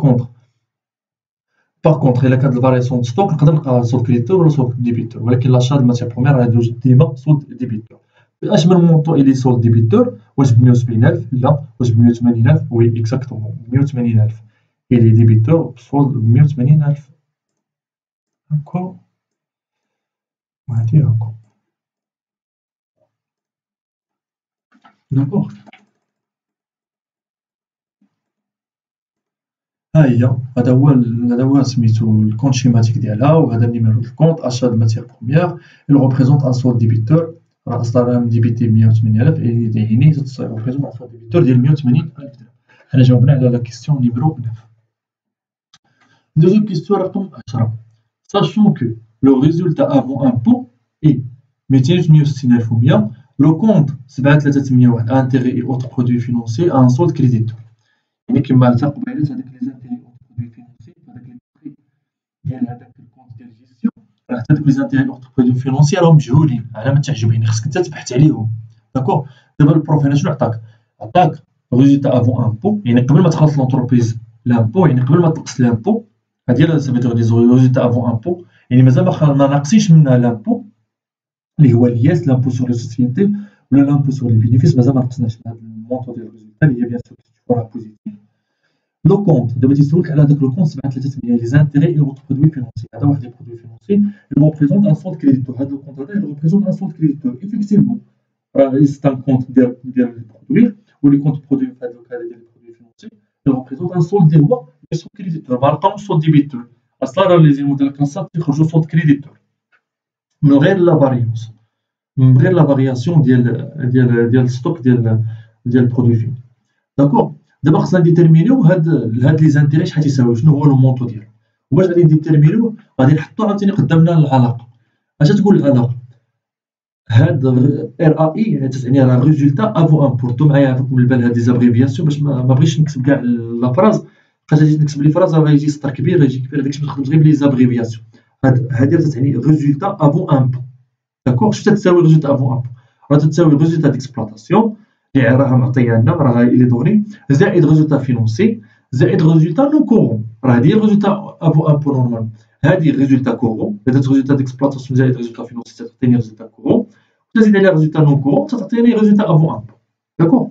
كونطخ الا كانت الفارياسيون د ستوك نقدر نلقى سول كريديتور ولا سول ديبيتور، ولكن لاشا د ماتيغ بروميير غادي ديما سول ديبيتور. اش من مونطو الي سول ديبيتور؟ واش ب 170000؟ لا. واش ب 180000؟ وي اكزاكتومون 180000 الي ديبيتور بسول ب 180000. هاكا وهادي هاكا. داكوغ، ها هي، هذا هو سميتو الكونت شيماتيك ديالها، وهذا النيميرو دو الكونت اشا د ماتيغ بروميير il représente un solde débiteur. راه اصلا راه مديبيتي 180000 يعني تيغوبريزونط ان سولد ديبيتور ديال 180000 درهم. حنا جاوبنا على لا كيسيون نيميرو 9. Deuxième question رقم 10. Sachant que le résultat avant impôt est 266100, le compte 7301 intérêts et autres produits financiers a un solde créditeur. يعني كما عرفنا قبيلات هذاك لي زانتيري اوتر برودوي فينونسي هذاك لي بري ديال هذاك الكونت ديال الجيستيون، راه حتى دوك لي زانتيري اوتر برودوي فينونسي راهم مجهولين على ما تعجبني، خصك انت تبحث عليهم. داكوغ، دابا البروف هنا شنو عطاك ريزولتا افون امبو، يعني قبل ما تخلص لونتربريز لامبو، يعني قبل ما تنقص لامبو، هادي راه سافيتور دي ريزولتا افون امبو، يعني مازال ما ناقصينش منها لامبو اللي هو لياس لامبو سور لي سوسيتي ولا لامبو سور لي بينيفيس، مازال ما نقصناش من هاد المونطو ديال الريزولتا اللي هي بيان سور تكون بوزيتيف. لو كونت دابا تيسولك على هذاك لو كونت 7300 لي زانتيري اي اوتر برودوي فينونسي، هذا واحد لي برودوي فينونسي اللي ريبريزونط ان سولد كريديتور. هذا لو كونت هذا اللي ريبريزونط ان سولد كريديتور ايفيكتيفمون، راه سي ان كونت ديال البرودوي، ولي كونت برودوي في هذا الكاد ديال البرودوي فينونسي اللي ريبريزونط ان سولد ديال هو سولد كريديتور، ما لقاوش سولد ديبيتور. اصلا راه لي زيمو ديال الكلاسات تيخرجوا سولد كريديتور من غير لا فاريونس، من غير لا فارياسيون ديال الستوك ديال البرودوي فين. داكوغ، دابا خصنا ديتيرمينيو هاد لي زانتيري شحال تيساويو، شنو هو لو مونطو ديالو، وباش غادي نديتيرمينيو غادي نحطو عاوتاني قدامنا العلاقه. اش تقول العلاقه؟ هاد ار ا اي تعني راه ريزولتا افون امبو. ربطو معايا من البال هاد لي زابريفياسيون باش ما بغيتش نكتب كاع لا فراز، بقيت غادي نكتب لي فراز راه غيجي سطر كبير غيجي كبير، داكشي باش نخدم غير بلي زابريفياسيون. هادي راه تعني ريزولتا افون امبو. داكوغ، شنو تساوي ريزولتا افون امبو؟ راه تساوي ريزولتا ديكسبلوطاسيون اللي راها معطيه لنا، راه لي دوني زائد ريزولتا فينونسي زائد ريزولتا نون كورون، راه هادي ريزولتا افون امبو نورمال. هادي ريزولتا كورون، درت ريزولتا ديكسبلوطاسيون زائد ريزولتا فينونسي تعطيني ريزولتا كورون، تزيد عليها ريزولتا نون كورون تعطيني ريزولتا افون امبو. داكوغ،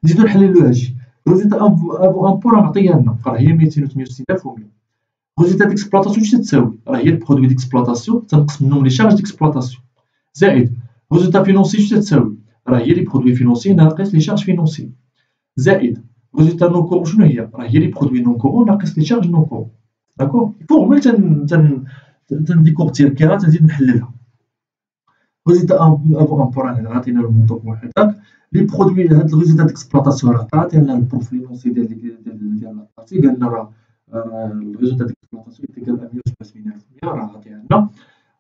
نزيدو نحللو هادشي. ريزولتا افون امبو راه معطيه لنا، راه هي 266100. ريزولتا ديكسبلوطاسيون شنو تساوي؟ راه هي البرودوي ديكسبلوطاسيون تنقص منهم لي شارج ديكسبلوطاسيون زائد ريزولتا فينونسي شنو تساوي؟ راه هي لي برودوي فينونسي ناقص لي شارج فينونسي زائد ريزولتا نون كورون شنو هي؟ راه هي لي برودوي نون كورون ناقص لي شارج نون كورون. داكوغ، فورمول تنديكورتيركيها تنزيد نحللها. ريزولتا افون امبو راه عطينا المونطو بوحدك، لي برودوي هاد الريزولتا ديكسبلوطاسيون راه عطينا لنا البروف فينونسي ديال لابارتي، قالنا راه الريزولتا ديكسبلوطاسيون يتقال 177100 راه عطيها لنا.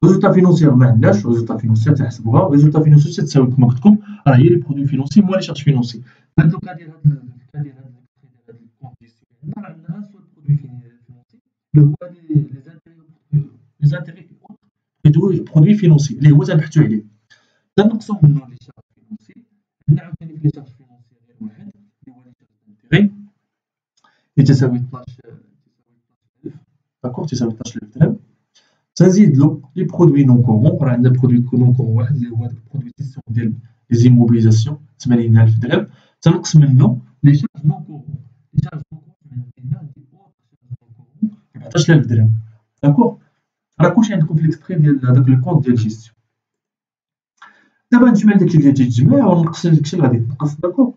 ريزولتا فينونسي ما عندناش، ريزولتا فينونسي تنحسبوها، ريزولتا فينونسي تساوي كما قلت لكم راه هي لي برودوي فينونسي موان لي شارج فينونسي. هاد لوكا ديال هاد الكونت ديال راه عندنا سول برودوي فينونسي اللي هو لي زانتيري برودوي فينونسي اللي هو تنبحثو عليه، تنقصو منو لي شارج فينونسي. عندنا عاوتاني في لي شارج فينونسي غير واحد اللي هو لي شارج دانتيغي اللي تساوي 12000. داكوغ، تساوي 12000 درهم. تنزيد له لي برودوي نون كورون، راه عندنا برودوي نون كورون واحد اللي هو برودوي ديسيون ديال لي زيموبيليزاسيون 80000 درهم، تنقص منه لي شارج نون كورون. لي شارج نون كورون عندنا 14000 درهم. داكوغ، راه كلشي عندكم في ليكستري ديال هذاك لو كونط ديال جيستيون. دابا نجمع داكشي اللي تيتجمع ونقص داكشي اللي غادي يتنقص. داكوغ،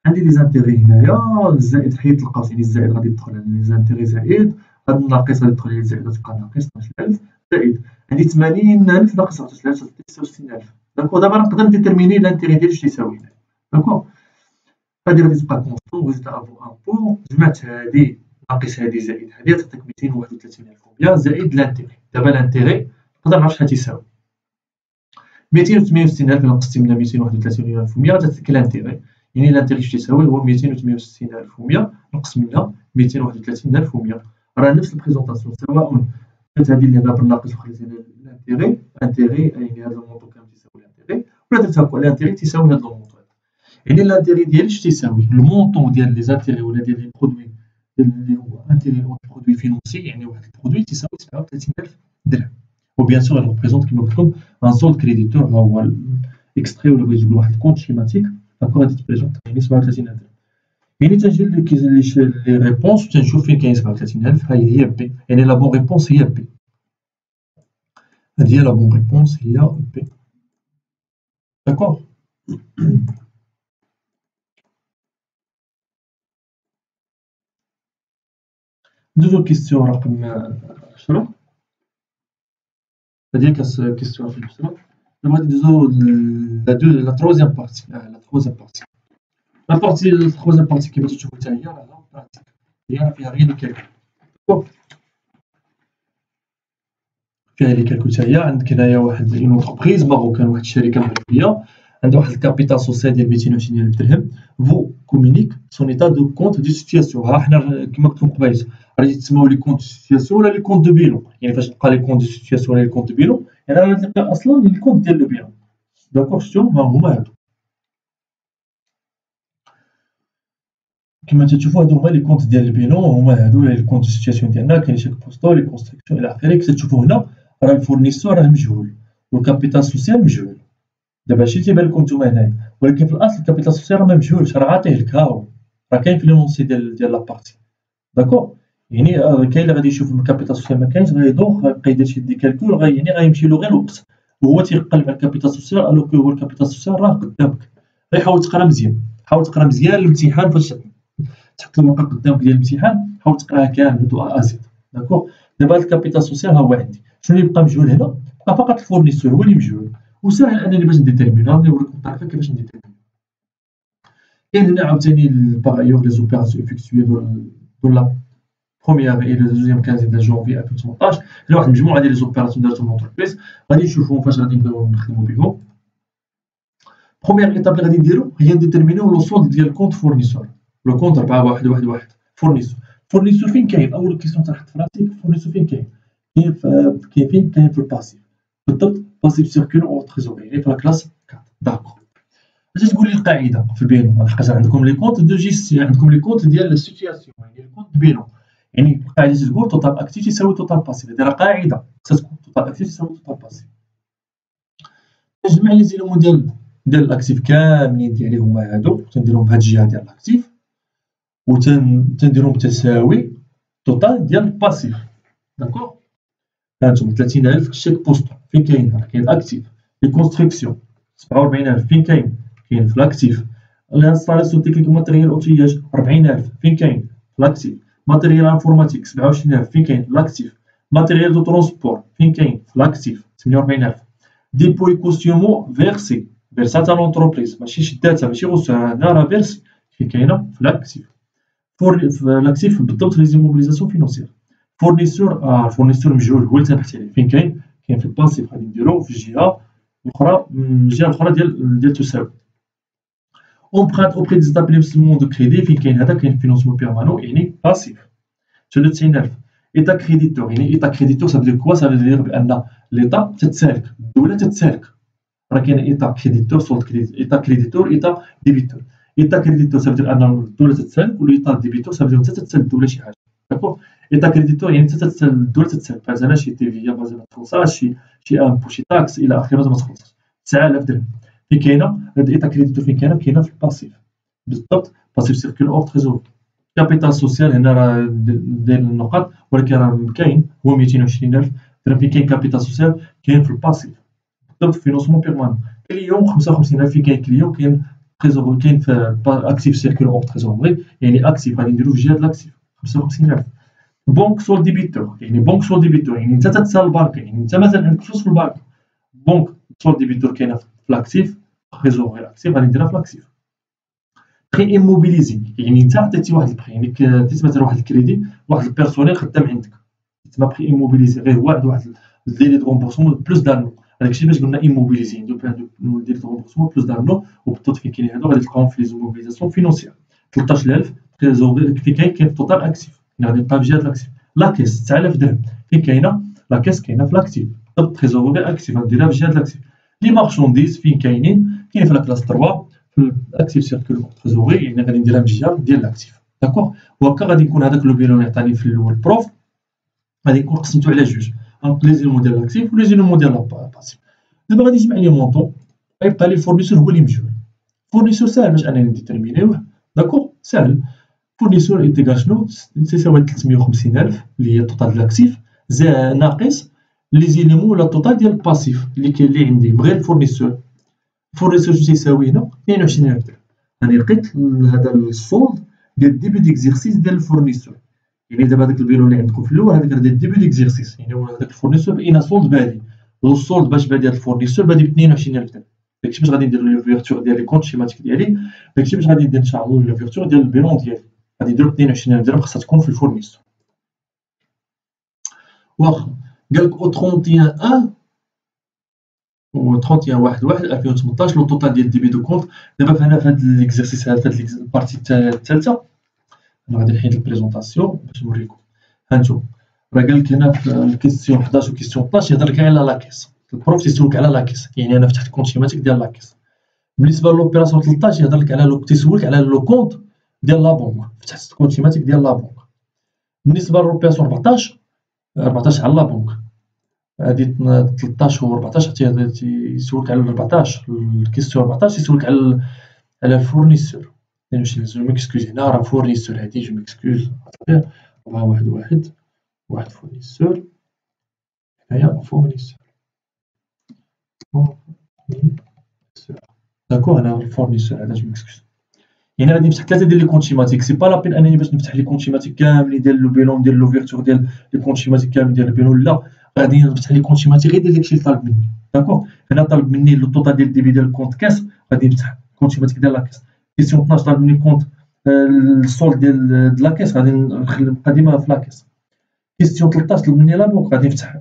عندي لي زانتيغي هنايا، الزائد حيد القوس، يعني الزائد غادي يدخل على لي زانتيغي زائد، هاد الناقص غادي يدخل على الزائد غتبقى ناقص 12000 زائد عندي 80000 ناقص 19000 66000. داكوغ، دابا نقدر نديتيرميني لانتيغي ديالي واش تيساوي. داكوغ، هادي غادي تبقى كونستون ريزولتا افو امبو، جمعت هادي ناقص هادي زائد هادي غتعطيك 231100 زائد لانتيغي. دابا لانتيغي نقدر نعرف شحال تيساوي 268000 إلا قسمتي منها 231100 غتعطيك لانتيغي، يعني لانتيغي شحال تيساوي هو 268100 نقص منها 231100. راه نفس البريزونطاسيون، سواء درت هادي اللي هنا بالناقص وخليت هنا لانتيغي، انتيغي يعني هذا المونطو كامل تيساوي لانتيغي، ولا درتها هكا لانتيغي تيساوي هاد المونطو. يعني لانتيغي ديالي شحال تيساوي المونطون ديال لي زانتيغي ولا ديال لي برودوي اللي هو انتيغي اون برودوي فينونسي، يعني واحد البرودوي تيساوي 37000 درهم. وبيان سور ريبريزونت كيما قلت لكم ان سولد كريديتور، ها هو الاكستري ولا بغيتو تقول واحد الكونت شيماتيك، داكوغ غادي تبريزونت يعني 37000 درهم. يعني تنجي لي ريبونس وتنشوف فين كاين 37000. هي بي، يعني لا بون ريبونس هي بي. هادي هي لا بون ريبونس هي بي. داكوغ. ندوزو كيستيون رقم 10. هادي كيستيون رقم 10. دابا غادي ندوزو لا تروزيام بارتي. لا تروزيام بارتي، لا تروزيام بارتي كيما تشوفو حتى هي راه براتيك، هي فيها غير لي كالكول. فيها لي كالكول حتى هي. عندك هنايا واحد اون اونتربريز ماروكان، واحد الشركه مغربيه عندها واحد الكابيتال سوسيال ديال 220000 درهم. فو كومونيك سون ايتا دو كونت دو سيتياسيون. ها حنا كيما قلت لكم قبيله راه يتسموا لي كونت دو سيتياسيون ولا لي كونت دو بيلون. يعني فاش تلقى لي كونت دو سيتياسيون ولا لي كونت دو بيلون، يعني راه تلقى اصلا لي كونت ديال لو بيلون. داكوغ، شفتو ها هما هادو كما تشوفوا، هادو هما لي كونت ديال البيلون، هما هادو لي كونت دو سيتياسيون ديالنا. كاين شيك بوستو، لي كونستركسيون الى اخره. كتشوفوا هنا راه الفورنيسور راه مجهول والكابيتال سوسيال مجهول. دابا هادشي تيبان لكم نتوما هنايا، ولكن في الاصل الكابيتال سوسيال راه ما مجهولش، راه عاطيه لك ها هو، راه كاين في لونسي ديال لابارتي. داكوغ، يعني كاين اللي غادي يشوف الكابيتال سوسيال ما كاينش، غيدوخ غيبقى يدير شي دي كالكول، يعني غيمشي له غير الوقت وهو تيقلب على الكابيتال سوسيال، الوغ كو هو الكابيتال سوسيال راه قدامك. غير حاول تقرا مزيان، حاول تقرا مزيان الامتحان. فاش تحط الورقه قدامك ديال الامتحان حاول تقراها كامل دو ا زد. داكوغ، دابا هاد الكابيتال سوسيال ها هو عندي. شنو اللي بقى مجهول هنا؟ بقى فقط الفورنيسور هو اللي مجهول، وساهل انني باش نديتيرمينو. نوريكم الطريقه كيفاش نديتيرمينو. كاين هنا عاوتاني باغ ايوغ لي زوبيراسيون افيكتوي دون لا بروميير اي لو دوزيام كانزين ديال جونفي 2018. هنا واحد المجموعه ديال لي زوبيراسيون دارتهم لونتربريز، غادي نشوفوهم فاش غادي نبداو نخدمو بهم. بروميير ايتاب اللي غادي نديرو هي نديتيرمينيو لو سولد ديال كونت فورنيسور. لو كونت 4111 فورنيسور. فورنيسور فين كاين؟ اول كيسيون تنحط في راسي، فورنيسور فين كاين؟ كاين في الباسيف بالضبط. باسيف سيركول او تريزوري، يعني في لاكلاس 4. داكور، باش تقول لي القاعده في البيلون، لحقاش عندكم لي كونت دو جيستيون، عندكم لي كونت ديال السيتياسيون، يعني الكونت دو بيلون. يعني القاعده تقول توتال اكتيف يساوي توتال باسيف. هذه راه قاعده خصها تكون توتال اكتيف يساوي توتال باسيف. نجمع لي زيلومون ديال الاكتيف كاملين ديالي هما هادو، تنديرهم بهاد الجهه ديال الاكتيف، وتنديرهم تساوي توتال ديال الباسيف. داكوغ، هانتوما 30000 شيك بوستو فين كاين؟ راه كاين اكتيف. لي كونستركسيون 47000 فين كاين؟ كاين في الاكتيف. الانستالاسيون تكنيك ماتيريال اوتياج 40000 فين كاين؟ في الاكتيف. ماتيريال انفورماتيك 27000 فين كاين؟ في الاكتيف. ماتيريال دو ترونسبور فين كاين؟ في الاكتيف 48000. ديبوي كوستيومو فيرسي فيرسات لونتربريز، ماشي شداتها ماشي غوسها، هنا راه فيرسي فين كاينه؟ في الاكتيف. في الاكتيف بالضبط لي زيموبيليزاسيون فينونسيير. فورنيسور الفورنيسور مجهول هو اللي تنبحث عليه فين كاين؟ كاين في الباسيف. غادي نديرو في الجهه الاخرى، الجهه الاخرى ديال تساوي. امبرانت اوبري دي زيتابليسمون دو كريدي فين كاين؟ هذا كاين فينونسمون بيرمانون يعني باسيف 90000. ايتا كريديتور، يعني ايتا كريديتور سا فيدير كوا؟ سا فيدير بان ليطا تتسالك، الدوله تتسالك. راه كاين ايتا كريديتور سولد كريديتور، ايتا كريديتور ايتا ديبيتور. ايتا كريديتور سا فيدير ان الدوله تتسالك، وايتا ديبيتور سا فيدير انت تتسال الدوله شي حاجه. داكوغ، ايتا كريديتور يعني انت تتسال الدوله تتسالك، مثلا شي تيفيا باز ما تخلصهاش، شي امبو شي تاكس الى اخره باز ما تخلصهاش 9000 درهم. فين كاينه هاد ايتا كريديتور؟ فين كاينه؟ كاينه في الباسيف بالضبط. باسيف سيركول اور تريزور. كابيتال سوسيال هنا راه داير النقط، ولكن راه كاين هو 220000 درهم فين كاين كابيتال سوسيال كاين في الباسيف بالضبط فينونسمون بيرمانون. كليون 55000 فين كاين كليون كاين تريزور كاين في اكتيف سيركول اون تريزوري يعني اكتيف غادي نديرو في جهه الاكتيف 55000. بونك سول ديبيتور يعني بونك سول ديبيتور يعني انت تتسال البنك يعني انت مثلا عندك فلوس في البنك بونك سول ديبيتور كاينه في الاكتيف تريزوري اكتيف غادي نديرها في الاكتيف. بخي ايموبيليزي يعني انت عطيتي واحد البخي يعني عطيتي مثلا واحد الكريدي واحد البيرسونيل خدام عندك تسمى بخي ايموبيليزي غير واحد الديلي دو رومبورسمون بلوس دانو هذاك الشيء باش قلنا ايموبيليزي عنده ديلي دو رومبورسمون بلوس دانو وبالضبط فين كاينين هادو غادي تلقاهم في لي زوموبيليزاسيون فينونسيير 13000 تريزوري فين كاين في التوتال اكتيف غادي نلقى في جهه الاكتيف. لاكيس 9000 درهم فين كاينه لاكيس كاينه في الاكتيف بالضبط تريزوري اكتيف غنديرها في جهه الاكتيف. لي مارشونديز فين كاينين كاين في لاكلاس 3 في الاكتيف سيركول تريزوري يعني غادي نديرها من الجهه ديال الاكتيف داكوغ. وهكا غادي يكون هذاك لو بيلون اللي عطاني في الاول بروف غادي يكون قسمتو على جوج اونط لي زينو ديال الاكتيف ولي زينو ديال لاباسيف. دابا غادي يجمع لي مونطون غيبقى لي الفورنيسور هو اللي مجهول. الفورنيسور ساهل باش انني ديتيرمينيوه داكوغ ساهل. فورنيسور ايتيكال شنو تساوي 350000 اللي هي التوتال ديال الاكتيف ناقص لي زيليمون ولا التوتال ديال الباسيف اللي عندي بغير الفورنيسور. الفورنيسور شنو تيساوي هنا 22000 درهم. راني لقيت هذا السولد ديال الديبي ديكزيرسيس ديال الفورنيسور يعني دابا هذاك البيلون اللي عندكم في الاول هذاك ديال الديبي ديكزيرسيس يعني هو هذاك الفورنيسور بقينا سولد بادي والسولد باش بادي هذا الفورنيسور بادي ب 22000 درهم. داكشي باش غادي ندير لوفيرتور ديال لي كونت شيماتيك ديالي داكشي باش غادي ندير ان شاء الله لوفيرتور ديال البيلون ديالي غادي نديرو 22000 درهم خاصها تكون في الفورنيسور. واخا قالك او 31 و 31 واحد 2018 لو توتال ديال الديبي دو كونت. دابا فانا في هاد ليكزارسيس هاد البارتي الثالثه انا غادي نحيد البريزونطاسيون باش نوريكم. هانتوما راه قالك هنا في الكيستيون 11 و كيستيون 12 يهضر لك على لاكيس. البروف تيسولك على لاكيس يعني انا فتحت كونت شيماتيك ديال لاكيس. بالنسبه لوبيراسيون 13 يهضر لك على تيسولك على لو كونت ديال لا بونك فتحت كونت شيماتيك ديال لا بونك. بالنسبه لوبيراسيون 14 على لا بونك هادي 13 و 14 تيسولك على 14 الكيستيون 14 تيسولك على الفورنيسور يعني جو ميكسكوز هنا راه فورنيسور هادي جو ميكسكوز راه واحد فورنيسور هنايا فورنيسور داكوغ انا الفورنيسور هذا جو ميكسكوز يعني غادي نفتح ثلاثه ديال لي كونت شيماتيك سي با لا بين انني باش نفتح لي كونت شيماتيك كاملين ديال لو بيلون ديال لوفيرتور ديال لي كونت شيماتيك كاملين ديال البيلون لا غادي نفتح لي كونت شيماتيك غير ديال داكشي اللي طالب مني داكوغ. هنا طالب مني لو توتال ديال الديبي ديال الكونت كاس غادي نفتح كونت شيماتيك ديال لاكاس. كيسيون 12 طالب مني كونت السولد ديال لاكاس غادي نبقى ديما في لاكاس. كيسيون 13 طلب مني لا بونك غادي نفتح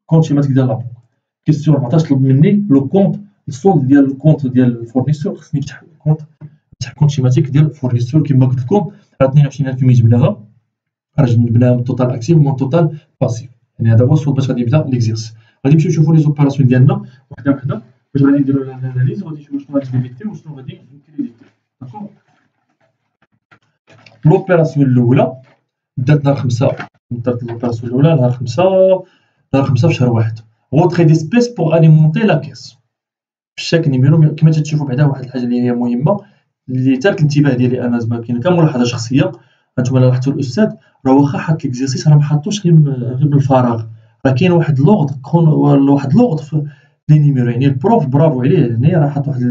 كونت شيماتيك ديال لا بونك. كيسيون 14 طلب مني لو كونت السولد ديال الكونت ديال الفورنيسور خصني نفتح كونت شيماتيك ديال الفورنيسور كما قلت لكم راه 22000 جبناها راه جبناها من توتال اكتيف ومن توتال باسيف يعني هذا هو السولد باش غادي يبدا ليكزيرسيس. غادي نمشيو نشوفوا لي زوبيراسيون ديالنا وحده وحده باش غادي نديرو الاناليز وغادي نشوفوا شنو غادي ديبيتي وشنو غادي نكريديتي داكوغ. لوبيراسيون الاولى بدات نهار 5 درت لوبيراسيون الاولى نهار 5 في شهر 1 غوتري ديسبيس بوغ اليمونتي لا كيس بالشاك نيميرو كما تشوفوا بعدا واحد الحاجه اللي هي مهمه اللي تارك الانتباه ديالي انا زعما كاين كملاحظه شخصيه. هانتوما لاحظتوا الاستاذ راه واخا حط ليكزيرسيس راه ما حطوش غير بالفراغ راه كاين واحد لوغد في لي نيميرو يعني البروف برافو عليه هنا راه حط واحد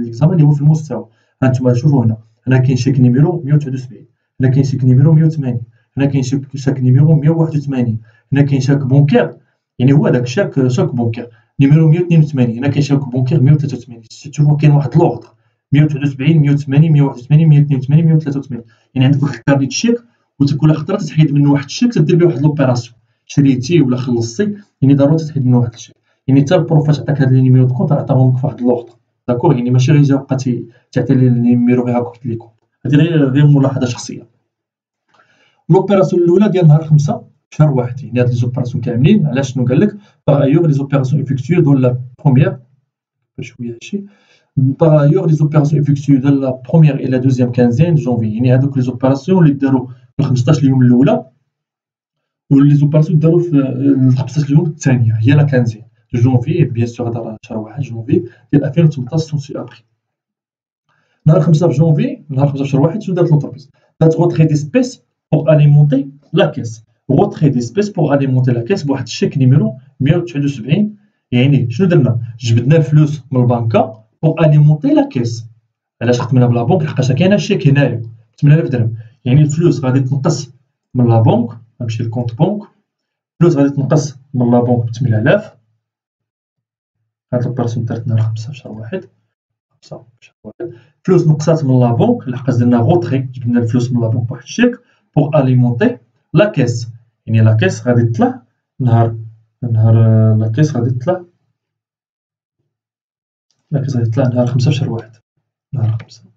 ليكزامان اللي هو في المستوى. هانتوما شوفوا هنا كاين شاك نيميرو 179 هنا كاين شاك نيميرو 180 هنا كاين شاك نيميرو 181 هنا كاين شاك بونكير يعني هو داك شاك بونكير نيميرو 182 هنا كاين شاك بونكير 183 تشوفوا كاين واحد لوغد 179 180 181 182 183 يعني عندك واحد الكارنيت شيك وكل خطره تحيد منه واحد الشيك تدير به واحد لوبيراسيون شريتي ولا خلصتي يعني ضروري تحيد منه واحد الشيك يعني حتى البروف فاش عطاك هاد لي نيميرو دو كونت عطاهم لك فواحد لوغد داكوغ يعني ماشي غير جا بقى تعطي لي نيميرو غير هاكا لي كونت هادي غير ملاحظه شخصيه. لوبيراسيون الاولى ديال نهار 5 شهر 1 يعني هاد لي زوبيراسيون كاملين علاش شنو قال لك باغ ايور لي زوبيراسيون افيكتوي دون لا بروميير شويه هادشي Par ailleurs, les opérations effectuées de la première et la deuxième quinzaine de janvier. يعني هذوك les opérations اللي داروا في 15 اليوم الاولى واللي زوبيراسيون داروا في 15 اليوم الثانيه هي لا كانزين دو جونفي بيان سور هذا شهر 1 جونفي ديال 2018 سون سي ابري. نهار 5 في جونفي نهار 5 في شهر 1 شنو دارت لونتربريز دارت غوتري ديسبيس بوغ اليمونتي لا كيس غوتري ديسبيس بوغ اليمونتي لا كاس بواحد الشيك نيميرو 179. يعني شنو درنا؟ جبدنا الفلوس من البنكه بوغ اليمونتي لا كاس. علاش ختمنا بلا بنك؟ لحقاش كاينه شيك هنايا 8000 درهم. يعني الفلوس غادي تنقص من لا بنك، غنمشي للكونت بنك، الفلوس غادي تنقص من لا بنك ب 8000. هاد البيرسون درت نهار 5 في شهر واحد، 5 في شهر واحد. الفلوس نقصات من لا بنك لحقاش درنا غوتري، جبنا الفلوس من لا بنك بواحد الشيك بوغ اليمونتي لا كاس. يعني لا كاس غادي تطلع نهار لا كاس غادي تطلع نهار 5 في شهر واحد. نهار 5 في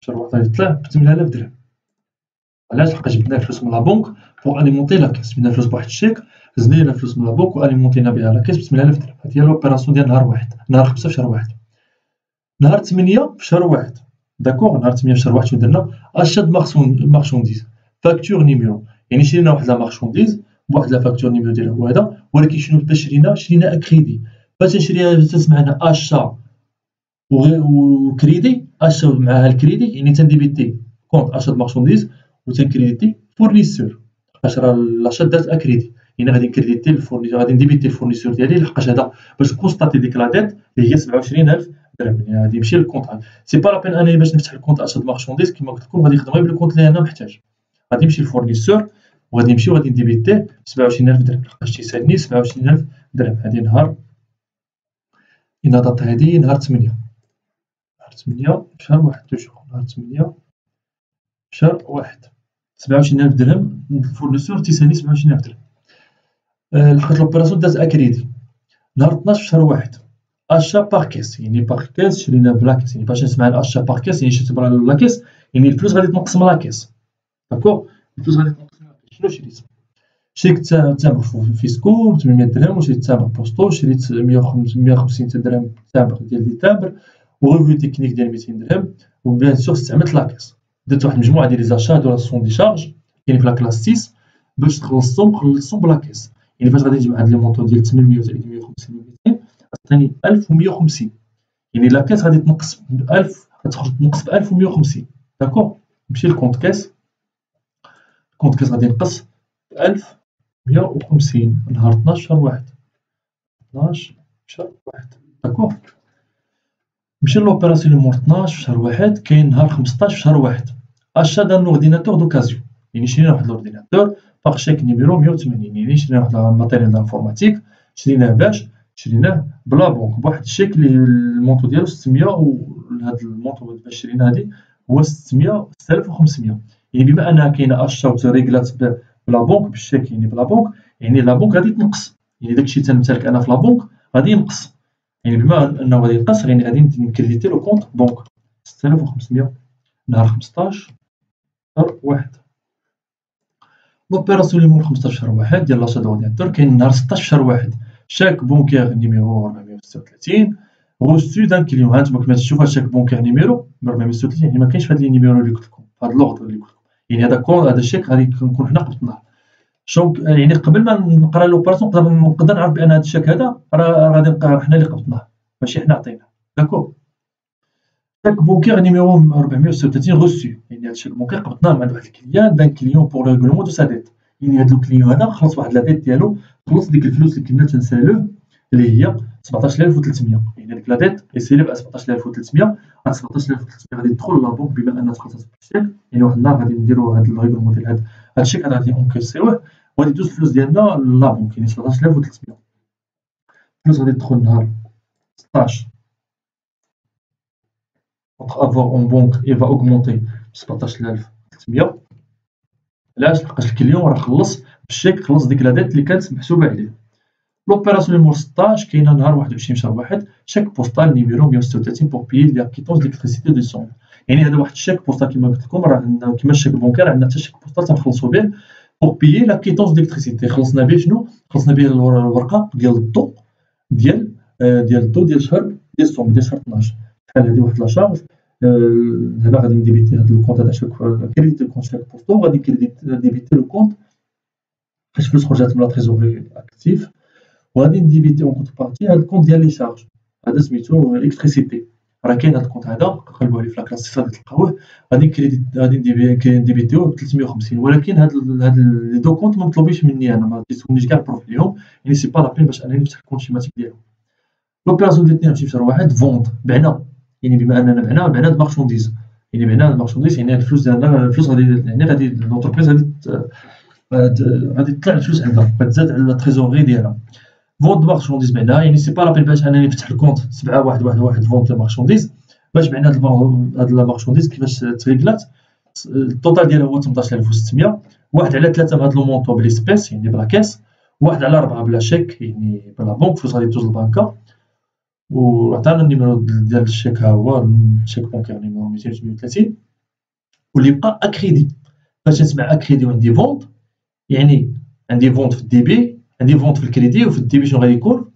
شهر واحد غادي تطلع ب 8000 درهم. علاش؟ لحقاش جبنا الفلوس من لا بنك بوغ اليمونتي لا كاس. جبنا الفلوس بواحد الشيك، هزنا الفلوس من لا بنك واليمونتينا بها لا كاس ب 8000 درهم. هادي هي لوبيراسيون ديال نهار واحد، نهار 5 في شهر واحد. نهار 8 في شهر واحد، داكوغ. نهار 8 في شهر واحد شنو درنا؟ اشات مارشونديز فاكتور نيميرو. يعني شرينا واحد لا مارشونديز بواحد لا فاكتور نيميرو ديالها هو هذا، ولكن شنو بدا شرينا اكريدي. فاش تشريها تسمع هنا اشا وكريدي. اشا معاها الكريدي يعني تنديبيتي كونت اشا مارشونديز وتنكريديتي فورنيسور، لحقاش راه لاشا دارت اكريدي. يعني غادي نكريديتي الفورنيسور، غادي نديبيتي الفورنيسور ديالي لحقاش هذا باش كونستاتي ديك لا ديت اللي هي 27000 درهم. يعني غادي يمشي للكونت. سي با لابين انايا باش نفتح الكونت اشا مارشونديز كيما قلت لكم، غادي نخدم غير بالكونت اللي انا محتاج. غادي نمشي للفورنيسور وغادي نمشي وغادي نديبيتيه 27000 درهم لحقاش تيسالني 27000 درهم. هادي نهار إن دات هادي نهار 8 في شهر واحد. توجور نهار 8 في شهر واحد 27000 درهم. الفورنيسور تيسالني 27000 درهم. لحقاش لوبيراسيون دازت اكريدي. نهار 12 في شهر واحد اشا باغ كيس. يعني باغ كيس شرينا بلا كيس. يعني باش نسمع الاشا باغ كيس يعني شريت بلا كيس، يعني الفلوس غادي تنقص من لا كيس. داكوغ، الفلوس غادي تنقص من لا كيس. شنو شريت؟ شريت تامبر فيسكو 800 درهم، وشريت تامبر بوستو، شريت 150 درهم تامبر ديال لي تامبر، وريفيو تكنيك ديال 200 درهم. وبيان سور استعملت لاكاس. درت واحد المجموعه ديال لي زاشات هادو سون دي شارج كاين في لا كلاس 6 باش خلصتهم بلاكاس. يعني فاش غادي نجمع هاد لي مونطو ديال 800 زائد 150 و 200 عطاني 1150. يعني لاكاس غادي تنقص ب 1000، غتخرج تنقص ب 1150. داكوغ. نمشي لكونت كاس. كونت كاس غادي ينقص ب 1150 نهار 12 شهر واحد. 12 شهر واحد، داكوغ. نمشي لوبيراسيون مور 12 شهر واحد. كاين نهار 15 شهر واحد اشا دان اورديناتور دوكازيون. يعني شرينا واحد الاورديناتور باغ شيك نيميرو 180. يعني شرينا واحد الماتيريال دانفورماتيك، شريناه بلا بنك بواحد الشيك اللي المونطو ديالو 600. وهاد المونطو باش شرينا هادي هو 6500. يعني بما انها كاينه اشا وتريكلات بلا بنك بالشيك، يعني بلا بنك، يعني لا بنك غادي تنقص. يعني داكشي تنمتلك انا في لا بنك غادي ينقص. يعني بما انه غادي ينقص يعني غادي نكريديتي لو كونت بنك 6500 نهار 15 شهر واحد. لوبيراسيون اللي مور 15 شهر واحد ديال لاشا دورديناتور كاين نهار 16 شهر واحد. شاك بونكير نيميرو 436 غوستو دان كليون. هانتوما كما تشوف هاد شاك بونكير نيميرو 436 يعني ما كاينش في هاد لي نيميرو اللي قلت لكم في هاد لوغدر اللي قلت لكم. يعني هذا الشيك غادي نكون حنا قبضناه. شونك يعني قبل ما نقرا لوبيراسيون نقدر نعرف بان هاد الشيك هذا راه غادي نبقى حنا اللي قبضناه ماشي حنا عطيناه. داكوغ. شاك بونكير نيميرو 436 غوستو. يعني هاد الشيك بونكير قبضناه من عند واحد الكليان دان كليون بور لو ريغلومون دو سا ديت. يعني هاد الكليون هذا خلص واحد لا ديت ديالو، خلص ديك الفلوس اللي كنا تنسالوه اللي هي 17300. يعني هذيك لا ديت يسيلي ب 17300. هاد 17300 غادي تدخل لابونك بما انها تخلصات بالشيك. يعني واحد النهار غادي نديرو هاد الريغلومون ديال هاد الشيك هذا غادي نكسيوه وغادي يدوز الفلوس ديالنا لابونك. يعني 17300 الفلوس غادي تدخل نهار 16. Votre avoir en banque il va augmenter ب 17300. علاش؟ لحقاش الكليون راه خلص بالشيك، خلص ديك لا ديت اللي كانت محسوبه عليه. لوبيراسيون مور 16 كاينه نهار 21 شهر واحد. شيك بوستال نيميرو 136 بور بيي لي كيتونس ديكتريسيتي دو سون. يعني هذا واحد الشيك بوستال كيما قلت لكم، راه عندنا كيما الشيك بونكير عندنا حتى شيك بوستال تنخلصوا به بور بيي لا كيتونس ديكتريسيتي. خلصنا به شنو؟ خلصنا به الورقه ديال الضو ديال الضو ديال شهر ديسمبر ديال شهر 12. بحال هذه واحد لا شارج. هنا غادي نديبيتي هاد الكونت هذا شاك كريديتي الكونت شاك بوستو، غادي نديبيتي لو كونت فاش فلوس خرجات من لا تريزوري اكتيف، وغادي نديبيتي اون كونت بارتي هاد الكونت ديال لي شارج هذا سميتو الكتريسيتي. راه كاين هاد الكونت هذا قلبوا عليه في لاكلاس غادي تلقاوه غادي نديبيتيوه ب 350 ولكن هاد لي دو كونت ما مطلوبينش مني انا ما تيسولنيش كاع البروف عليهم يعني سي با لابين باش انني نفتح الكونت شيماتيك ديالهم. لوبيراسيون ديال 22 في شهر واحد فونت بعنا يعني بما اننا بعنا د مارشونديز يعني بعنا المارشونديز يعني الفلوس ديالنا الفلوس غادي يعني غادي لونتربريز غادي تطلع الفلوس عندها غتزاد على التريزوري ديالها. فونت مارشونديز بعنا يعني سي با لابين باش انني نفتح الكونت 7111 فونت مارشونديز باش بعنا هاد المارشونديز كيفاش تريكلات التوتال ديالها هو 18600 1 على 3 بهاد لو مونطو بليسبيس يعني بلا كاس 1 على 4 بلا شيك يعني بلا بنك فلوس غادي توصل للبنكه وعطانا النيميرو ديال الشيك ها هو الشيك بونكير نيميرو 238 واللي بقى اكريدي. فاش نسمع اكريدي وعندي فونت يعني عندي فونت في الديبي عندي فونت في الكريدي وفي الديبي شنو غادي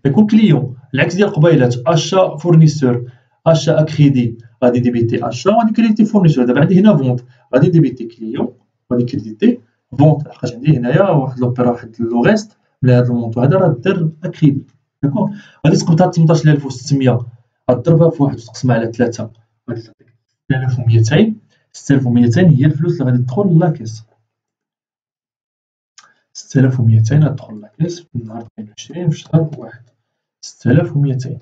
يكون كليون العكس ديال قبيلات اشا فورنيسور اشا اكريدي غادي ديبيتي اشا غادي كريديتي فورنيسور. دابا عندي هنا فونت غادي ديبيتي كليون غادي كريديتي فونت لحقاش عندي هنايا واحد لوبيرا واحد لو ريست من هذا المونطو هذا راه دار اكريدي داكوغ. غادي تقبضها 18600 غضربها في 1 وتقسمها على 3 غادي تعطيك 6200 6200 هي الفلوس اللي غادي تدخل لاكيس 6200 غتدخل لاكيس في النهار 22 في شهر 1 6200.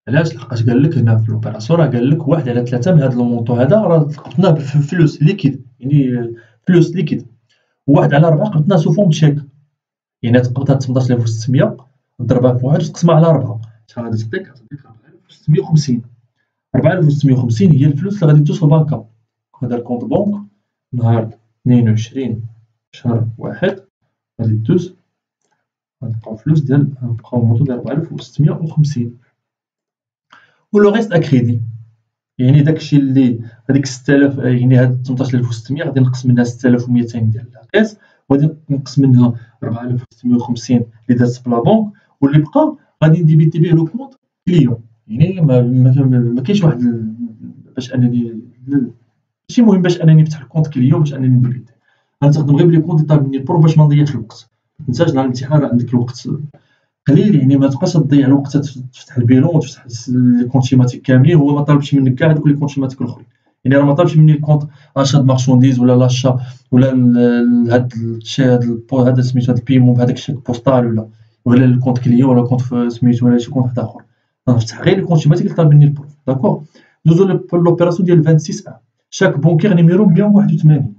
علاش؟ لحقاش قال لك هنا في لوبيراسيون راه قال لك 1 على 3 من هذا المونطو هذا راه قبضناه بفلوس ليكيد يعني فلوس ليكيد 1 على 4 قبضناه سو فون تشيك يعني تقبضها 18600 ضربها في 1 وتقسمها على 4 شحال غادي تعطيك 4650 4650 هي الفلوس اللي غادي توصل للبنكه. هذا الكونط بونك نهار 22 شهر 1 غادي دوز غنلقاو فلوس ديال غنلقاو مونطو ديال 4650 ولو ريست اكريدي يعني داكشي اللي هذيك 6000 يعني هاد 18600 غادي نقص منها 6200 ديال لاكيس وغادي نقص منها 4650 اللي دازت بلا بونك واللي بقى غادي نديبيتي به لو كونط كليون يعني ما كاينش واحد باش انني ماشي مهم باش انني نفتح الكونط كليون باش انني نديبيتي غنستخدم غير بلي كونط طالب مني البروف باش ما نضيعش الوقت. متنساش نهار الامتحان راه عندك الوقت قليل يعني ما تبقاش تضيع الوقت تفتح البيلون وتفتح لي كونط شيماتيك كاملين هو ما طالبش منك كاع هذوك لي كونط شيماتيك الاخرين يعني راه ما طالبش مني الكونط اشا د مارشونديز ولا لاشا ولا هاد الشي هذا سميتو هاد البيمون بهذاك الشيك بوستال ولا الكونط كليون ولا كونط سميتو ولا شي كونط واحد اخر غنفتح غير لي كونط شيماتيك اللي طالب مني البروف داكوغ. دوزو لوبيراسيون ديال 26 شاك بونكير نيميرو 181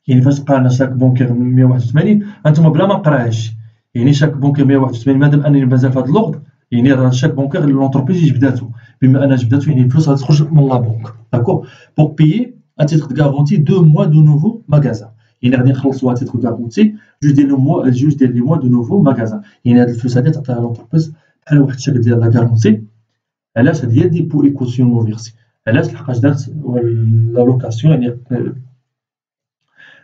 يعني فاش قرانا شاك بونكير 181 هانتوما بلا ما نقراهاش يعني شاك بونكير 181 مادام انني مازال في هذا اللغط يعني راه شاك بونكير لونتربريز جبداتو بما انا جبداتو يعني الفلوس غادي تخرج من لا بونك داكوغ بوغ بيي ان تيتر دو غارونتي 2 موا دو نوفو ماغازان يعني غادي نخلصوا ان تيتر دو غارونتي جوج ديال لي موا دو نوفو ماغازان يعني هاد الفلوس هادي تعطيها لونتربريز بحال واحد الشكل ديال لا غارونتي. علاش؟ هادي هي ديبو اي كوسيون نو فيرسي علاش؟ لحقاش دارت لا لوكاسيون يعني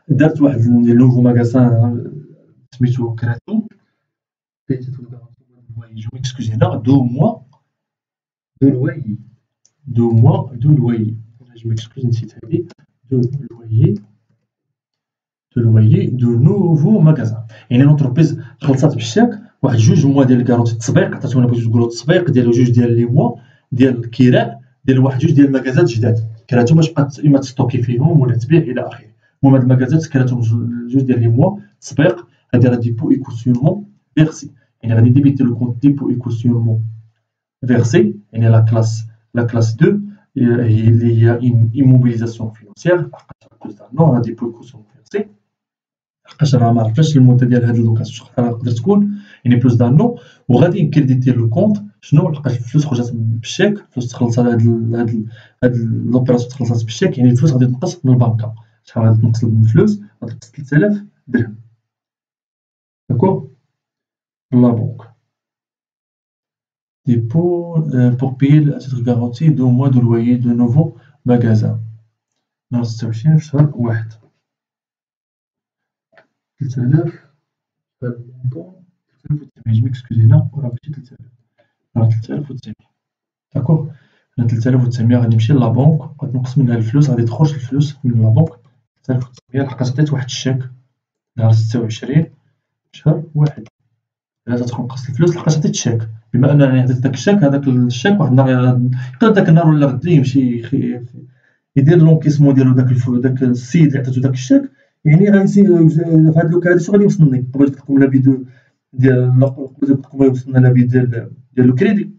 دارت واحد نوفو ماغازان سميتو كراتو je m'excuse هنا 2 mois de loyer 2 mois de loyer je m'excuse نسيت هادي de loyer de nouveau magasin يعني لونتربريز خلصات بالشاك واحد 2 موا ديال الكارونتي التسبيق عطاتونا بغيتو تقولوا التسبيق ديال 2 ديال لي موا ديال الكراء ديال واحد 2 ديال المكازات جداد كراتو باش ما تستوكي فيهم ولا تبيع الى اخره. المهم هاد المكازات كراتهم 2 ديال لي موا تسبيق هادي راه ديبو اي كوسيونمون فيرسي يعني غادي ديبيتي لو كونت ديبو اي كوسيونمون فيرسي يعني لا كلاس 2 هي اللي هي ايموبيليزاسيون فينانسيير لحقاش نو ديبو اي كوسيونمون فيرسي لحقاش راه ما عرفناش المده ديال هاد اللوكاسيون شحال تقدر تكون يعني بلوس دانو وغادي نكريديتي لو كونط شنو لحقاش الفلوس خرجت بالشيك الفلوس تخلص على هاد لوبيراسيون تخلصات بالشيك يعني الفلوس غادي تنقص من البنكه شحال غادي تنقص من الفلوس غادي تنقص 3000 درهم داكوغ لا بنك dépôt pour payer à titre garanti 2 mois de loyer de nouveau magasin نهار 26 في شهر 1 3000 هاد المونطون 3900 جو ميكسكوزي هنا راه ماشي 3000 راه 3900 داكوغ هنا 3900 غادي نمشي لا بنك غادي نقص منها الفلوس غادي تخرج الفلوس من لا بنك 3900 لحقاش عطيت واحد الشيك نهار 26 شهر 1 إلا تتنقص الفلوس لحقاش عطيت شاك، بما أنني عطيت داك الشاك، هداك الشاك واحد النهار يقدر داك النهار ولا غدا يمشي يدير لونكيسمون ديالو داك السيد اللي عطيتو داك الشاك، يعني غيمشي في هاد لوكا هادي شنو غادي يوصلني؟ قبيله لكم لا فيديو ديال قبيله لكم يوصلنا لا فيديو ديال الكريدي،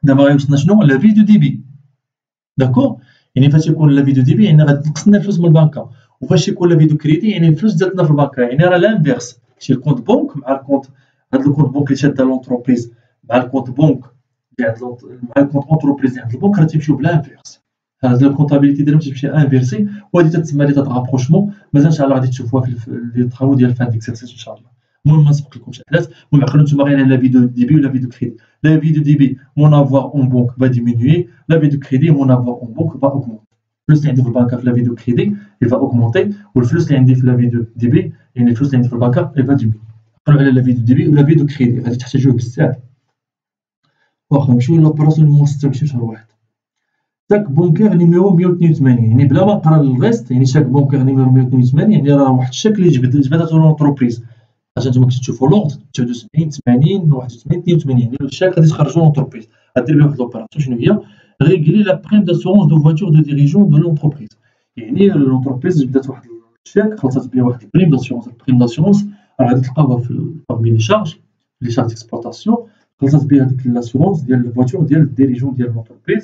دابا غيوصلنا شنو؟ لا فيديو دي بي، داكور؟ يعني فاش يكون لا فيديو دي بي يعني غادي تنقص لنا الفلوس من البنكة، وفاش يكون لا فيديو كريدي يعني الفلوس ديالتنا في البنكة، يعني راه لانفيرس، شي الكونت بونك مع الكونت، هاد الكونت بونك اللي شاده لونتربريز مع الكونت بونك اللي عند مع الكونت اونتربريز اللي عند البنك راه تيمشيو بلانفيرس، هاد الكونطابيليتي ديالهم تمشي انفيرسي، وهادي تتسمى لي دات رابروشمون، مازال ان شاء الله غادي تشوفوها في لي طرافو ديال فان ديكسيرسيس ان شاء الله. المهم ما نسبقلكمش احداث، المهم عقلوا نتوما غير على لا فيديو دي بي ولا فيديو كريدي. لا فيديو دي بي مون افوار اون بونك va diminuer, la فيديو كريدي مون افوار اون بونك va augmenter. الفلوس اللي عندي في البنكة في لا فيديو كريدي il va augmenter، والفلوس اللي عندي في لا فيديو دي بي يعني الفلوس اللي عندي في البنكة il va diminuer. عقلوا على لا فيديو دي بي ولا فيديو كريدي غادي تحتاجوه بزاف. واخا نمشيو لوبيراسيون نيميرو 6 ماشي شهر واحد. شاك بونكير نيميرو 182 يعني بلا ما نقرا الغيست، يعني شاك بونكير نيميرو 182 يعني راه واحد الشاك اللي جبداتو لونتربريز، عشان نتوما كنتو تشوفوا لوغد 79 80 81 82 يعني الشاك غادي تخرجو لونتربريز، غدير بيه واحد لوبيراسيون شنو هي؟ ريغلي لا بريم داسورونس دو فواتور دو ديريجون دو لونتربريز، يعني لونتربريز جبدات واحد الشاك خلصات بيه واحد البريم داسورونس، البريم داسورونس راه غادي تلقاوها في باغمي لي شارج ديكسبلوطاسيون، خلصات بيه هاديك لاسورونس ديال الفواتور ديال الديريجون ديال لونتربريز.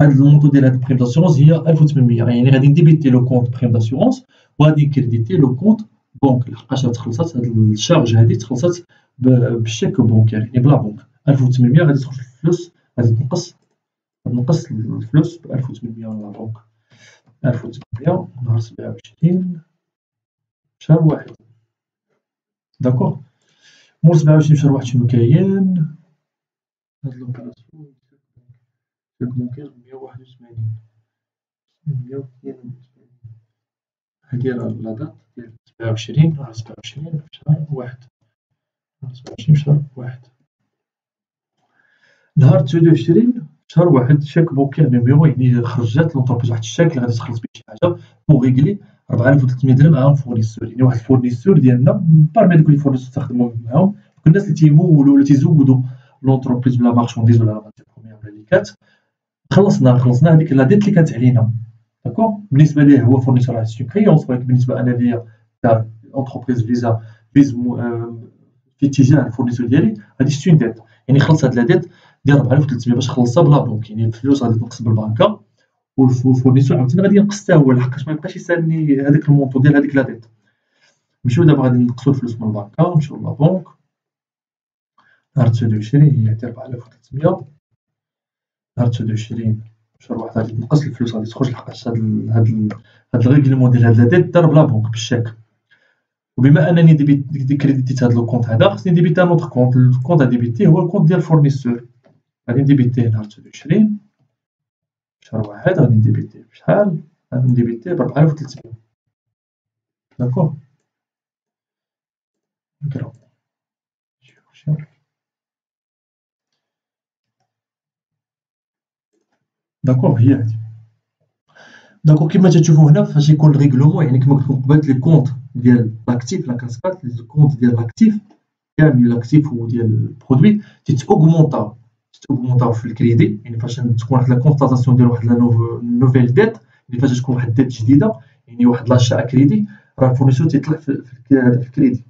هاد المونطو ديال هاد البريم داسيورونس هي 1800، يعني غادي نديبيتي لو كونت بريم داسيورونس وغادي نكريديتي لو كونت بونك، لحقاش تخلصات هاد الشارج هادي تخلصات بالشيك بونكير يعني بلا بونك. 1800 غادي تخرج الفلوس، غادي تنقص الفلوس ب 1800 لا بونك. 1800 نهار 27 شهر واحد، داكوغ. مور 27 شهر واحد شنو كاين؟ هاد لوبيراسيون شيك بونكير 181 182، هادي راه لا دات ديال 27 نهار 27 شهر واحد، نهار 27 شهر واحد، نهار 29 شهر واحد شاك بونكير نيميرو يعني خرجات لونتربريز واحد الشاك اللي غادي تخلص بيه شي حاجة بوغ ريغلي 4300 درهم عام فورنيسور، يعني واحد الفورنيسور ديالنا بارمي هادوك لي فورنيسور تخدمو معاهم، دوك الناس اللي تيمولو ولا تيزودو لونتربريز بلا مارشونديز ولا لا ماتير بروميير ولا لي كات، خلصنا هاديك لا ديت اللي كانت علينا، داكوغ. بالنسبة ليه هو فورنيسور راه سي كريونس، ولكن بالنسبة أنا ليا تاع اونتربريز فيزا في اتجاه الفورنيسور ديالي هادي سي اون ديت، يعني خلص هاد لا ديت ديال 4300 باش خلصها بلا بونك، يعني الفلوس غادي تنقص بالبنكة، والفورنيسور عاوتاني غادي ينقص حتى هو لحقاش ما يبقاش يسالني هذاك المونطو ديال هذيك لا ديت. نمشيو دابا غادي نقصو الفلوس من البنكة، نمشيو لا بونك، نهار 29 هي عندي 4300، نهار 29 شهر واحد غادي تنقص الفلوس غادي تخرج لحقاش هاد الريغلمون ديال هاد لا ديت دار بلا بونك بالشاك، وبما انني كريديتيت هاد لو كونت هذا خصني نديبيتي ان اوتر كونت، الكونت نديبيتيه هو الكونت ديال الفورنيسور، غادي نديبيتيه نهار 29 شهر واحد غادي نديبيتيه بشحال؟ غادي نديبيتيه ب 4300، داكوغ. نقراو داكوغ هي هادي، داكوغ. كيما تتشوفو هنا فاش يكون الريغلومون يعني كيما قلت لكم قبيله لي كونت ديال لاكتيف لا كاسكات، لي كونت ديال لاكتيف كامل لاكتيف وديال البرودوي تتاوغمونطاو في الكريدي، يعني فاش تكون واحد لا كونستاتاسيون ديال واحد لا نوفيل ديت، يعني فاش تكون واحد ديت جديده يعني واحد لاشا كريدي راه الفورنيسور تيطلع في الكريدي،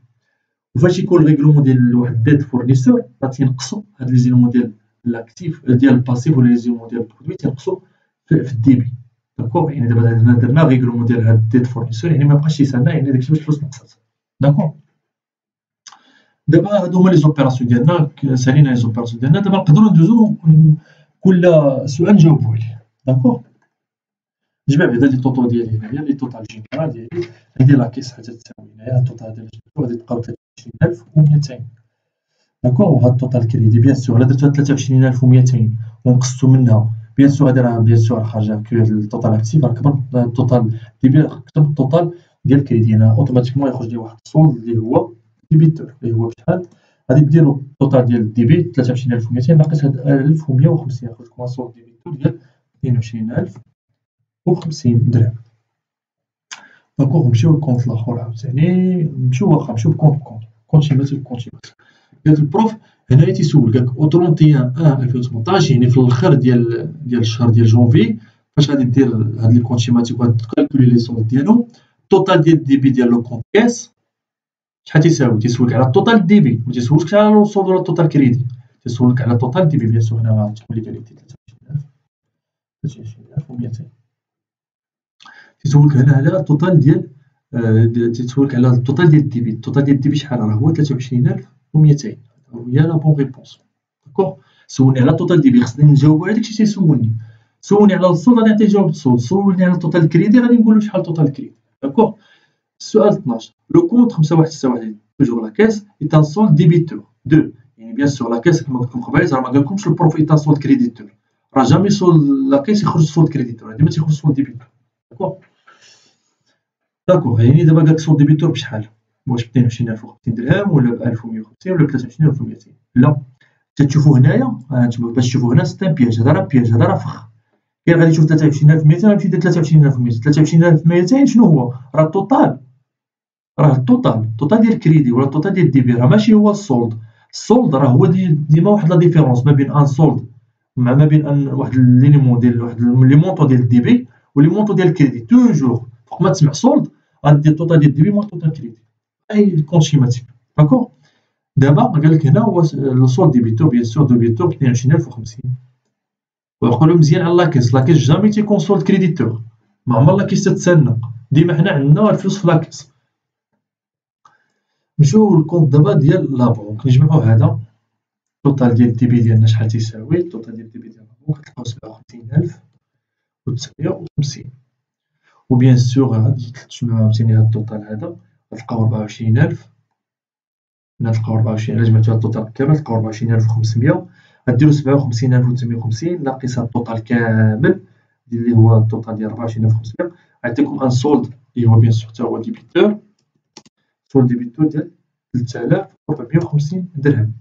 وفاش يكون الريغلومون ديال واحد ديت فورنيسور راه تينقصو هاد لي زيلمون ديال لاكتيف ديال الباسيف ولا لي زيلمون ديال البرودوي تينقصو في الديبي، داكوغ. يعني دابا درنا ريغلومون ديال هاد ديت فورنيسور يعني ميبقاش يسالنا يعني داكشي باش الفلوس نقصات، داكوغ. دابا هادو هما لي زوبيراسيون ديالنا، سالينا لي زوبيراسيون ديالنا، دابا نقدروا ندوزو كل سؤال نجاوبو عليه، داكوغ. نجمع بعدا لي طوطو ديالي هنايا، لي طوطال جينيرال ديالي، هادي لا كيس حاجه تساوي هنايا الطوطال ديال غادي تبقاو 23200، داكوغ. وهاد الطوطال كريدي بيان سور الا درتو 23200 ونقصتو منها بيان سور غادي راه بيان سور خارجه كو الطوطال اكتيف راه كبر، الطوطال ديبي كتب الطوطال ديال الكريدي هنا اوتوماتيكمون يخرج لي واحد الصول اللي هو ديبيتور اللي هو بشحال، غادي ديرو الطوطال ديال الديبي 23200 ناقص هاد 1150 يخرج لكم صول ديبيتور ديال 22050 درهم، داكوغ. نمشيو للكونت الاخر عاوتاني، نمشيو بكونت كونتيماتيف كونتيماتيف. قالك البروف هنايا تيسول قالك او 31/1/2018 يعني في الاخر ديال الشهر ديال جونفي فاش غادي دير هاد لي كونتيماتيف وتكالكولي لي سولد ديالهم التوتال ديال الديبي ديال لو كونت كاس شحال تيساوي. تيسولك على التوتال ديبي ما تيسولكش على لو سولد ولا التوتال كريدي، تيسولك على التوتال ديبي. بيان سور هنا غتكون ليغاليتي 23200 تيسولك هنا على التوتال ديال تيسولك على التوتال ديال الديبي. التوتال ديال الديبي شحال راه هو 23200 هي لا بون ريبونس. داكوغ سولني على التوتال ديبي خصني نجاوب على داكشي تيسولني. سولني على الصولد غادي نعطيه جواب الصولد. سولني على التوتال كريدي غادي نقول له شحال التوتال كريدي. داكوغ السؤال 12 لو كونت 5161 توجور لا كاس ايت ان سولد ديبيتور دو يعني بيان سور لا كاس كما قلت لكم قبيله راه ما قالكمش البروف ايت ان سولد كريديتور راه جامي سولد لا كاس يخرج سولد كريديتور ديما تيخرج سولد ديبيتور. داكوغ يعني دابا قالك سولد ديبيتور بشحال واش ب 22050 درهم ولا ب 1150 ولا ب 23200 لا تتشوفوا هنايا باش تشوفوا هنا سيت ان بياج هذا راه بياج هذا راه فخ كاين غادي تشوف 23200 غادي يدير 23200 23200 شنو هو راه التوتال راه التوتال ديال الكريدي ولا التوتال ديال الديبي راه ماشي هو السولد. السولد راه هو ديما واحد لا ديفيرونس ما بين ان سولد ما بين ان واحد ليليمون ديال واحد لي مونطو ديال الديبي ولي مونطو ديال الكريدي توجور فوق ما تسمع سولد غادي دير التوتال ديال الديبي مع التوتال كريدي اي كونشيماتيك. داكوغ دابا قال لك هنا هو لو سولد ديبيتور بيان سور ديبيتور 22050 ويقولوا مزيان على لاكيس. لاكيس جامي تيكون سولد كريديتور ما عمر لاكيس تتسنى ديما حنا عندنا الفلوس في لاكيس. نمشيو للكونت دابا ديال لا بونك نجمعو هذا التوتال ديال الديبي ديالنا شحال تيساوي. التوتال ديال الديبي ديال لا بونك كتلقاو 57950 وبيان سور غادي تجمعو عاوتاني هاد التوتال هذا غتلقاو 24000 هنا تلقاو 24 الا جمعتو هاد التوتال كامل تلقاو 24500 غديرو 57950 ناقص هاد التوتال كامل اللي هو التوتال ديال 24500 غيعطيكم ان سولد اللي هو بيان سور حتى هو ديبيتور سولد ديبيتور ديال 3450 درهم.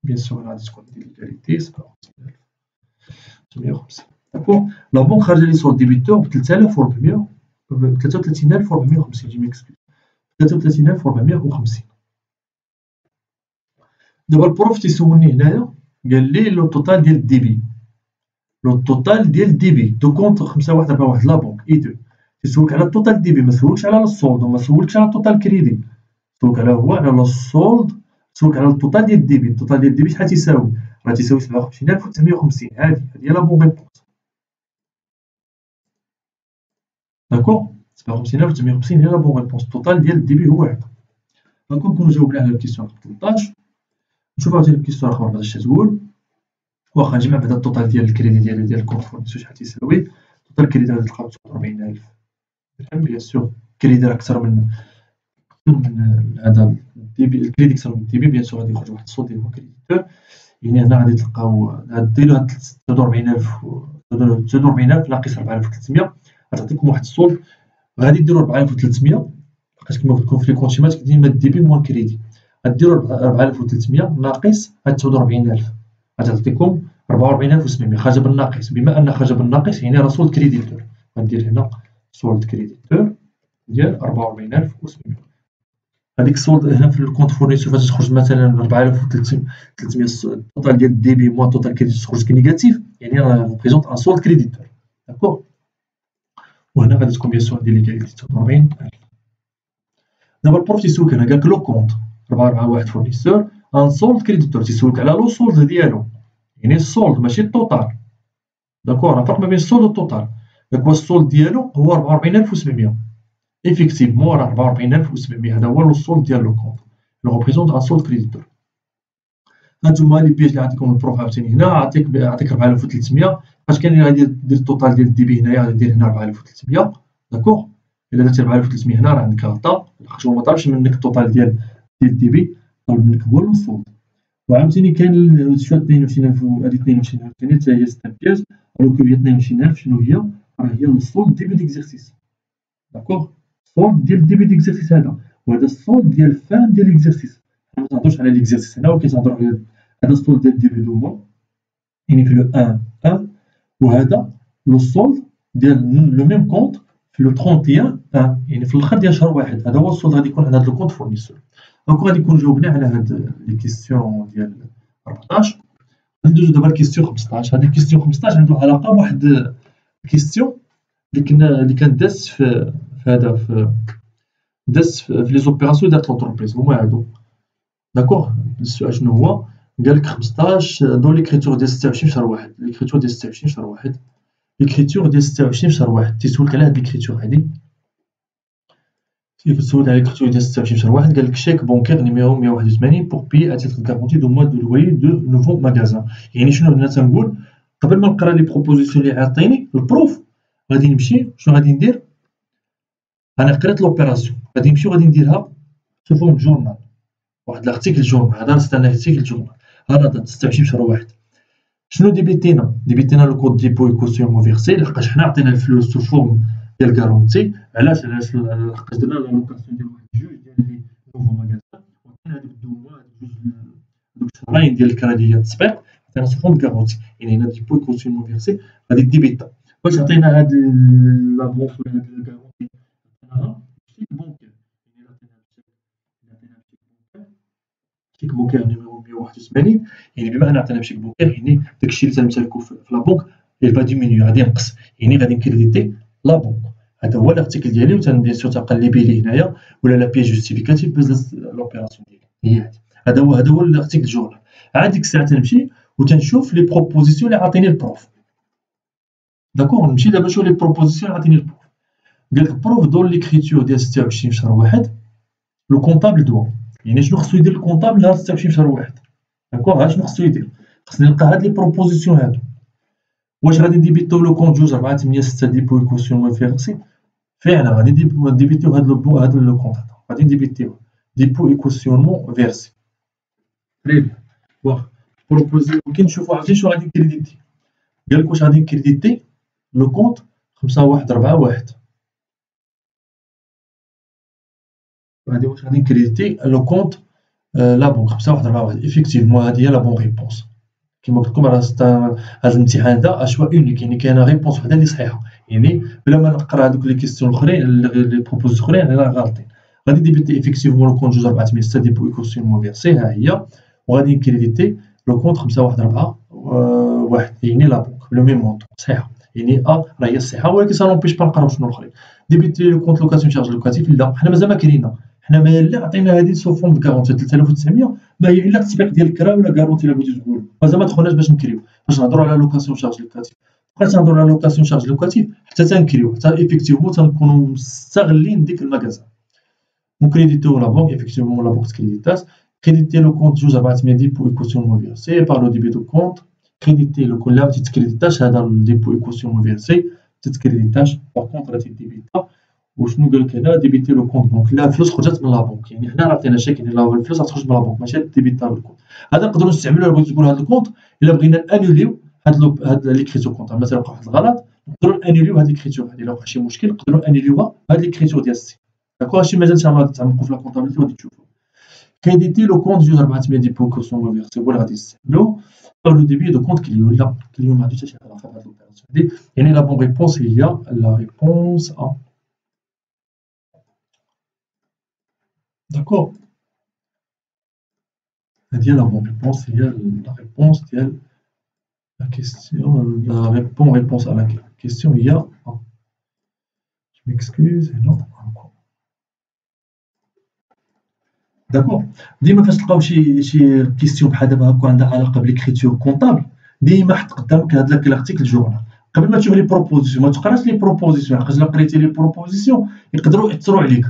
بيان سور هنا غادي تكون ليغاليتي 57950 داكوغ. لا بونك خارجه لي سولد ديبيتور ب 3400 ب 33450 جي ميكسكيوز 33450. دابا البروف تيسولني هنايا قال لي لو توتال ديال الديبي لو توتال ديال الديبي دو كونت 5141 لا بونك اي دو تيسولك على التوتال ديبي ما سولكش على السولد وما سولكش على التوتال كريدي سولك على هو على السولد سولك على التوتال ديال الديبي. التوتال ديال الديبي شحال تيساوي راه تيساوي 57950 هادي هي لا بون ريبونس. داكوغ 57950 هي لا بون ريبونس. التوتال ديال الديبي هو هذا. غنكون نكونو جاوبنا على الكيسيون 13. نشوف عاوتاني الكيسيون الاخرى بعدا اش تقول. واخا نجمع بعدا التوتال ديال الكريدي ديال الكونت فورنيسور شحال تيساوي. التوتال الكريدي غادي تلقاو 49000 درهم. بيان سور الكريدي راه اكثر من هذا الديبي الكريدي اكثر من الديبي بيان سور غادي يخرج واحد الصوت ديال كريديتور يعني هنا غادي تلقاو ديروا هاد 43000 ناقص 4300 غتعطيكم واحد الصوت غادي ديروا 4300 لقيت كما قلت لكم في لي كونتيمات ديما الديبي موان كريدي غديروا 4300 ناقص هاد 49000 غتعطيكم 44700 خارجه بالناقص. بما ان خارجه بالناقص يعني راه سولد كريديتور غندير هنا سولد كريديتور ديال 44700. هذيك السولد هنا في الكونت فورنيسور فاش تخرج مثلا 4300 التوتال ديال الديبي موان التوتال كريديتور تخرج كنيجاتيف يعني راه ريبريزونط ان سولد كريديتور. داكوغ وهنا غادي تكون بيان سور ديال ليغاليتي 49000. دابا البروف تيسولك هنا قالك لو كونت 441 فورنيسور ان سولد كريديتور تيسولك على لو سولد ديالو يعني السولد ماشي التوتال. داكوغ راه فرق ما بين السولد والتوتال. داك هو السولد ديالو هو 44700 ايفيكتيفمون راه 44700 هذا هو لو سولد ديال لو كونت لو ريبريزونط ان سولد كريديتور. هانتوما لي بياج اللي عطيكم البروف عاوتاني هنا عطيك 4300 فاش كان غادي دير التوتال ديال الديبي هنايا غادي دير هنا 4300 داكوغ. الا درتي 4300 هنا راه عندك غلطه لحقاش هو ما طالبش منك التوتال ديال الديبي طالب منك هو لو سولد. وعاوتاني كاين شويه 22000 هذه 22000 ثاني حتى هي ستة بياج الوغ كو هي 22000 شنو هي راه هي السولد ديبي ديكزيرسيس. داكوغ السولد ديال الديبي ديكزيرسيس هذا وهذا السولد ديال فان ديال ليكزيرسيس. ما تهضرش على ليكزيرسيس هنا ولكن تهضروا على هذا السولد ديال الديبي دو موا يعني في لو 1 وهذا لو سولد ديال لو ميم كونت في لو 31 يعني في الاخر ديال شهر واحد. هذا هو السولد غادي يكون عند هذا الكونت فورنيسور. دونك غادي نكون جاوبنا على هاد لي كيسيون ديال 14. غادي ندوزو دابا لكيسيون 15. هذه كيسيون 15 عنده علاقه بواحد الكيسيون اللي كانت دازت في هذا دازت في لي زوبيراسيون دارت لونتربريز هما هادو. داكوغ السؤال شنو هو؟ قال لك 15 دون ليكريتور ديال 26 شهر واحد. ليكريتور ديال 26 شهر واحد، ليكريتور ديال 26 شهر واحد. تيسولك على هاد ليكريتور هادي، تيسولك على ليكريتور ديال 26 شهر واحد. قال لك شيك بونكير نيميرو 181 بور بي ا تيتر غارونتي دو موا دو لويي دو نوفو ماغازان. يعني شنو هنا تنقول؟ قبل ما نقرا لي بروبوزيسيون اللي عاطيني البروف، غادي نمشي شنو غادي ندير؟ انا قريت لوبيراسيون، غادي نمشي وغادي نديرها سو فورم جورنال، واحد لارتيكل جورنال. هذا نستنى ارتيكل جورنال. هذا دات 26 شهر واحد. شنو ديبيتينا؟ ديبيتينا لو كود ديبو ايكوسيون مو فيرسي، لحقاش حنا عطينا الفلوس سو فورم ديال غارونتي. علاش لحقاش درنا لا لوكاسيون ديال واحد جوج ديال لي نوفو ماغازان، وعطينا هذوك الدوما هذوك الشهرين ديال الكراديه التسبيق عطينا سو فورم غارونتي. يعني هنا ديبو ايكوسيون مو فيرسي غادي ديبيتا باش عطينا هاد لافونس ولا هاد الغارونتي. عطيناها شيك بونكير، يعني عطينا شيك بونكير نيميرو 181. يعني بما ان عطينا بشيك بونكير يعني داكشي اللي تنمتلكو في لا بنك يبقى ديمينيو، غادي ينقص. يعني غادي نكريديتي لا بنك. هذا هو الارتيكل ديالي، وتنبيان سور تنقلبي ليه هنايا ولا لا بيس جوستيفيكاتيف باش لوبيراسيون ديالي هي هادي. هذا هو الارتيكل جورنال. عاد ديك الساعه تنمشي وتنشوف لي بروبوزيسيون اللي عطيني البروف. داكوغ نمشي دابا نشوف لي بروبوزيسيون اللي عطيني البروف. قال لك بروف دون ليكريتور ديال 26 شهر واحد لو كونطابل دوا. يعني شنو خصو يدير الكونطابل نهار 26 شهر واحد؟ داكوغ ها شنو خصو يدير؟ خصني نلقى هاد لي بروبوزيسيون هادو. واش غادي نديبيتو لو كونت 24886 ديبو ايكوسيون مو فيرسي؟ فعلا غادي نديبيتيو هاد لو كونت هذا، غادي نديبيتيو ديبو ايكوسيون مو فيرسي. تري بيان. واخ بروبوزي كنشوفو عرفتي شنو غادي نكريديتي. قال لك واش غادي نكريديتي لو كونت 5141. هادي واش غادي نكريديتي لو كونت لا بونك 5141. ايفيكتيفمون هادي هي لا بون ريبونس. كيما قلت لكم راه هذا الامتحان هذا اشوا اونيك، يعني كاينه ريبونس وحده اللي صحيحه. يعني بلا ما نقرا هذوك لي كيستيون الاخرين لي بروبوزيسيون الاخرين راه غالطين. غادي ديبيتي ايفيكتيفمون لو كونت 2486 ديبو ايكوسيون مو فيرسي ها هي، وغادي نكريديتي لو كونت 5141 يعني لا بونك لو ميم مونطون صحيحه. يعني راه هي الصحيحه، ولكن سا نومبيش با نقراو شنو الاخرين. ديبيتي لو كونت لوكاسيون شارج لوكاتيف. لا حنا مازال ما كرينا، حنا مالا عطينا هذه سو فورم دو غارونتي 3900 ما هي الا التطبيق ديال الكرا ولا غارونتي الا بغيتو تقول. مازال ما دخلناش باش نكريو، باش نهضروا على لوكاسيون شارج لوكاتيف. بقيت نهضروا على لوكاسيون شارج لوكاتيف حتى تنكريو، حتى ايفيكتيفمون تنكونوا مستغلين ديك المكازا. وكريديتو لا بونك ايفيكتيفمون لا بونك كريديتاس. كريديتي لو كونت 2400 ديبو ايكوسيون مو فيرسي بار لو ديبي دو كونت. كريديتي لو كون لا ما تيتكريديتاش هذا الديبو ايكوسيون مو فيرسي تتكريديتاش. باغ كونت راه تيديبيتا. وشنو قال لك هنا؟ ديبيتي لو كونت بونك. لا الفلوس خرجت من لا بونك، يعني حنا عطينا شيك، يعني الفلوس غتخرج من لا بونك ماشي ديبيتا بالكونت. هذا نقدروا نستعملوه بغيتو تقول هذا الكونت الا بغينا انوليو هاد ليكريتور كونت. مثلا وقع واحد الغلط نقدروا انوليو هاد ليكريتور هادي، الا وقع شي مشكل نقدروا انوليوها هاد ليكريتور ديال السي. داكوغ هادشي مازال تعمقوا في لا كونطابيلتي وغادي تشوفوا. كريديتي لو كونت 2400 ديبو كوسيون مو فيرسي هو اللي غادي نستعملو بار لو ديبي دو كونت كليو. لا كليو ما عندوش حتى شي علاقه بهاد لوبيراسيون هادي. يعني لا بون ريبونس هي لا ريبونس ا. داكوغ هادي لا بون ريبونس هي لا ريبونس ديال لا كيستيون. لا بون ريبونس على لا كيستيون هي ا. Je m'excuse هنا. داكوغ ديما فاش تلقاو شي كيستيون بحال دابا هكا عندها علاقه بالكريتور كونطابل، ديما حط قدامك هاد لارتيكل جورنال قبل ما تشوف لي بروبوزيسيون. ما تقراش لي بروبوزيسيون، حيت الا قريتي لي بروبوزيسيون يقدروا ياثروا عليك.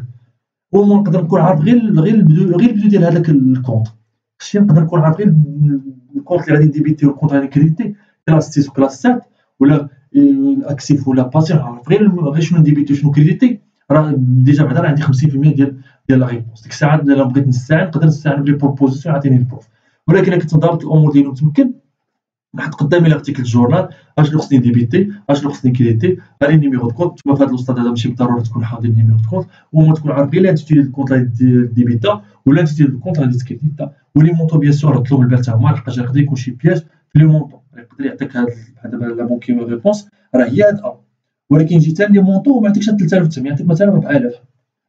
ومو نقدر نكون عارف غير البدو ديال هذاك الكونت. خصني نقدر نكون عارف غير الكونت اللي غادي نديبيتي والكونت اللي غادي نكريديتي، كلاس 6 وكلاس 7 ولا اكسيف ولا باسيف. عارف غير شنو نديبيتي وشنو كريديتي، راه ديجا بعدا راه عندي 50% ديال لا ريبونس. ديك الساعه الا بغيت نستعين نقدر نستعين بلي بروبوزيسيون عطيني البروف. ولكن الا كنت ضابط الامور ديالي متمكن نحط قدامي لارتيكل جورنال اشنو خصني نديبيتي اشنو خصني نكريديتي غير النيميرو دو كونت. تما في هذا الاستاد هذا ماشي بالضروره تكون حافظ النيميرو دو كونت، وما تكون عارف غير لانتيتي دو كونت غادي ديبيتا ولا لانتيتي دو كونت غادي تكريديتا. ولي مونطو بيان سور رد لهم البال تا هما، لحقاش يقدر يكون شي بياج في لي مونطو. يقدر يعطيك هاد دابا لا بونكي ريبونس راه هي هاد ا، ولكن يجي حتى لي مونطو ما يعطيكش 3900، يعطيك مثلا 4000.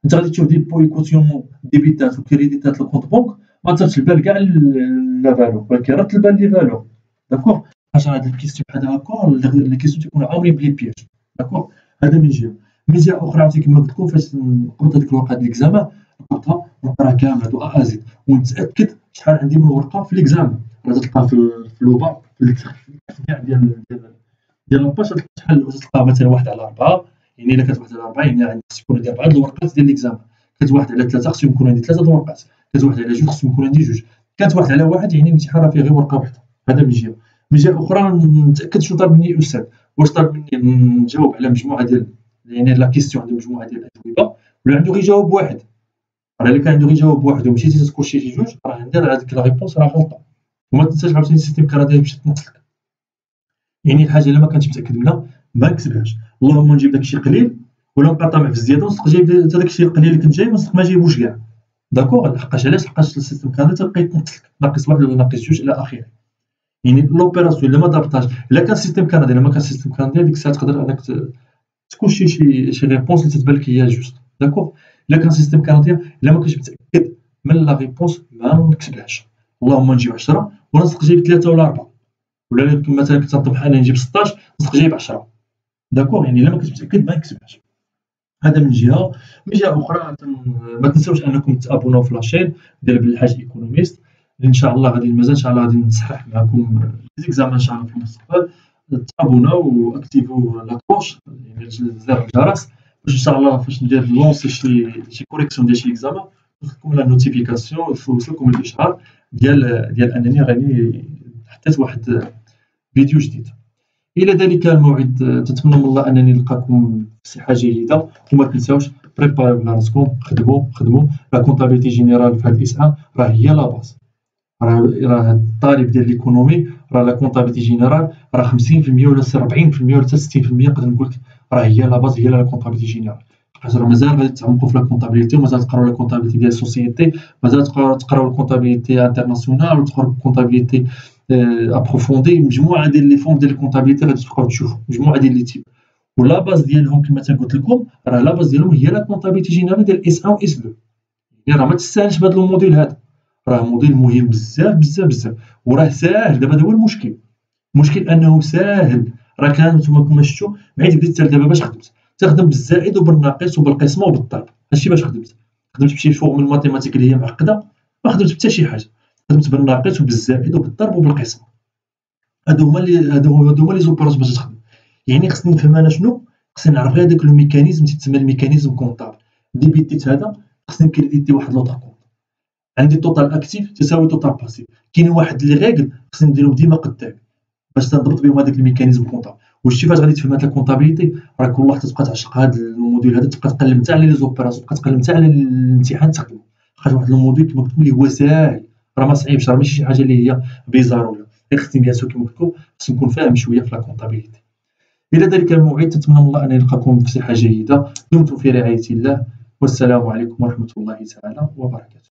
انت غادي تشوف دي بوي كوتيون ديبيتات وكريديتات الكونت بونك ما ترتش البال كاع لا فالو، ولكن راه تبان لي فالو. داكوغ. حاجه هاد الكيستيون بحال هكا لي كيستيون تيكونوا عامرين بلي بياج. داكوغ. هذا من جهه. من جهه اخرى عاوتاني كما قلت لكم فاش نقبض هذيك الورقه ديال الاكزامان نقبضها ونقراها كامله دو ا ازيد ونتاكد شحال عندي من ورقه في الاكزامان. راه تلقى في لوبا في كاع ديال لاباج تلقى مثلا 1/4، يعني الا كانت 1/4 يعني عندي خص يكون عندي 4 الورقات ديال الاكزامان، كانت 1/3 خص يكون عندي 3 الورقات، كانت 1/2 خص يكون عندي 2، كانت 1/1 يعني الامتحان راه فيه غير ورقه وحده. هذا من جهه. من جهه اخرى نتاكد شنو طالب مني الاستاذ، واش طالب مني نجاوب على مجموعه ديال يعني لا كيستيون عنده مجموعه ديال الاجوبه ولا عنده غير جواب واحد. راه الا كان عنده غير جواب واحد ومشيتي تكوشي شي جوج راه عندي هذيك لا ريبونس راه غلطه. وما تنساش عاوتاني السيستيم كندير باش تنقصك، يعني الحاجه الا ما كنتش متاكد منها ما نكتبهاش. اللهم نجيب داكشي قليل ولا نبقى طامع في الزياده ونصدق جايب حتى داكشي القليل اللي كنت جايب ونصدق ما جايبوش كاع. داكوغ. لحقاش علاش؟ لحقاش السيستيم كندير تلقى يتنقص لك ناقص واحد ولا ناقص جوج الى اخره. يعني لوبيراسيون الا ما ضبطهاش، الا كان السيستيم كندير الا ما كان السيستيم كندير ديك الساعه تقدر انك تكوشي شي ريبونس اللي تتبان لك هي جوست. داكوغ. الا كان السيستيم كندير الا ما كنتش متاكد من لا ريبونس ما نكتبهاش. اللهم نجيب 10 ونصدق جايب 3 ولا 4، ولا مثلا كنت نطمح انني نجيب 16 نصدق جايب 10. داكوغ. يعني الا ما كنتش متاكد ما نكتبهاش. هذا من جهه. من جهه اخرى ما تنساوش انكم تابوناو في لاشين ديال بالحاج ايكونوميست. ان شاء الله غادي مازال ان شاء الله غادي نصحح معكم ليزيكزامان ان شاء الله في المستقبل. تابوناو واكتيفو لا كلوش يعني زر الجرس باش ان شاء الله فاش ندير لونسي شي كوريكسيون ديال شي اكزامان توصلكم لا نوتيفيكاسيون ويوصلكم الاشعار ديال انني راني حطيت واحد فيديو جديد. الى ذلك الموعد تتمنى من الله انني نلقاكم بصحه جيده، وما تنساوش بريباريو على راسكم، خدموا لا كونطابيلتي جينيرال في هذا الاسعاف راه هي لا باز. راه الطالب ديال ليكونومي راه لا كونطابيلتي جينيرال راه 50% ولا 40% ولا 60% نقدر نقول لك راه هي لا باز، هي لا كونطابيلتي جينيرال. حيت راه مازال غادي تعمقوا في لا كونطابيلتي ومازال تقراو لا كونطابيلتي ديال السوسيتي، مازال تقراو الكونطابيلتي انترناسيونال وتقراو الكونطابيلتي ابروفوندي، مجموعه ديال لي فورم ديال الكونطابيلتي غادي تبقاو تشوفوا مجموعه ديال لي تيب. ولا باز ديالهم كما قلت لكم راه لا باز ديالهم هي لا كونطابيلتي جينيرال ديال اس 1 و اس 2. يعني راه ما تستاهلش بهذا الموديل هذا، راه موديل مهم بزاف بزاف بزاف وراه ساهل. دابا هذا هو المشكل انه ساهل. راه كان نتوما كما شفتوا معيت بديت دابا باش خدمت تخدم بالزائد وبالناقص وبالقسمه وبالضرب. هادشي باش خدمت بشي فورمول ماتيماتيك اللي هي معقده، ما خدمت حتى شي حاجه، خدمت بالناقص وبالزائد وبالضرب وبالقسمه. هادو هما لي زوبيراسيون باش تخدم. يعني خصني نفهم انا شنو، خصني نعرف غير داك لو ميكانيزم تيتسمى الميكانيزم كونطابل. ديبيتيت هذا خصني نكريديتي واحد لوطر كونط. عندي توتال اكتيف تساوي توتال باسيف. كاين واحد لي ريغل خصني نديرهم ديما قدام باش تنضبط بهم هذاك الميكانيزم كونطابل. وشتي فاش غادي تفهم هاد الكونطابيليتي راه كل واحد تبقى تعشق هاد الموديل هذا، تبقى تقلب حتى على لي زوبيراسيون، تبقى تقلب حتى على الامتحان تخدمو. خاطر واحد الموديل كما قلت لكم اللي هو ساهل، راه ما صعيبش، راه ماشي شي حاجه اللي هي بيزار ولا غير خصني بيان سور كما قلت لكم خصني نكون فاهم شويه في لا كونطابيليتي. الى ذلك الموعد تتمنى من الله ان نلقاكم بصحه جيده. دمتم في رعايه الله، والسلام عليكم ورحمه الله تعالى وبركاته.